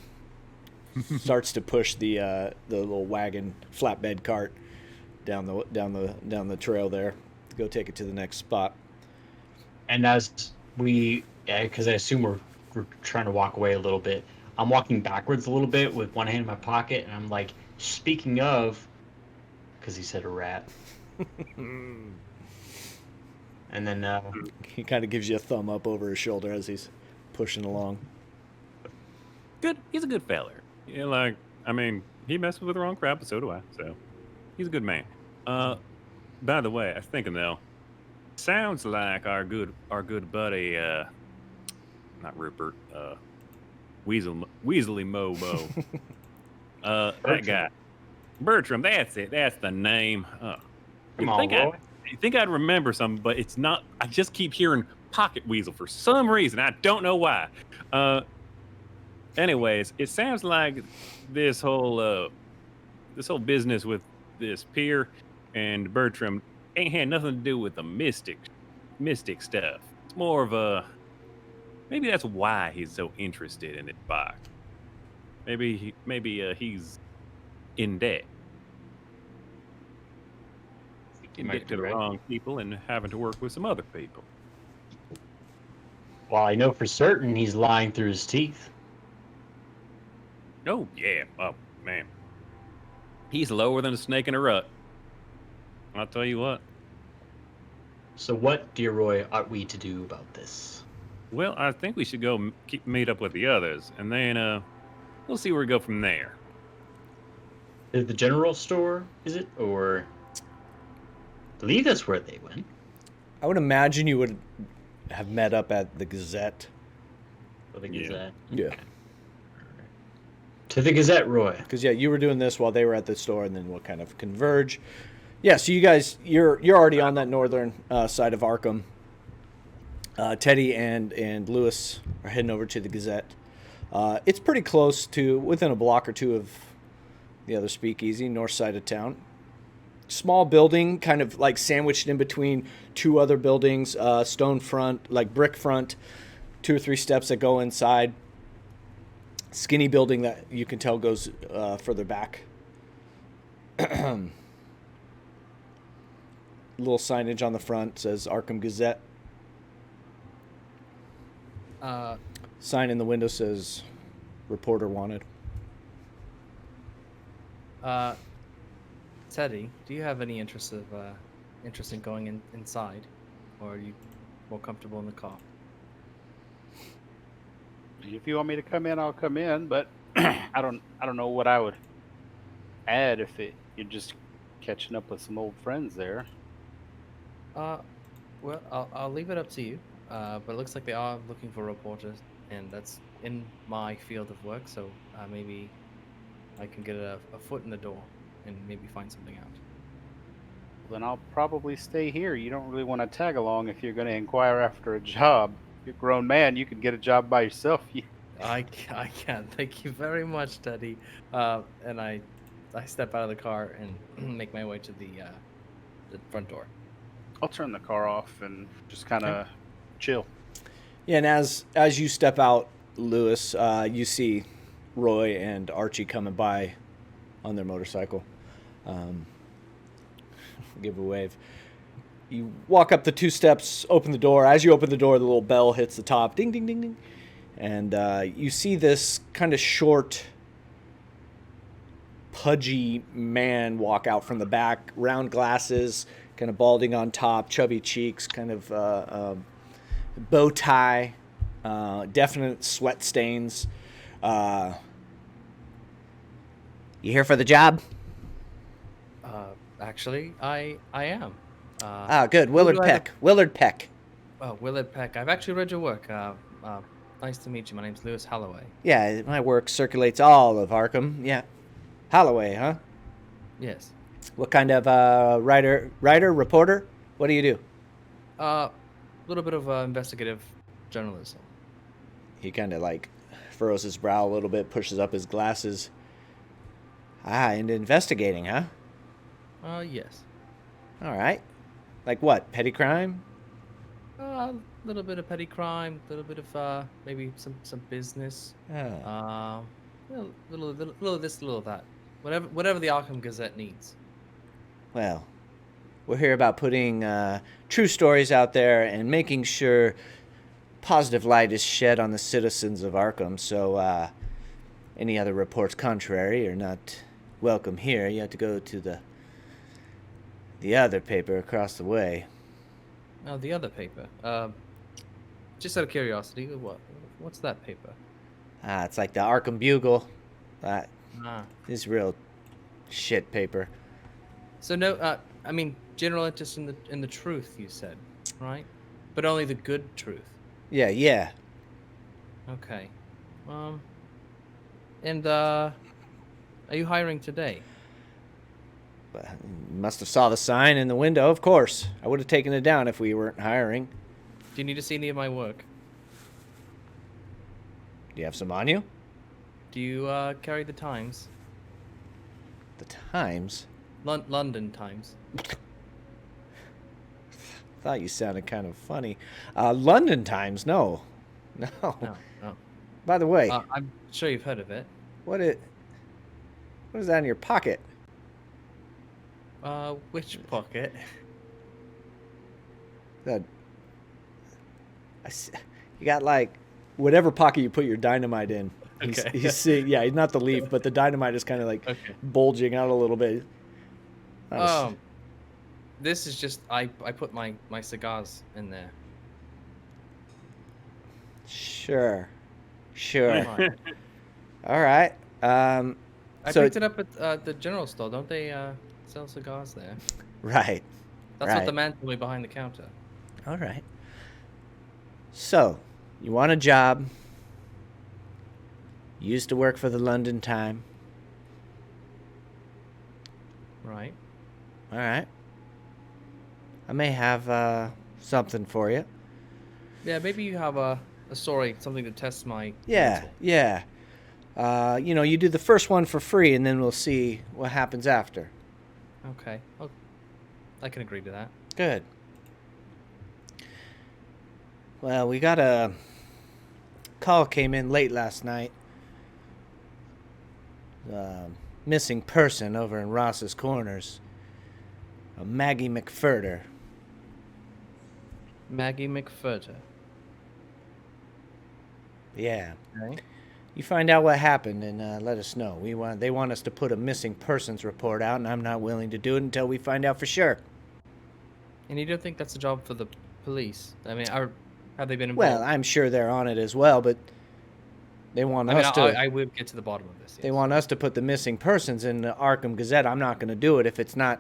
[SPEAKER 1] starts to push the little wagon flatbed cart down the trail there to go take it to the next spot.
[SPEAKER 3] And as we, because I assume we're trying to walk away a little bit, I'm walking backwards a little bit with one hand in my pocket, and I'm like, speaking of, because he said a rat. And then
[SPEAKER 1] He kind of gives you a thumb up over his shoulder as he's pushing along.
[SPEAKER 2] Good. He's a good feller. Yeah, like, I mean, he messes with the wrong crowd, but so do I. So, he's a good man. By the way, I was thinking though, sounds like our good buddy, not Rupert, Weaselly Mobo. That guy, Bertram. That's it. That's the name.
[SPEAKER 3] come on, Roy.
[SPEAKER 2] You think I'd remember something, but it's not. I just keep hearing Pocket Weasel for some reason. I don't know why. Anyways, it sounds like this whole business with this pier and Bertram ain't had nothing to do with the mystic stuff. It's more of a, maybe that's why he's so interested in it box. Maybe he's in debt. In
[SPEAKER 3] might
[SPEAKER 2] debt to
[SPEAKER 3] be
[SPEAKER 2] the
[SPEAKER 3] right.
[SPEAKER 2] wrong people and having to work with some other people.
[SPEAKER 3] Well, I know for certain he's lying through his teeth.
[SPEAKER 2] Oh yeah. Oh man. He's lower than a snake in a rut. I'll tell you what.
[SPEAKER 3] So what, dear Roy, ought we to do about this?
[SPEAKER 2] Well, I think we should go meet up with the others, and then we'll see where we go from there.
[SPEAKER 3] Is the general store, is it? Or I believe that's where they went.
[SPEAKER 1] I would imagine you would have met up at the Gazette.
[SPEAKER 3] Or the
[SPEAKER 2] Yeah.
[SPEAKER 3] Gazette.
[SPEAKER 1] Yeah.
[SPEAKER 3] To the Gazette, Roy.
[SPEAKER 1] Because yeah, you were doing this while they were at the store, and then we'll kind of converge. Yeah, so you guys, you're already on that northern side of Arkham. Teddy and Lewis are heading over to the Gazette. It's pretty close to, within a block or two of the other speakeasy, north side of town. Small building, kind of like sandwiched in between 2 other buildings, stone front, like brick front, 2 or 3 steps that go inside. Skinny building that you can tell goes further back. Little signage on the front says Arkham Gazette. Sign in the window says reporter wanted.
[SPEAKER 4] Teddy, do you have any interest in going inside, or are you more comfortable in the car?
[SPEAKER 5] If you want me to come in, I'll come in. But I don't know what I would add if you're just catching up with some old friends there.
[SPEAKER 4] Well, I'll leave it up to you. But it looks like they are looking for reporters, and that's in my field of work. So maybe I can get a foot in the door and maybe find something out.
[SPEAKER 5] Then I'll probably stay here. You don't really want to tag along if you're going to inquire after a job. You're a grown man. You can get a job by yourself.
[SPEAKER 4] I can. Thank you very much, Teddy. And I step out of the car and make my way to the front door.
[SPEAKER 5] I'll turn the car off and just kind of chill.
[SPEAKER 1] Yeah, and as you step out, Lewis, you see Roy and Archie coming by on their motorcycle. Give a wave. You walk up the 2 steps, open the door. As you open the door, the little bell hits the top. Ding, ding, ding, ding. And you see this kind of short, pudgy man walk out from the back. Round glasses, kind of balding on top, chubby cheeks, kind of bow tie, definite sweat stains. You here for the job?
[SPEAKER 4] Actually, I am.
[SPEAKER 1] Good. Willard
[SPEAKER 4] do I
[SPEAKER 1] Peck. Willard Peck.
[SPEAKER 4] Oh, Willard Peck. I've actually read your work. Nice to meet you. My name's Lewis Holloway.
[SPEAKER 1] Yeah, my work circulates all of Arkham. Yeah. Holloway, huh?
[SPEAKER 4] Yes.
[SPEAKER 1] What kind of writer, reporter? What do you do?
[SPEAKER 4] A little bit of investigative journalism.
[SPEAKER 1] He kind of like furrows his brow a little bit, pushes up his glasses. Into investigating, huh?
[SPEAKER 4] Yes.
[SPEAKER 1] All right. Like what? Petty crime?
[SPEAKER 4] A little bit of petty crime, a little bit of maybe some business.
[SPEAKER 1] Oh.
[SPEAKER 4] Little of this, little of that. Whatever the Arkham Gazette needs.
[SPEAKER 1] Well, we're here about putting true stories out there and making sure positive light is shed on the citizens of Arkham. So any other reports contrary are not welcome here. You have to go to the other paper across the way.
[SPEAKER 4] Oh, the other paper. Just out of curiosity, what's that paper?
[SPEAKER 1] It's like the Arkham Bugle. That
[SPEAKER 4] Ah.
[SPEAKER 1] is real shit paper.
[SPEAKER 4] So no, I mean general interest in the truth. You said, right? But only the good truth.
[SPEAKER 1] Yeah.
[SPEAKER 4] Okay. And are you hiring today?
[SPEAKER 1] But you must have saw the sign in the window, of course. I would have taken it down if we weren't hiring.
[SPEAKER 4] Do you need to see any of my work?
[SPEAKER 1] Do you have some on you?
[SPEAKER 4] Do you carry the Times?
[SPEAKER 1] The Times?
[SPEAKER 4] London Times.
[SPEAKER 1] Thought you sounded kind of funny. London Times? No.
[SPEAKER 4] No.
[SPEAKER 1] By the way,
[SPEAKER 4] I'm sure you've heard of it.
[SPEAKER 1] what is that in your pocket?
[SPEAKER 4] Which pocket?
[SPEAKER 1] That you got like whatever pocket you put your dynamite in.
[SPEAKER 4] Okay.
[SPEAKER 1] You see, yeah, not the leaf, but the dynamite is kind of like
[SPEAKER 4] Okay.
[SPEAKER 1] bulging out a little bit.
[SPEAKER 4] This is just I put my
[SPEAKER 1] Oh.
[SPEAKER 4] cigars in there.
[SPEAKER 1] Sure.
[SPEAKER 4] Come on.
[SPEAKER 1] All right.
[SPEAKER 4] I
[SPEAKER 1] So-
[SPEAKER 4] picked it up at the general store. Don't they sell cigars there?
[SPEAKER 1] Right.
[SPEAKER 4] That's
[SPEAKER 1] Right.
[SPEAKER 4] what the man told me behind the counter.
[SPEAKER 1] All right. So, you want a job. You used to work for the London Time.
[SPEAKER 4] Right.
[SPEAKER 1] All right. I may have something for you.
[SPEAKER 4] Yeah, maybe you have a story, something to test my
[SPEAKER 1] Yeah,
[SPEAKER 4] mental.
[SPEAKER 1] yeah. You do the first one for free, and then we'll see what happens after.
[SPEAKER 4] Okay. I can agree to that.
[SPEAKER 1] Good. Well, we got a call came in late last night. Missing person over in Ross's Corners. A Maggie McFurter.
[SPEAKER 4] Maggie McFurter.
[SPEAKER 1] Yeah.
[SPEAKER 4] Okay.
[SPEAKER 1] You find out what happened and let us know. They want us to put a missing persons report out, and I'm not willing to do it until we find out for sure.
[SPEAKER 4] And you don't think that's a job for the police? I mean, have they been involved?
[SPEAKER 1] Well, I'm sure they're on it as well, but they want
[SPEAKER 4] I mean,
[SPEAKER 1] us to.
[SPEAKER 4] I would get to the bottom of this.
[SPEAKER 1] They
[SPEAKER 4] yes.
[SPEAKER 1] want us to put the missing persons in the Arkham Gazette. I'm not going to do it if it's not.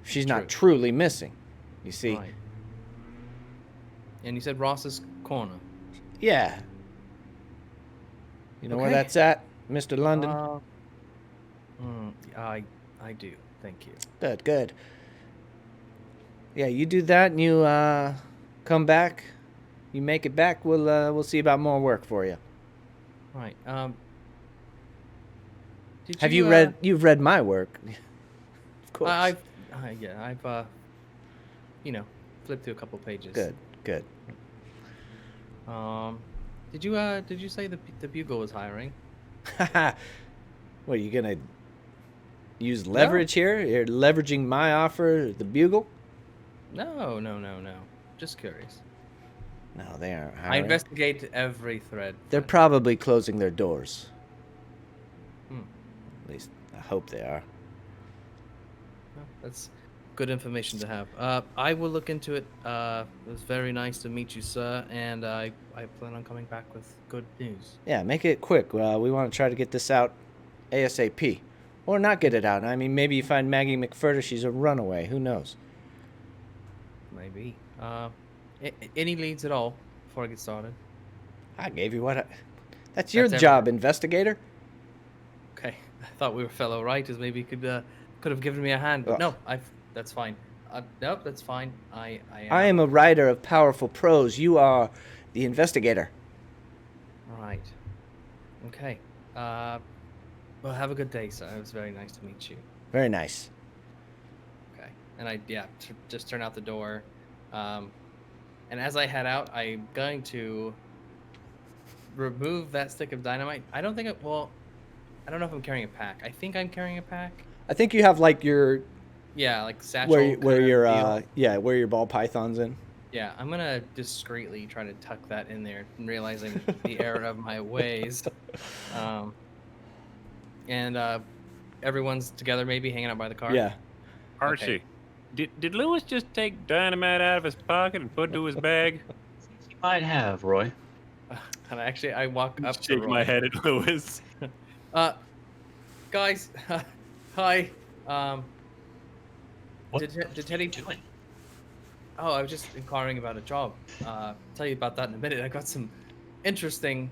[SPEAKER 1] She's not
[SPEAKER 4] True.
[SPEAKER 1] truly missing. You see?
[SPEAKER 4] Right. And you said Ross's Corner.
[SPEAKER 1] Yeah. You know where
[SPEAKER 4] Okay.
[SPEAKER 1] that's at, Mr. London?
[SPEAKER 4] I do. Thank you.
[SPEAKER 1] Good. Yeah, you do that and you come back. You make it back. We'll see about more work for you.
[SPEAKER 4] Right.
[SPEAKER 1] Have you read? You've read my work, of course.
[SPEAKER 4] I've flipped through a couple pages.
[SPEAKER 1] Good.
[SPEAKER 4] Did you say the Bugle was hiring?
[SPEAKER 1] What, are you gonna use leverage here? You're leveraging my offer, the Bugle?
[SPEAKER 4] No. Just curious.
[SPEAKER 1] No, they aren't
[SPEAKER 4] I
[SPEAKER 1] hiring.
[SPEAKER 4] investigate every thread.
[SPEAKER 1] They're probably closing their doors.
[SPEAKER 4] Hmm.
[SPEAKER 1] At least I hope they are.
[SPEAKER 4] Well, that's good information to have. I will look into it. It was very nice to meet you, sir, and I plan on coming back with good news.
[SPEAKER 1] Yeah, make it quick. We want to try to get this out ASAP. Or not get it out. I mean, maybe you find Maggie McFurter, she's a runaway. Who knows?
[SPEAKER 4] Maybe. Any leads at all before I get started?
[SPEAKER 1] I gave you what That's your
[SPEAKER 4] That's
[SPEAKER 1] job, investigator.
[SPEAKER 4] Okay, I thought we were fellow writers. Maybe you could have given me a hand, but no, that's fine. Nope, that's fine. I
[SPEAKER 1] am a writer of powerful prose. You are the investigator.
[SPEAKER 4] All right. Okay. Well, have a good day, sir. It was very nice to meet you.
[SPEAKER 1] Very nice.
[SPEAKER 4] Okay. And I just turn out the door. And as I head out, I'm going to remove that stick of dynamite. I don't know if I'm carrying a pack. I think I'm carrying a pack.
[SPEAKER 1] I think you have like your
[SPEAKER 4] like satchel
[SPEAKER 1] where your
[SPEAKER 4] deal.
[SPEAKER 1] where your ball python's in.
[SPEAKER 4] Yeah, I'm gonna discreetly try to tuck that in there, realizing the error of my ways. And everyone's together, maybe hanging out by the car.
[SPEAKER 1] Yeah.
[SPEAKER 2] Archie, did Lewis just take dynamite out of his pocket and put it to his bag?
[SPEAKER 3] He might have, Roy.
[SPEAKER 4] And actually, I walk up to
[SPEAKER 2] Shake my
[SPEAKER 4] Roy.
[SPEAKER 2] head at Lewis.
[SPEAKER 4] Guys, hi.
[SPEAKER 3] What
[SPEAKER 4] Did Teddy
[SPEAKER 3] doing?
[SPEAKER 4] Oh, I was just inquiring about a job. Tell you about that in a minute. I got some interesting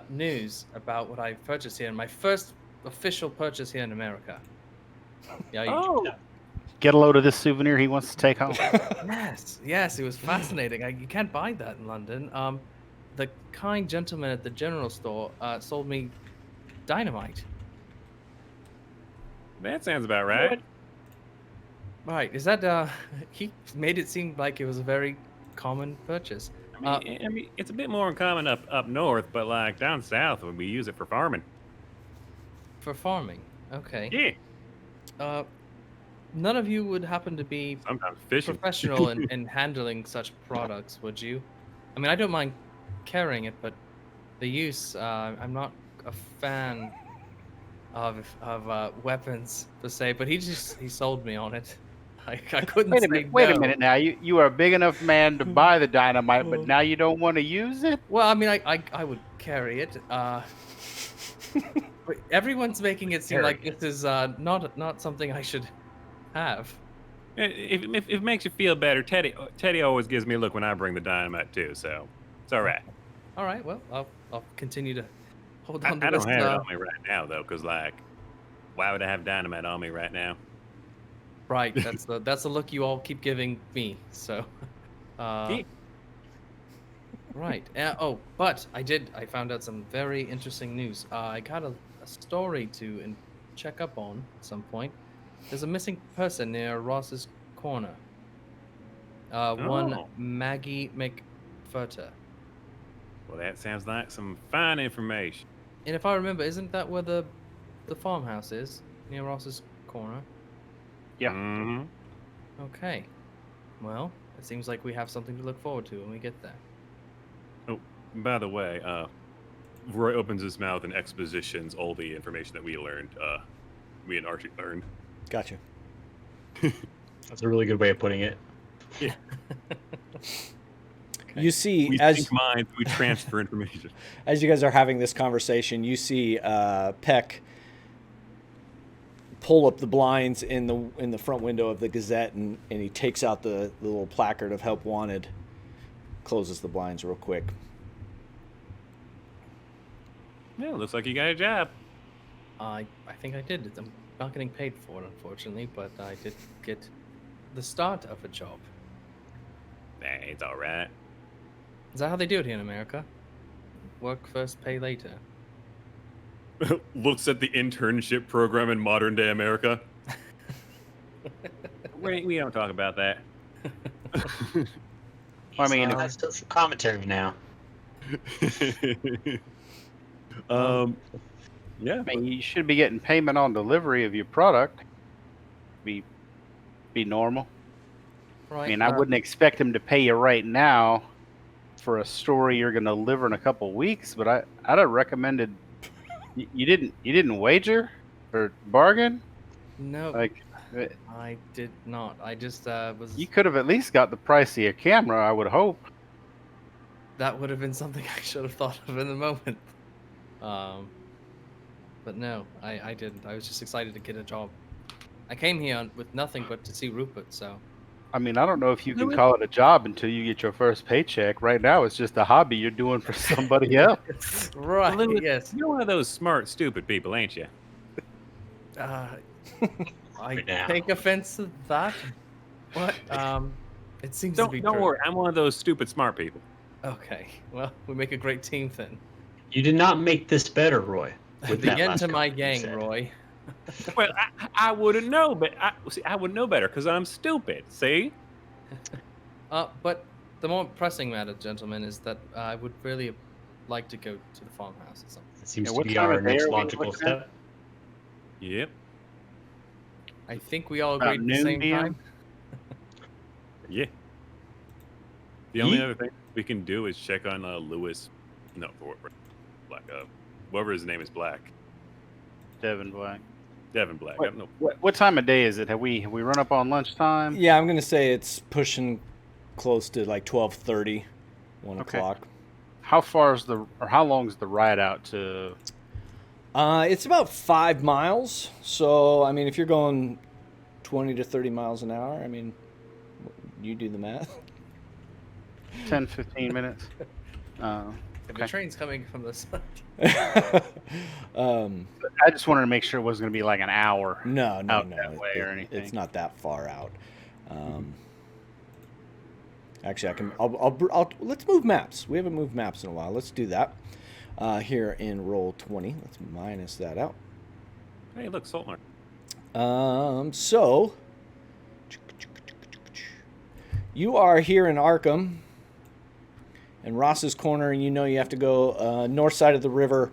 [SPEAKER 4] news about what I purchased here. My first official purchase here in America. Yeah.
[SPEAKER 5] Get a load of this souvenir he wants to take home.
[SPEAKER 4] Yes, it was fascinating. You can't buy that in London. The kind gentleman at the general store sold me dynamite.
[SPEAKER 2] That sounds about right.
[SPEAKER 4] Right, is that he made it seem like it was a very common purchase.
[SPEAKER 2] I mean, it's a bit more common up north, but like down south, when we use it for farming.
[SPEAKER 4] For farming, okay.
[SPEAKER 2] Yeah.
[SPEAKER 4] None of you would happen to be
[SPEAKER 2] Sometimes fishing.
[SPEAKER 4] professional in handling such products, would you? I mean, I don't mind carrying it, but the use, I'm not a fan of weapons per se. But he sold me on it. I couldn't
[SPEAKER 5] Wait a minute now. You are a big enough man to buy the dynamite, but now you don't want to use it?
[SPEAKER 4] Well, I mean, I would carry it. But everyone's making it seem like this is not something I should have.
[SPEAKER 2] If it makes you feel better, Teddy always gives me a look when I bring the dynamite too, so it's all right.
[SPEAKER 4] All right, well, I'll continue to hold on to
[SPEAKER 2] I
[SPEAKER 4] this.
[SPEAKER 2] don't have it on me right now though, because like, why would I have dynamite on me right now?
[SPEAKER 4] Right, that's the look you all keep giving me. So, right. But I found out some very interesting news. I got a story to check up on at some point. There's a missing person near Ross's Corner. One Maggie McFurter.
[SPEAKER 2] Well, that sounds like some fine information.
[SPEAKER 4] And if I remember, isn't that where the farmhouse is, near Ross's Corner?
[SPEAKER 5] Yeah.
[SPEAKER 2] Mm-hmm.
[SPEAKER 4] Okay. Well, it seems like we have something to look forward to when we get there.
[SPEAKER 2] Oh, by the way, Roy opens his mouth and expositions all the information that we learned. Me and Archie learned.
[SPEAKER 1] Gotcha.
[SPEAKER 3] That's a really good way of putting it.
[SPEAKER 2] Yeah.
[SPEAKER 1] Okay. You see,
[SPEAKER 2] we think minds, we transfer information.
[SPEAKER 1] As you guys are having this conversation, you see Peck pull up the blinds in the front window of the Gazette, and he takes out the little placard of help wanted, closes the blinds real quick.
[SPEAKER 2] Yeah, looks like you got a job.
[SPEAKER 4] I think I did. I'm not getting paid for it, unfortunately, but I did get the start of a job.
[SPEAKER 2] Nah, it's all right.
[SPEAKER 4] Is that how they do it here in America? Work first, pay later.
[SPEAKER 2] Looks at the internship program in modern day America. We don't talk about that.
[SPEAKER 5] I mean,
[SPEAKER 3] that's social commentary now.
[SPEAKER 2] Yeah.
[SPEAKER 5] I mean, you should be getting payment on delivery of your product. Be normal.
[SPEAKER 4] Right.
[SPEAKER 5] I mean, I wouldn't expect him to pay you right now for a story you're going to deliver in a couple weeks, but I'd have recommended you didn't wager or bargain.
[SPEAKER 4] No,
[SPEAKER 5] Like
[SPEAKER 4] I did not. I just was.
[SPEAKER 5] you could have at least got the price of your camera. I would hope.
[SPEAKER 4] That would have been something I should have thought of in the moment. But no, I didn't. I was just excited to get a job. I came here with nothing but to see Rupert, so.
[SPEAKER 5] I mean, I don't know if you can call it a job until you get your first paycheck. Right now, it's just a hobby you're doing for somebody else.
[SPEAKER 4] Right.
[SPEAKER 2] Lewis,
[SPEAKER 4] Yes.
[SPEAKER 2] You're one of those smart, stupid people, ain't you?
[SPEAKER 4] I
[SPEAKER 3] now.
[SPEAKER 4] take offense to that. What? It seems to be
[SPEAKER 2] Don't
[SPEAKER 4] true.
[SPEAKER 2] worry. I'm one of those stupid, smart people.
[SPEAKER 4] Okay. Well, we make a great team then.
[SPEAKER 3] You did not make this better, Roy. With
[SPEAKER 4] The
[SPEAKER 3] that
[SPEAKER 4] end
[SPEAKER 3] last
[SPEAKER 4] to my
[SPEAKER 3] comment you
[SPEAKER 4] gang,
[SPEAKER 3] said.
[SPEAKER 4] Roy.
[SPEAKER 2] Well, I wouldn't know, but I would know better because I'm stupid. See?
[SPEAKER 4] But the more pressing matter, gentlemen, is that I would really like to go to the farmhouse or something.
[SPEAKER 3] It seems
[SPEAKER 5] Yeah,
[SPEAKER 3] to
[SPEAKER 5] what
[SPEAKER 3] be
[SPEAKER 5] time
[SPEAKER 3] our
[SPEAKER 5] of day
[SPEAKER 3] next
[SPEAKER 5] are we
[SPEAKER 3] logical
[SPEAKER 5] looking at?
[SPEAKER 3] step.
[SPEAKER 2] Yep.
[SPEAKER 4] I think we all
[SPEAKER 5] About
[SPEAKER 4] agreed at the
[SPEAKER 5] noon
[SPEAKER 4] same
[SPEAKER 5] PM?
[SPEAKER 4] time.
[SPEAKER 2] Yeah. The only other thing we can do is check on Lewis. No, Black. Whoever his name is, Black.
[SPEAKER 5] Devin Black.
[SPEAKER 2] Devin Black.
[SPEAKER 5] What-
[SPEAKER 2] I don't know.
[SPEAKER 5] What time of day is it? Have we run up on lunchtime?
[SPEAKER 1] Yeah, I'm gonna say it's pushing close to like 12:30, 1
[SPEAKER 5] Okay.
[SPEAKER 1] o'clock.
[SPEAKER 5] How long is the ride out to?
[SPEAKER 1] It's about 5 miles. So I mean, if you're going 20 to 30 miles an hour, I mean, you do the math.
[SPEAKER 5] 10, 15 minutes.
[SPEAKER 4] If the
[SPEAKER 5] Okay.
[SPEAKER 4] train's coming from the side.
[SPEAKER 5] I just wanted to make sure it wasn't going to be like an hour.
[SPEAKER 1] No,
[SPEAKER 5] Out that way or anything.
[SPEAKER 1] It's not that far out. Actually, I can. I'll let's move maps. We haven't moved maps in a while. Let's do that here in roll 20. Let's minus that out.
[SPEAKER 2] Hey, look, Saltmark.
[SPEAKER 1] So you are here in Arkham, and Ross's Corner, and you know you have to go north side of the river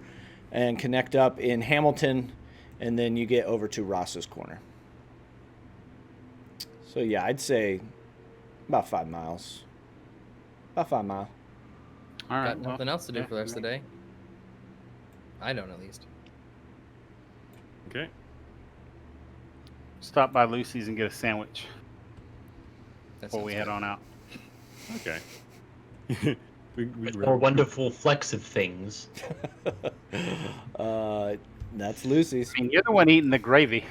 [SPEAKER 1] and connect up in Hamilton, and then you get over to Ross's Corner. So yeah, I'd say about 5 miles. About 5 miles.
[SPEAKER 5] All right.
[SPEAKER 4] Got
[SPEAKER 5] well,
[SPEAKER 4] nothing else to do
[SPEAKER 5] yeah,
[SPEAKER 4] for the rest of the day. I don't, at least.
[SPEAKER 2] Okay.
[SPEAKER 5] Stop by Lucy's and get a sandwich
[SPEAKER 4] That
[SPEAKER 5] before we
[SPEAKER 4] sounds
[SPEAKER 5] head on out.
[SPEAKER 2] Okay. we
[SPEAKER 3] Or wonderful flecks of things.
[SPEAKER 1] That's Lucy's.
[SPEAKER 5] I mean, you're the one eating the gravy.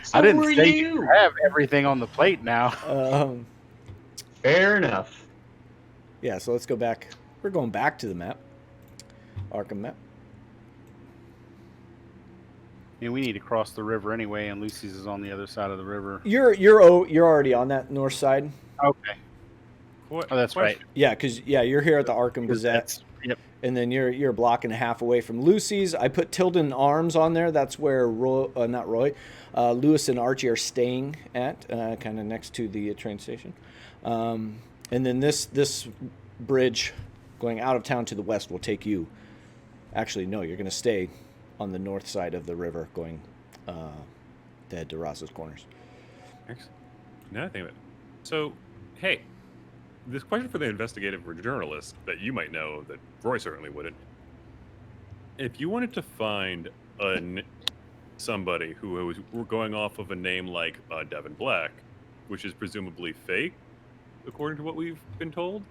[SPEAKER 3] So
[SPEAKER 5] I didn't
[SPEAKER 3] were
[SPEAKER 5] say
[SPEAKER 3] you.
[SPEAKER 5] you have everything on the plate now.
[SPEAKER 3] Fair enough.
[SPEAKER 1] Yeah, so let's go back. We're going back to the map. Arkham map.
[SPEAKER 5] I mean, we need to cross the river anyway, and Lucy's is on the other side of the river.
[SPEAKER 1] You're already on that north side.
[SPEAKER 5] Okay. Oh, that's right.
[SPEAKER 1] Yeah, because you're here at the Arkham Gazette,
[SPEAKER 5] Yep.
[SPEAKER 1] and then you're a block and a half away from Lucy's. I put Tilden Arms on there. That's where Lewis and Archie are staying at, kind of next to the train station. And then this bridge going out of town to the west will take you. Actually, no, you're going to stay on the north side of the river, going to head to Ross's Corners.
[SPEAKER 2] Excellent. Now I think of it. So, hey, this question for the investigative journalist that you might know that Roy certainly wouldn't. If you wanted to find somebody who was going off of a name like Devin Black, which is presumably fake, according to what we've been told,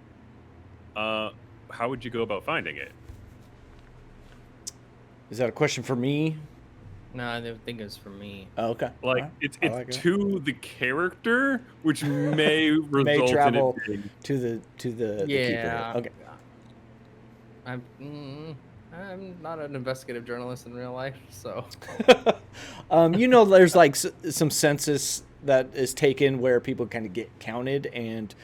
[SPEAKER 2] how would you go about finding it?
[SPEAKER 1] Is that a question for me?
[SPEAKER 4] No, I didn't think it was for me.
[SPEAKER 1] Oh, okay.
[SPEAKER 2] Like,
[SPEAKER 1] All right.
[SPEAKER 2] it's
[SPEAKER 1] I like it.
[SPEAKER 2] to the character, which may result
[SPEAKER 1] May travel
[SPEAKER 2] in it being...
[SPEAKER 1] to the keeper.
[SPEAKER 4] Yeah.
[SPEAKER 1] Okay.
[SPEAKER 4] I'm not an investigative journalist in real life, so.
[SPEAKER 1] There's like some census that is taken where people kind of get counted, and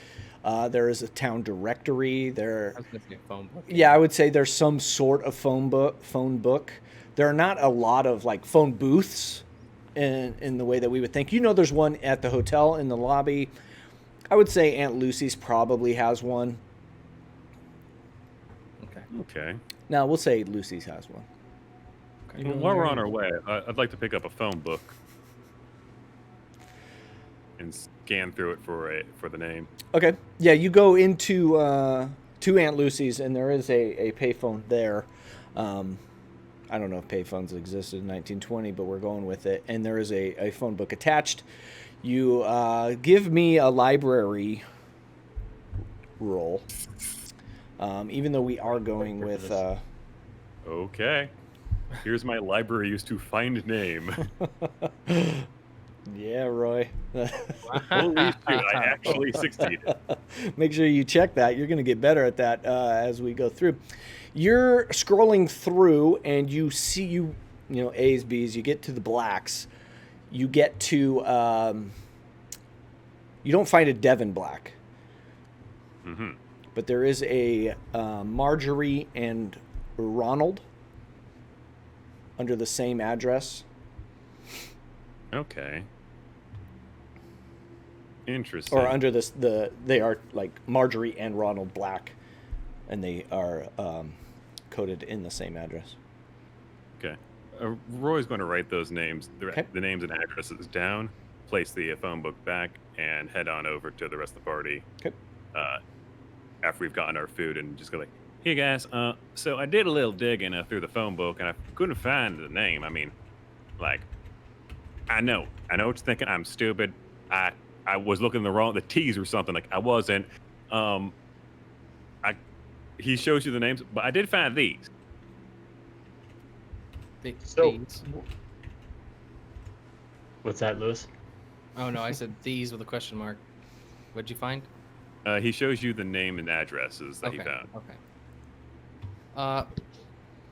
[SPEAKER 1] there is a town directory. There,
[SPEAKER 4] I was gonna say phone book.
[SPEAKER 1] yeah, I would say there's some sort of phone book. There are not a lot of like phone booths in the way that we would think. There's one at the hotel in the lobby. I would say Aunt Lucy's probably has one.
[SPEAKER 2] Okay.
[SPEAKER 1] Now we'll say Lucy's has one.
[SPEAKER 2] Well, while we're on our way, I'd like to pick up a phone book and scan through it for the name.
[SPEAKER 1] Okay. Yeah, you go into to Aunt Lucy's, and there is a payphone there. I don't know if payphones existed in 1920, but we're going with it. And there is a phone book attached. You give me a library roll, even though we are going with...
[SPEAKER 2] Okay. Here's my library used to find name.
[SPEAKER 1] Yeah, Roy.
[SPEAKER 2] Holy shit, I actually succeeded.
[SPEAKER 1] Make sure you check that. You're going to get better at that as we go through. You're scrolling through, and you see, you know, A's, B's, you get to the blacks. You get to, you don't find a Devon black.
[SPEAKER 2] Mm-hmm.
[SPEAKER 1] But there is a Marjorie and Ronald under the same address.
[SPEAKER 2] Okay. Interesting.
[SPEAKER 1] Or under this, they are like Marjorie and Ronald Black, and they are coded in the same address.
[SPEAKER 2] Okay. Roy's going to write those names,
[SPEAKER 1] Okay.
[SPEAKER 2] the names and addresses down, place the phone book back, and head on over to the rest of the party.
[SPEAKER 1] Okay.
[SPEAKER 2] After we've gotten our food, and just go like, "Hey guys, so I did a little digging through the phone book, and I couldn't find the name. I mean, like, I know what you're thinking. I'm stupid. I was looking the T's or something. Like I wasn't. He shows you the names, but I did find these.
[SPEAKER 3] So-
[SPEAKER 4] These.
[SPEAKER 3] What's that, Lewis?
[SPEAKER 4] Oh no, I said these with a question mark. What'd you find?
[SPEAKER 2] He shows you the name and addresses that he found.
[SPEAKER 4] Okay.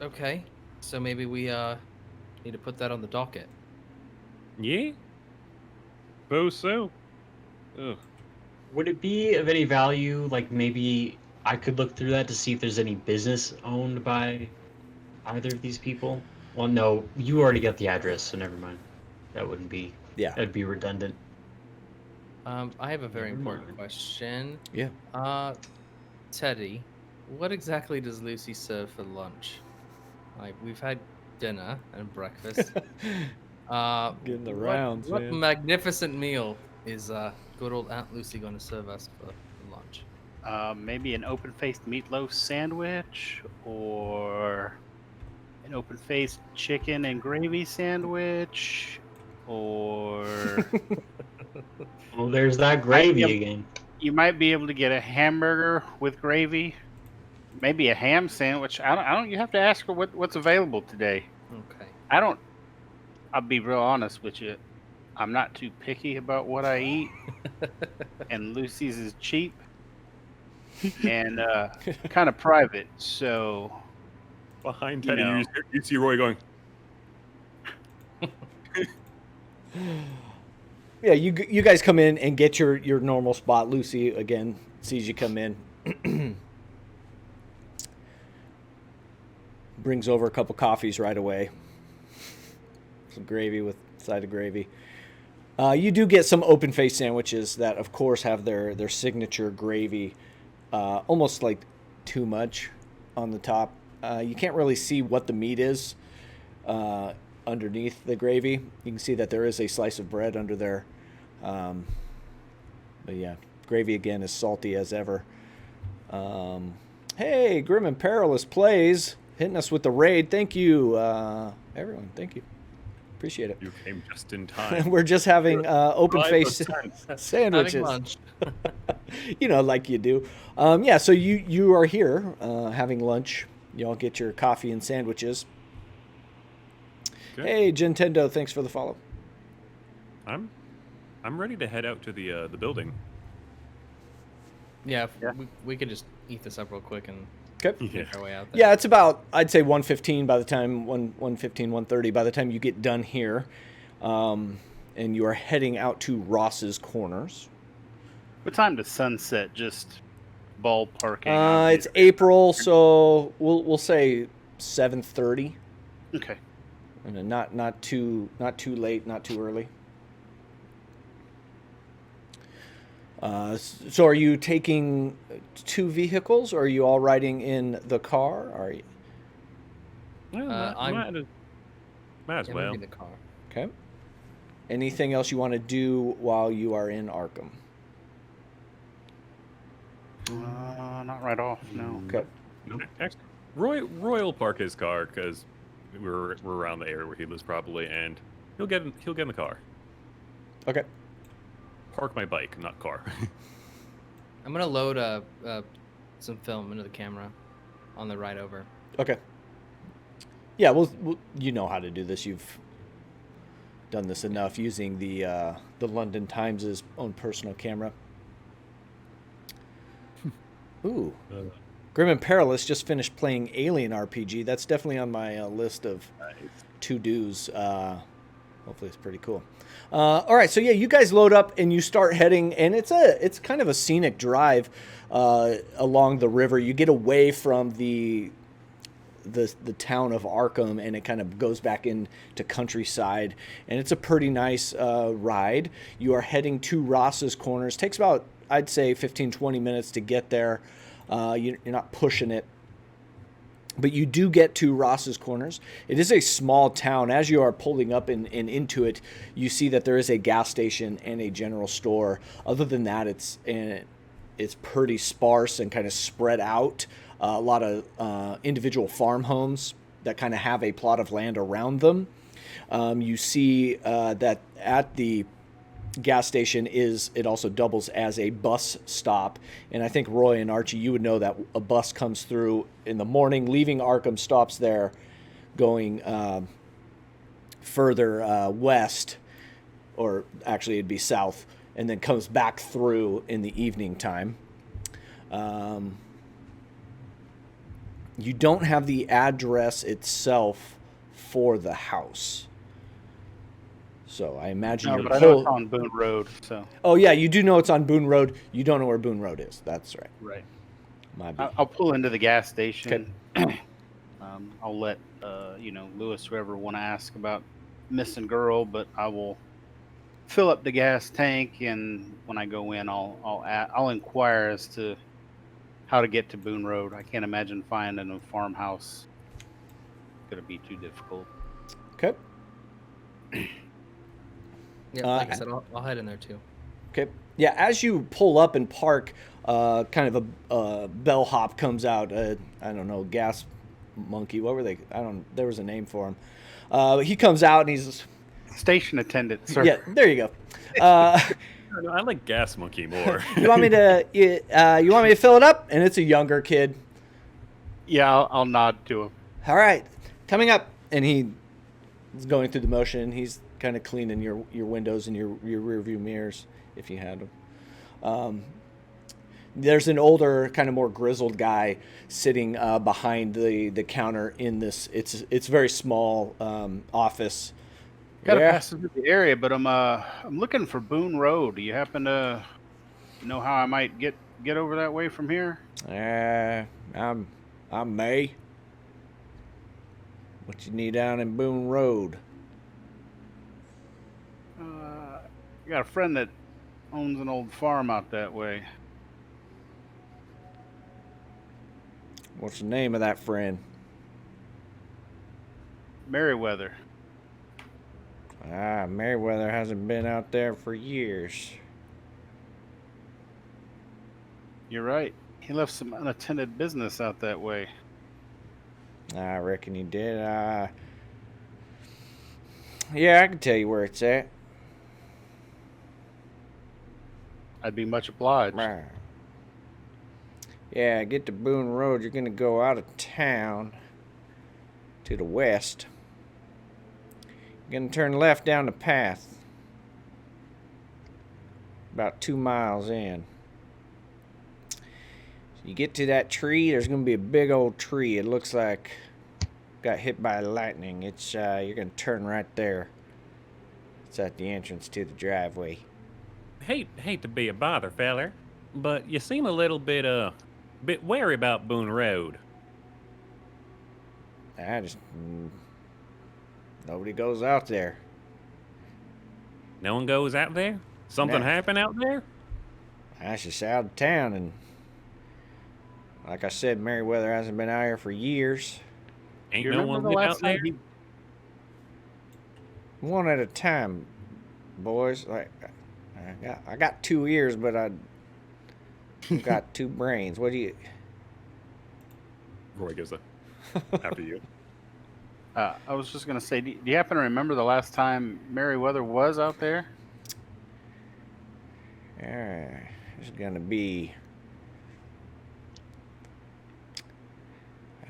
[SPEAKER 4] Okay. So maybe we need to put that on the docket.
[SPEAKER 2] Yeah. Suppose so. Ugh.
[SPEAKER 3] Would it be of any value? Like maybe I could look through that to see if there's any business owned by either of these people. Well, no, you already got the address, so never mind. That wouldn't be.
[SPEAKER 1] Yeah.
[SPEAKER 3] That'd be redundant.
[SPEAKER 4] I have a very
[SPEAKER 3] Never
[SPEAKER 4] important
[SPEAKER 3] mind.
[SPEAKER 4] question.
[SPEAKER 1] Yeah.
[SPEAKER 4] Teddy, what exactly does Lucy serve for lunch? Like we've had dinner and breakfast.
[SPEAKER 1] Getting the rounds,
[SPEAKER 4] what
[SPEAKER 1] man.
[SPEAKER 4] magnificent meal is good old Aunt Lucy going to serve us for lunch?
[SPEAKER 5] Maybe an open-faced meatloaf sandwich, or an open-faced chicken and gravy sandwich, or
[SPEAKER 3] Well, there's that gravy
[SPEAKER 5] Yep.
[SPEAKER 3] again.
[SPEAKER 5] you might be able to get a hamburger with gravy, maybe a ham sandwich. I don't. You have to ask her what's available today.
[SPEAKER 4] Okay.
[SPEAKER 5] I'll be real honest with you. I'm not too picky about what I eat, and Lucy's is cheap and kind of private. So
[SPEAKER 2] Behind
[SPEAKER 5] You
[SPEAKER 2] Teddy,
[SPEAKER 5] know.
[SPEAKER 2] you see Roy going,
[SPEAKER 1] Yeah, you guys come in and get your normal spot. Lucy, again, sees you come in. Brings over a couple coffees right away. Some gravy with side of gravy. You do get some open-faced sandwiches that, of course, have their signature gravy. Almost like too much on the top. You can't really see what the meat is underneath the gravy. You can see that there is a slice of bread under there. But yeah, gravy again is salty as ever. Hey, Grim and Perilous Plays, hitting us with the raid. Thank you, everyone. Thank you. Appreciate it.
[SPEAKER 2] "You came just in time."
[SPEAKER 1] We're just having open-faced
[SPEAKER 2] Having
[SPEAKER 1] sandwiches.
[SPEAKER 4] lunch.
[SPEAKER 1] You know, like you do. Yeah, so you are here having lunch. You all get your coffee and sandwiches.
[SPEAKER 2] Okay.
[SPEAKER 1] Hey, Gentendo, thanks for the follow.
[SPEAKER 2] I'm ready to head out to the building.
[SPEAKER 4] Yeah,
[SPEAKER 5] Yeah.
[SPEAKER 4] we could just eat this up real quick and
[SPEAKER 1] Okay.
[SPEAKER 2] Yeah.
[SPEAKER 4] make our way out there.
[SPEAKER 1] Yeah, it's about, I'd say 1:15 by the time, 1:30 by the time you get done here. And you are heading out to Ross's Corners.
[SPEAKER 5] what time does sunset? Just ballparking.
[SPEAKER 1] It's April, so we'll say 7:30.
[SPEAKER 5] Okay.
[SPEAKER 1] And then not too late, not too early. So are you taking 2 vehicles, or are you all riding in the car? Are you?
[SPEAKER 2] Well, might as
[SPEAKER 4] Yeah,
[SPEAKER 2] well.
[SPEAKER 4] maybe the car.
[SPEAKER 1] Okay. Anything else you want to do while you are in Arkham?
[SPEAKER 5] Not right off. No.
[SPEAKER 1] Okay.
[SPEAKER 3] Nope.
[SPEAKER 2] Actually, Roy will park his car because we're around the area where he lives probably, and he'll get in the car.
[SPEAKER 1] Okay.
[SPEAKER 2] Park my bike, not car.
[SPEAKER 4] I'm gonna load some film into the camera on the ride over.
[SPEAKER 1] Okay. Yeah, well, you know how to do this. You've done this enough using the London Times' own personal camera. Ooh. Grim and Perilous just finished playing Alien RPG. That's definitely on my list of to-dos. Hopefully it's pretty cool. All right, so yeah, you guys load up and you start heading, and it's kind of a scenic drive along the river. You get away from the town of Arkham, and it kind of goes back into countryside, and it's a pretty nice ride. You are heading to Ross's Corners. Takes about, I'd say, 15-20 minutes to get there. You're not pushing it, but you do get to Ross's Corners. It is a small town. As you are pulling up and into it, you see that there is a gas station and a general store. Other than that, it's pretty sparse and kind of spread out. A lot of individual farm homes that kind of have a plot of land around them. You see that at the gas station it also doubles as a bus stop. And I think Roy and Archie, you would know that a bus comes through in the morning, leaving Arkham, stops there, going further west, or actually it'd be south, and then comes back through in the evening time. You don't have the address itself for the house. So I imagine
[SPEAKER 5] No,
[SPEAKER 1] you're
[SPEAKER 5] but I know it's on Boone Road. So.
[SPEAKER 1] Oh yeah, you do know it's on Boone Road. You don't know where Boone Road is. That's right.
[SPEAKER 5] Right.
[SPEAKER 1] My bad.
[SPEAKER 5] I'll pull into the gas station. Okay. I'll let Lewis, whoever, want to ask about missing girl, but I will fill up the gas tank, and when I go in, I'll inquire as to how to get to Boone Road. I can't imagine finding a farmhouse. It's gonna be too difficult.
[SPEAKER 1] Okay.
[SPEAKER 4] Yeah, like I said, I'll head in there too.
[SPEAKER 1] Okay. Yeah, as you pull up and park, kind of a bellhop comes out. I don't know, gas monkey. What were they? There was a name for him. He comes out and he's
[SPEAKER 5] station attendant, sir.
[SPEAKER 1] Yeah, there you go.
[SPEAKER 2] I like gas monkey more.
[SPEAKER 1] You want me to fill it up? And it's a younger kid.
[SPEAKER 5] Yeah, I'll nod to him.
[SPEAKER 1] All right, coming up, and he's going through the motion. He's kind of cleaning your windows and your rear view mirrors if you had them. There's an older, kind of more grizzled guy sitting behind the counter in this. It's very small office.
[SPEAKER 5] Gotta pass through the area, but I'm looking for Boone Road. Do you happen to know how I might get over that way from here?
[SPEAKER 1] I'm May. What you need down in Boone Road?
[SPEAKER 5] I got a friend that owns an old farm out that way.
[SPEAKER 1] What's the name of that friend?
[SPEAKER 5] Merriweather.
[SPEAKER 1] Merriweather hasn't been out there for years.
[SPEAKER 5] You're right. He left some unattended business out that way.
[SPEAKER 1] I reckon he did. Yeah, I can tell you where it's at.
[SPEAKER 5] I'd be much obliged.
[SPEAKER 1] Yeah, get to Boone Road. You're going to go out of town to the west. You're going to turn left down the path. About 2 miles in. You get to that tree, there's going to be a big old tree. It looks like got hit by lightning. It's you're going to turn right there. It's at the entrance to the driveway.
[SPEAKER 2] Hate to be a bother, feller, but you seem a little bit wary about Boone Road.
[SPEAKER 1] Nobody goes out there.
[SPEAKER 2] No one goes out there? Something
[SPEAKER 1] Nah.
[SPEAKER 2] happened out there?
[SPEAKER 1] I just out of town, and like I said, Merriweather hasn't been out here for years.
[SPEAKER 2] Ain't
[SPEAKER 5] You
[SPEAKER 2] no
[SPEAKER 5] remember
[SPEAKER 2] one
[SPEAKER 5] the
[SPEAKER 2] live
[SPEAKER 5] last
[SPEAKER 2] out there?
[SPEAKER 5] time he
[SPEAKER 1] One at a time, boys. Like I got 2 ears, but I got 2 brains. What do you?
[SPEAKER 2] Roy goes after you.
[SPEAKER 5] I was just gonna say, do you happen to remember the last time Merriweather was out there?
[SPEAKER 1] It's gonna be.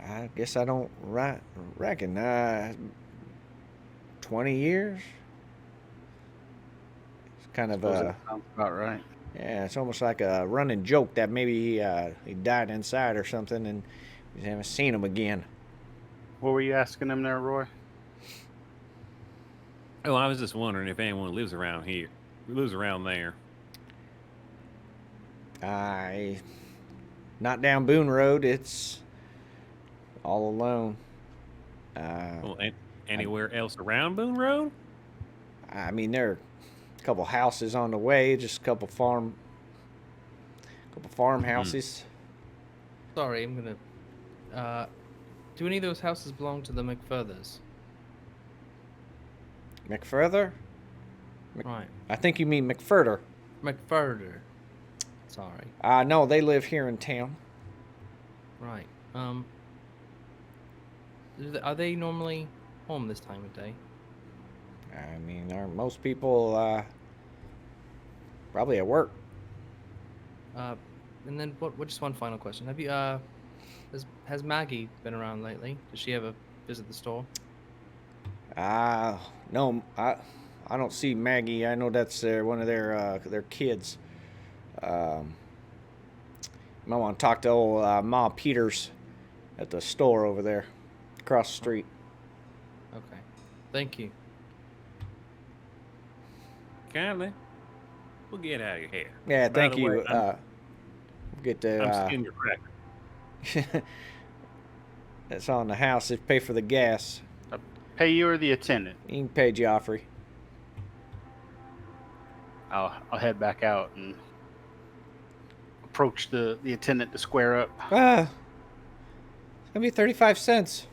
[SPEAKER 1] I guess I don't reckon. 20 years. It's kind of
[SPEAKER 5] Suppose that sounds about right.
[SPEAKER 1] yeah. It's almost like a running joke that maybe he died inside or something, and we haven't seen him again.
[SPEAKER 5] What were you asking him there, Roy?
[SPEAKER 2] Oh, I was just wondering if anyone lives around here, lives around there.
[SPEAKER 1] Not down Boone Road. It's all alone.
[SPEAKER 2] Well, anywhere else around Boone Road?
[SPEAKER 1] I mean, there are a couple houses on the way, just a couple farmhouses.
[SPEAKER 4] Sorry, I'm gonna. Do any of those houses belong to the McFurthers?
[SPEAKER 1] McFurther?
[SPEAKER 4] Right.
[SPEAKER 1] I think you mean McFurter.
[SPEAKER 4] McFurter. Sorry.
[SPEAKER 1] No, they live here in town.
[SPEAKER 4] Right. Are they normally home this time of day?
[SPEAKER 1] I mean, are most people probably at work?
[SPEAKER 4] And then what? Just one final question. Have you has Maggie been around lately? Does she ever visit the store?
[SPEAKER 1] No, I don't see Maggie. I know that's one of their kids. Might want to talk to old Ma Peters at the store over there, across the street.
[SPEAKER 4] Okay. Thank you.
[SPEAKER 2] Kindly, we'll get out of here.
[SPEAKER 1] Yeah,
[SPEAKER 2] By
[SPEAKER 1] thank
[SPEAKER 2] the
[SPEAKER 1] you.
[SPEAKER 2] way,
[SPEAKER 1] Get
[SPEAKER 2] I'm
[SPEAKER 1] the
[SPEAKER 2] skinning your cracker.
[SPEAKER 1] that's on the house. If pay for the gas,
[SPEAKER 5] Pay you or the attendant?
[SPEAKER 1] you can pay Joffrey.
[SPEAKER 5] I'll head back out and approach the attendant to square up.
[SPEAKER 1] It's gonna be 35 cents.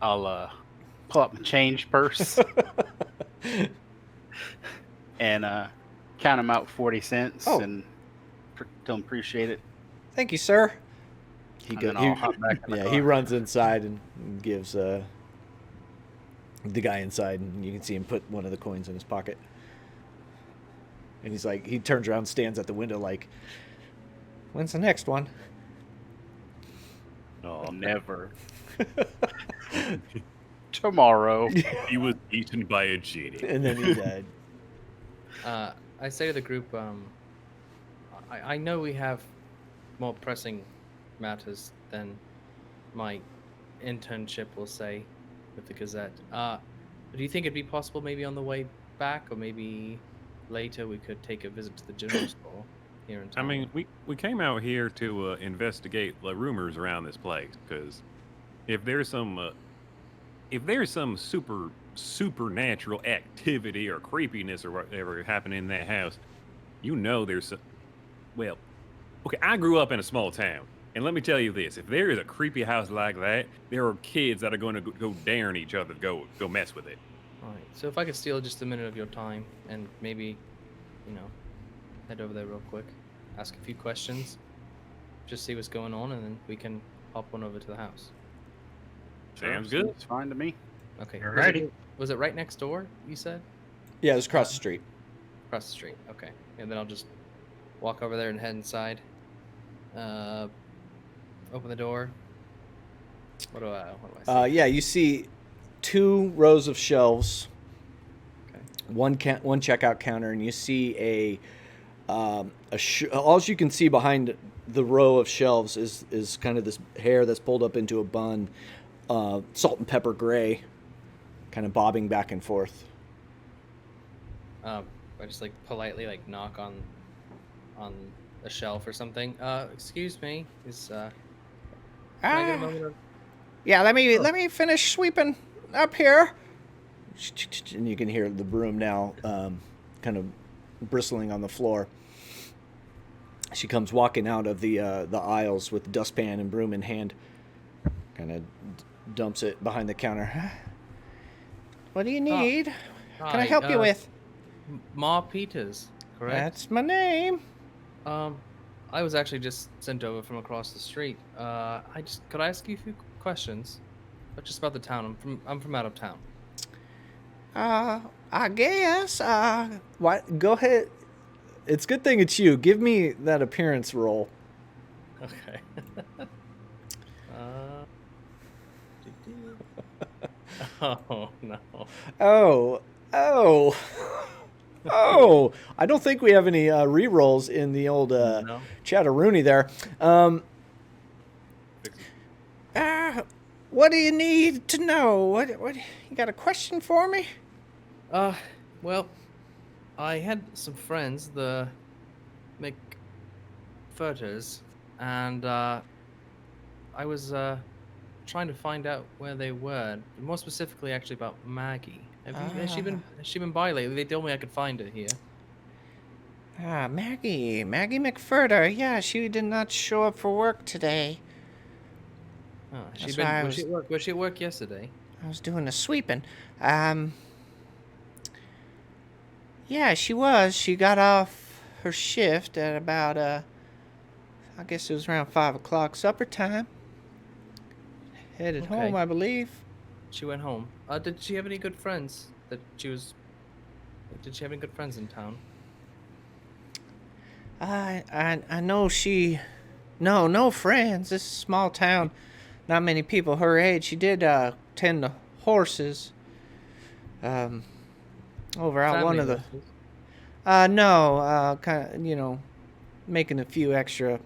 [SPEAKER 5] I'll pull up my change purse and count him out 40 cents and tell him appreciate it.
[SPEAKER 1] Thank you, sir.
[SPEAKER 5] Then I'll hop back in the car.
[SPEAKER 1] He runs inside and gives the guy inside, and you can see him put one of the coins in his pocket. And he's like, he turns around, stands at the window, like, when's the next one?
[SPEAKER 5] Oh, never. Tomorrow.
[SPEAKER 2] He was eaten by a genie.
[SPEAKER 1] And then he died.
[SPEAKER 4] I say to the group, I know we have more pressing matters than my internship will say with the Gazette. Do you think it'd be possible maybe on the way back, or maybe later we could take a visit to the general store here in
[SPEAKER 2] I
[SPEAKER 4] town?
[SPEAKER 2] mean, we came out here to investigate the rumors around this place, because if there's some supernatural activity or creepiness or whatever happening in that house, you know there's well, okay, I grew up in a small town, and let me tell you this: if there is a creepy house like that, there are kids that are going to go daring each other to go mess with it.
[SPEAKER 4] All right. So if I could steal just a minute of your time and maybe, head over there real quick, ask a few questions, just see what's going on, and then we can hop on over to the house.
[SPEAKER 2] Sounds good.
[SPEAKER 5] It's fine to me.
[SPEAKER 4] Okay.
[SPEAKER 3] Alrighty.
[SPEAKER 4] Was it right next door, you said?
[SPEAKER 1] Yeah, it was across the street.
[SPEAKER 4] Across the street. Okay. And then I'll just walk over there and head inside. Open the door. What do I see?
[SPEAKER 1] Yeah, you see 2 rows of shelves,
[SPEAKER 4] Okay.
[SPEAKER 1] one checkout counter, and you see all you can see behind the row of shelves is kind of this hair that's pulled up into a bun, salt and pepper gray, kind of bobbing back and forth.
[SPEAKER 4] I just politely knock on a shelf or something. Excuse me. Can I get a moment of...
[SPEAKER 1] Yeah, let me finish sweeping up here. And you can hear the broom now kind of bristling on the floor. She comes walking out of the aisles with dustpan and broom in hand. Kind of dumps it behind the counter. What do you need? Can I help you with?
[SPEAKER 4] Ma Peters, correct?
[SPEAKER 1] That's my name.
[SPEAKER 4] I was actually just sent over from across the street. Could I ask you a few questions? Just about the town. I'm from out of town.
[SPEAKER 1] I guess. What? Go ahead. It's a good thing it's you. Give me that appearance roll.
[SPEAKER 4] Okay. Oh no.
[SPEAKER 1] Oh. I don't think we have any re-rolls in the old
[SPEAKER 4] No.
[SPEAKER 1] Chatteroony there. What do you need to know? What you got a question for me?
[SPEAKER 4] Well, I had some friends, the McFurters, and I was trying to find out where they were. More specifically, actually, about Maggie. Has she been by lately? They told me I could find her here.
[SPEAKER 1] Maggie McFurter. Yeah, she did not show up for work today.
[SPEAKER 4] Oh,
[SPEAKER 1] That's why
[SPEAKER 4] was she at work yesterday?
[SPEAKER 1] I was doing the sweeping. Yeah, she was. She got off her shift at about, I guess it was around 5 o'clock, supper time. Headed
[SPEAKER 4] Okay.
[SPEAKER 1] home, I believe.
[SPEAKER 4] She went home. Did she have any good friends Did she have any good friends in town?
[SPEAKER 1] I know she... No friends. This is a small town. Not many people her age. She did tend to horses. Over out one of the... No, kind of, making a few extra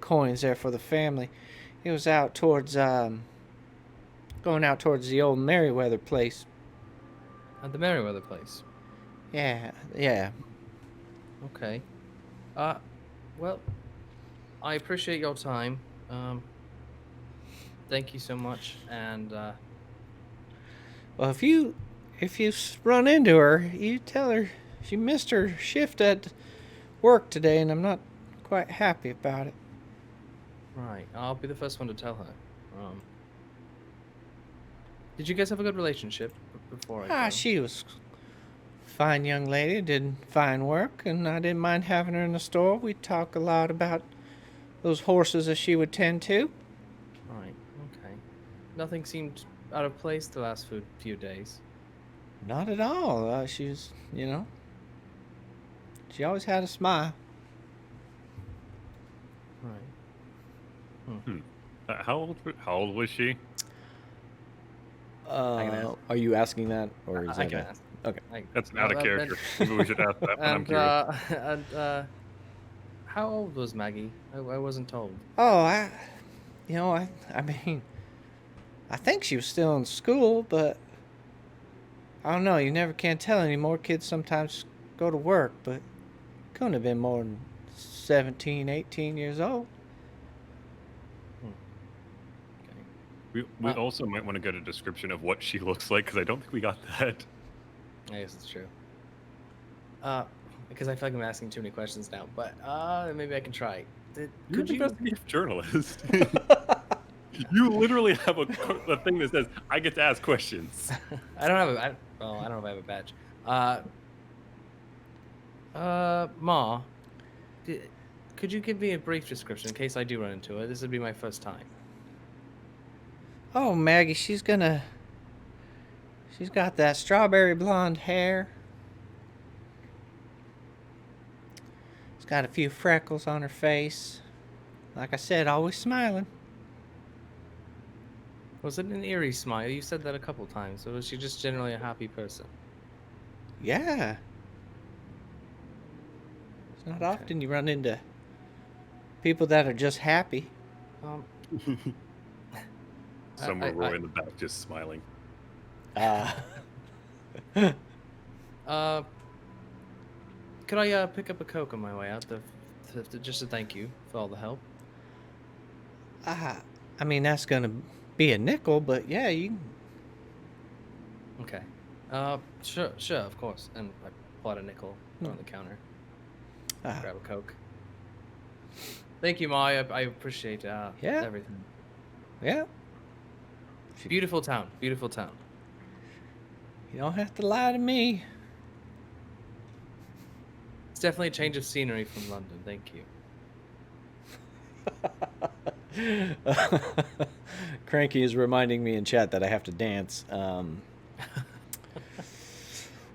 [SPEAKER 1] coins there for the family. It was out towards, going out towards the old Merriweather place.
[SPEAKER 4] At the Merriweather place?
[SPEAKER 1] Yeah.
[SPEAKER 4] Okay. Well, I appreciate your time. Thank you so much, and,
[SPEAKER 1] Well, if you run into her, you tell her she missed her shift at work today, and I'm not quite happy about it.
[SPEAKER 4] right, I'll be the first one to tell her. Did you guys have a good relationship before I go?
[SPEAKER 1] She was a fine young lady, did fine work, and I didn't mind having her in the store. We talk a lot about those horses that she would tend to.
[SPEAKER 4] Right, okay. Nothing seemed out of place the last few days.
[SPEAKER 1] Not at all. She was, she always had a smile.
[SPEAKER 4] Right.
[SPEAKER 2] How old was she?
[SPEAKER 4] can ask.
[SPEAKER 1] Are you asking that, or is
[SPEAKER 4] I
[SPEAKER 1] that
[SPEAKER 4] can
[SPEAKER 1] a-
[SPEAKER 4] ask.
[SPEAKER 1] Okay.
[SPEAKER 2] That's out of character. Maybe we should ask that, but I'm curious.
[SPEAKER 4] And how old was Maggie? I wasn't told.
[SPEAKER 1] Oh, I mean, I think she was still in school, but I don't know. You never can tell anymore. Kids sometimes go to work, but couldn't have been more than 17, 18 years old.
[SPEAKER 2] We also might want to get a description of what she looks like, because I don't think we got that.
[SPEAKER 4] I guess it's true. Because I feel like I'm asking too many questions now, but maybe I can try.
[SPEAKER 2] You're
[SPEAKER 4] Could
[SPEAKER 2] an
[SPEAKER 4] you?
[SPEAKER 2] investigative journalist. You literally have a thing that says, I get to ask questions.
[SPEAKER 4] I don't know if I have a badge. Ma, could you give me a brief description in case I do run into it? This would be my first time.
[SPEAKER 1] Oh, Maggie, she's got that strawberry blonde hair. She's got a few freckles on her face. Like I said, always smiling.
[SPEAKER 4] Was it an eerie smile? You said that a couple times. Or was she just generally a happy person?
[SPEAKER 1] Yeah. It's not often you run into people that are just happy.
[SPEAKER 2] Somewhere Roy in the back just smiling.
[SPEAKER 4] Could I pick up a Coke on my way out just to thank you for all the help?
[SPEAKER 1] I mean, that's gonna be a nickel, but yeah, you.
[SPEAKER 4] Okay. Sure, of course. And pull out a nickel on the counter.
[SPEAKER 1] Ah.
[SPEAKER 4] Grab a Coke. Thank you, Ma. I appreciate everything.
[SPEAKER 1] Yeah.
[SPEAKER 4] Beautiful town. Beautiful town.
[SPEAKER 1] You don't have to lie to me.
[SPEAKER 4] It's definitely a change of scenery from London. Thank you.
[SPEAKER 1] Cranky is reminding me in chat that I have to dance.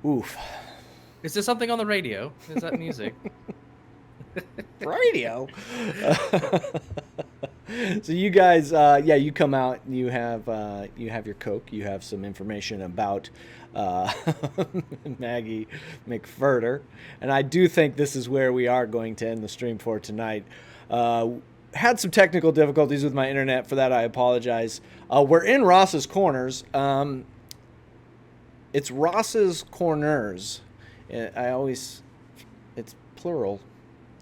[SPEAKER 1] Oof.
[SPEAKER 4] Is there something on the radio? Is that music?
[SPEAKER 1] Radio. So you guys, you come out. You have your Coke. You have some information about Maggie McFurter, and I do think this is where we are going to end the stream for tonight. Had some technical difficulties with my internet. For that, I apologize. We're in Ross's Corners. It's Ross's Corners. It's plural.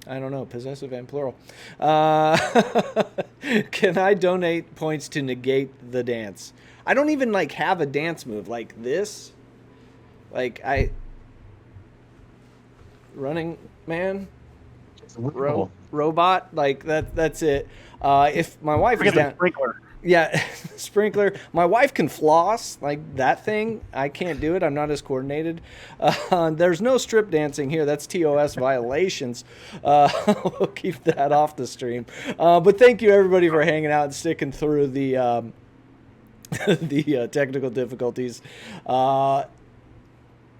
[SPEAKER 1] I don't know, possessive and plural. Can I donate points to negate the dance? I don't even have a dance move like this. Running man, robot, that's it. If my wife is down,
[SPEAKER 5] sprinkler.
[SPEAKER 1] Yeah, sprinkler. My wife can floss like that thing. I can't do it. I'm not as coordinated. There's no strip dancing here. That's TOS violations. We'll keep that off the stream. But thank you everybody for hanging out and sticking through the the technical difficulties.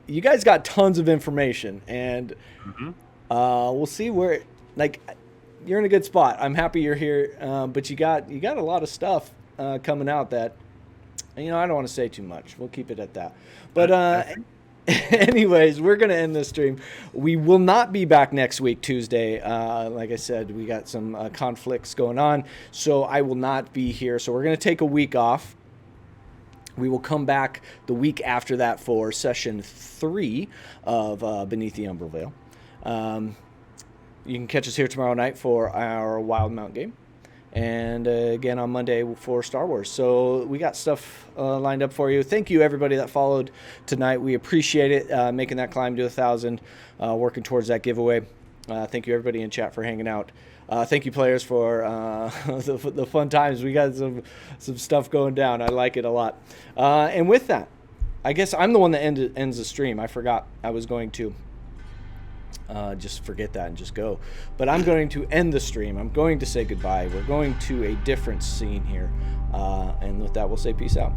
[SPEAKER 1] You guys got tons of information, and we'll see where you're in a good spot. I'm happy you're here, but you got a lot of stuff coming out that I don't want to say too much. We'll keep it at that. But anyways, we're gonna end this stream. We will not be back next week, Tuesday. Like I said, we got some conflicts going on, so I will not be here. So we're gonna take a week off. We will come back the week after that for session 3 of Beneath the Umbral Veil. You can catch us here tomorrow night for our Wild Mount game. And again on Monday for Star Wars. So we got stuff lined up for you. Thank you, everybody that followed tonight. We appreciate it, making that climb to 1,000, working towards that giveaway. Thank you, everybody in chat, for hanging out. Thank you, players, for the fun times. We got some stuff going down. I like it a lot. And with that, I guess I'm the one that ends the stream. I forgot I was going to. Just forget that and just go. But I'm going to end the stream. I'm going to say goodbye. We're going to a different scene here. And with that, we'll say peace out.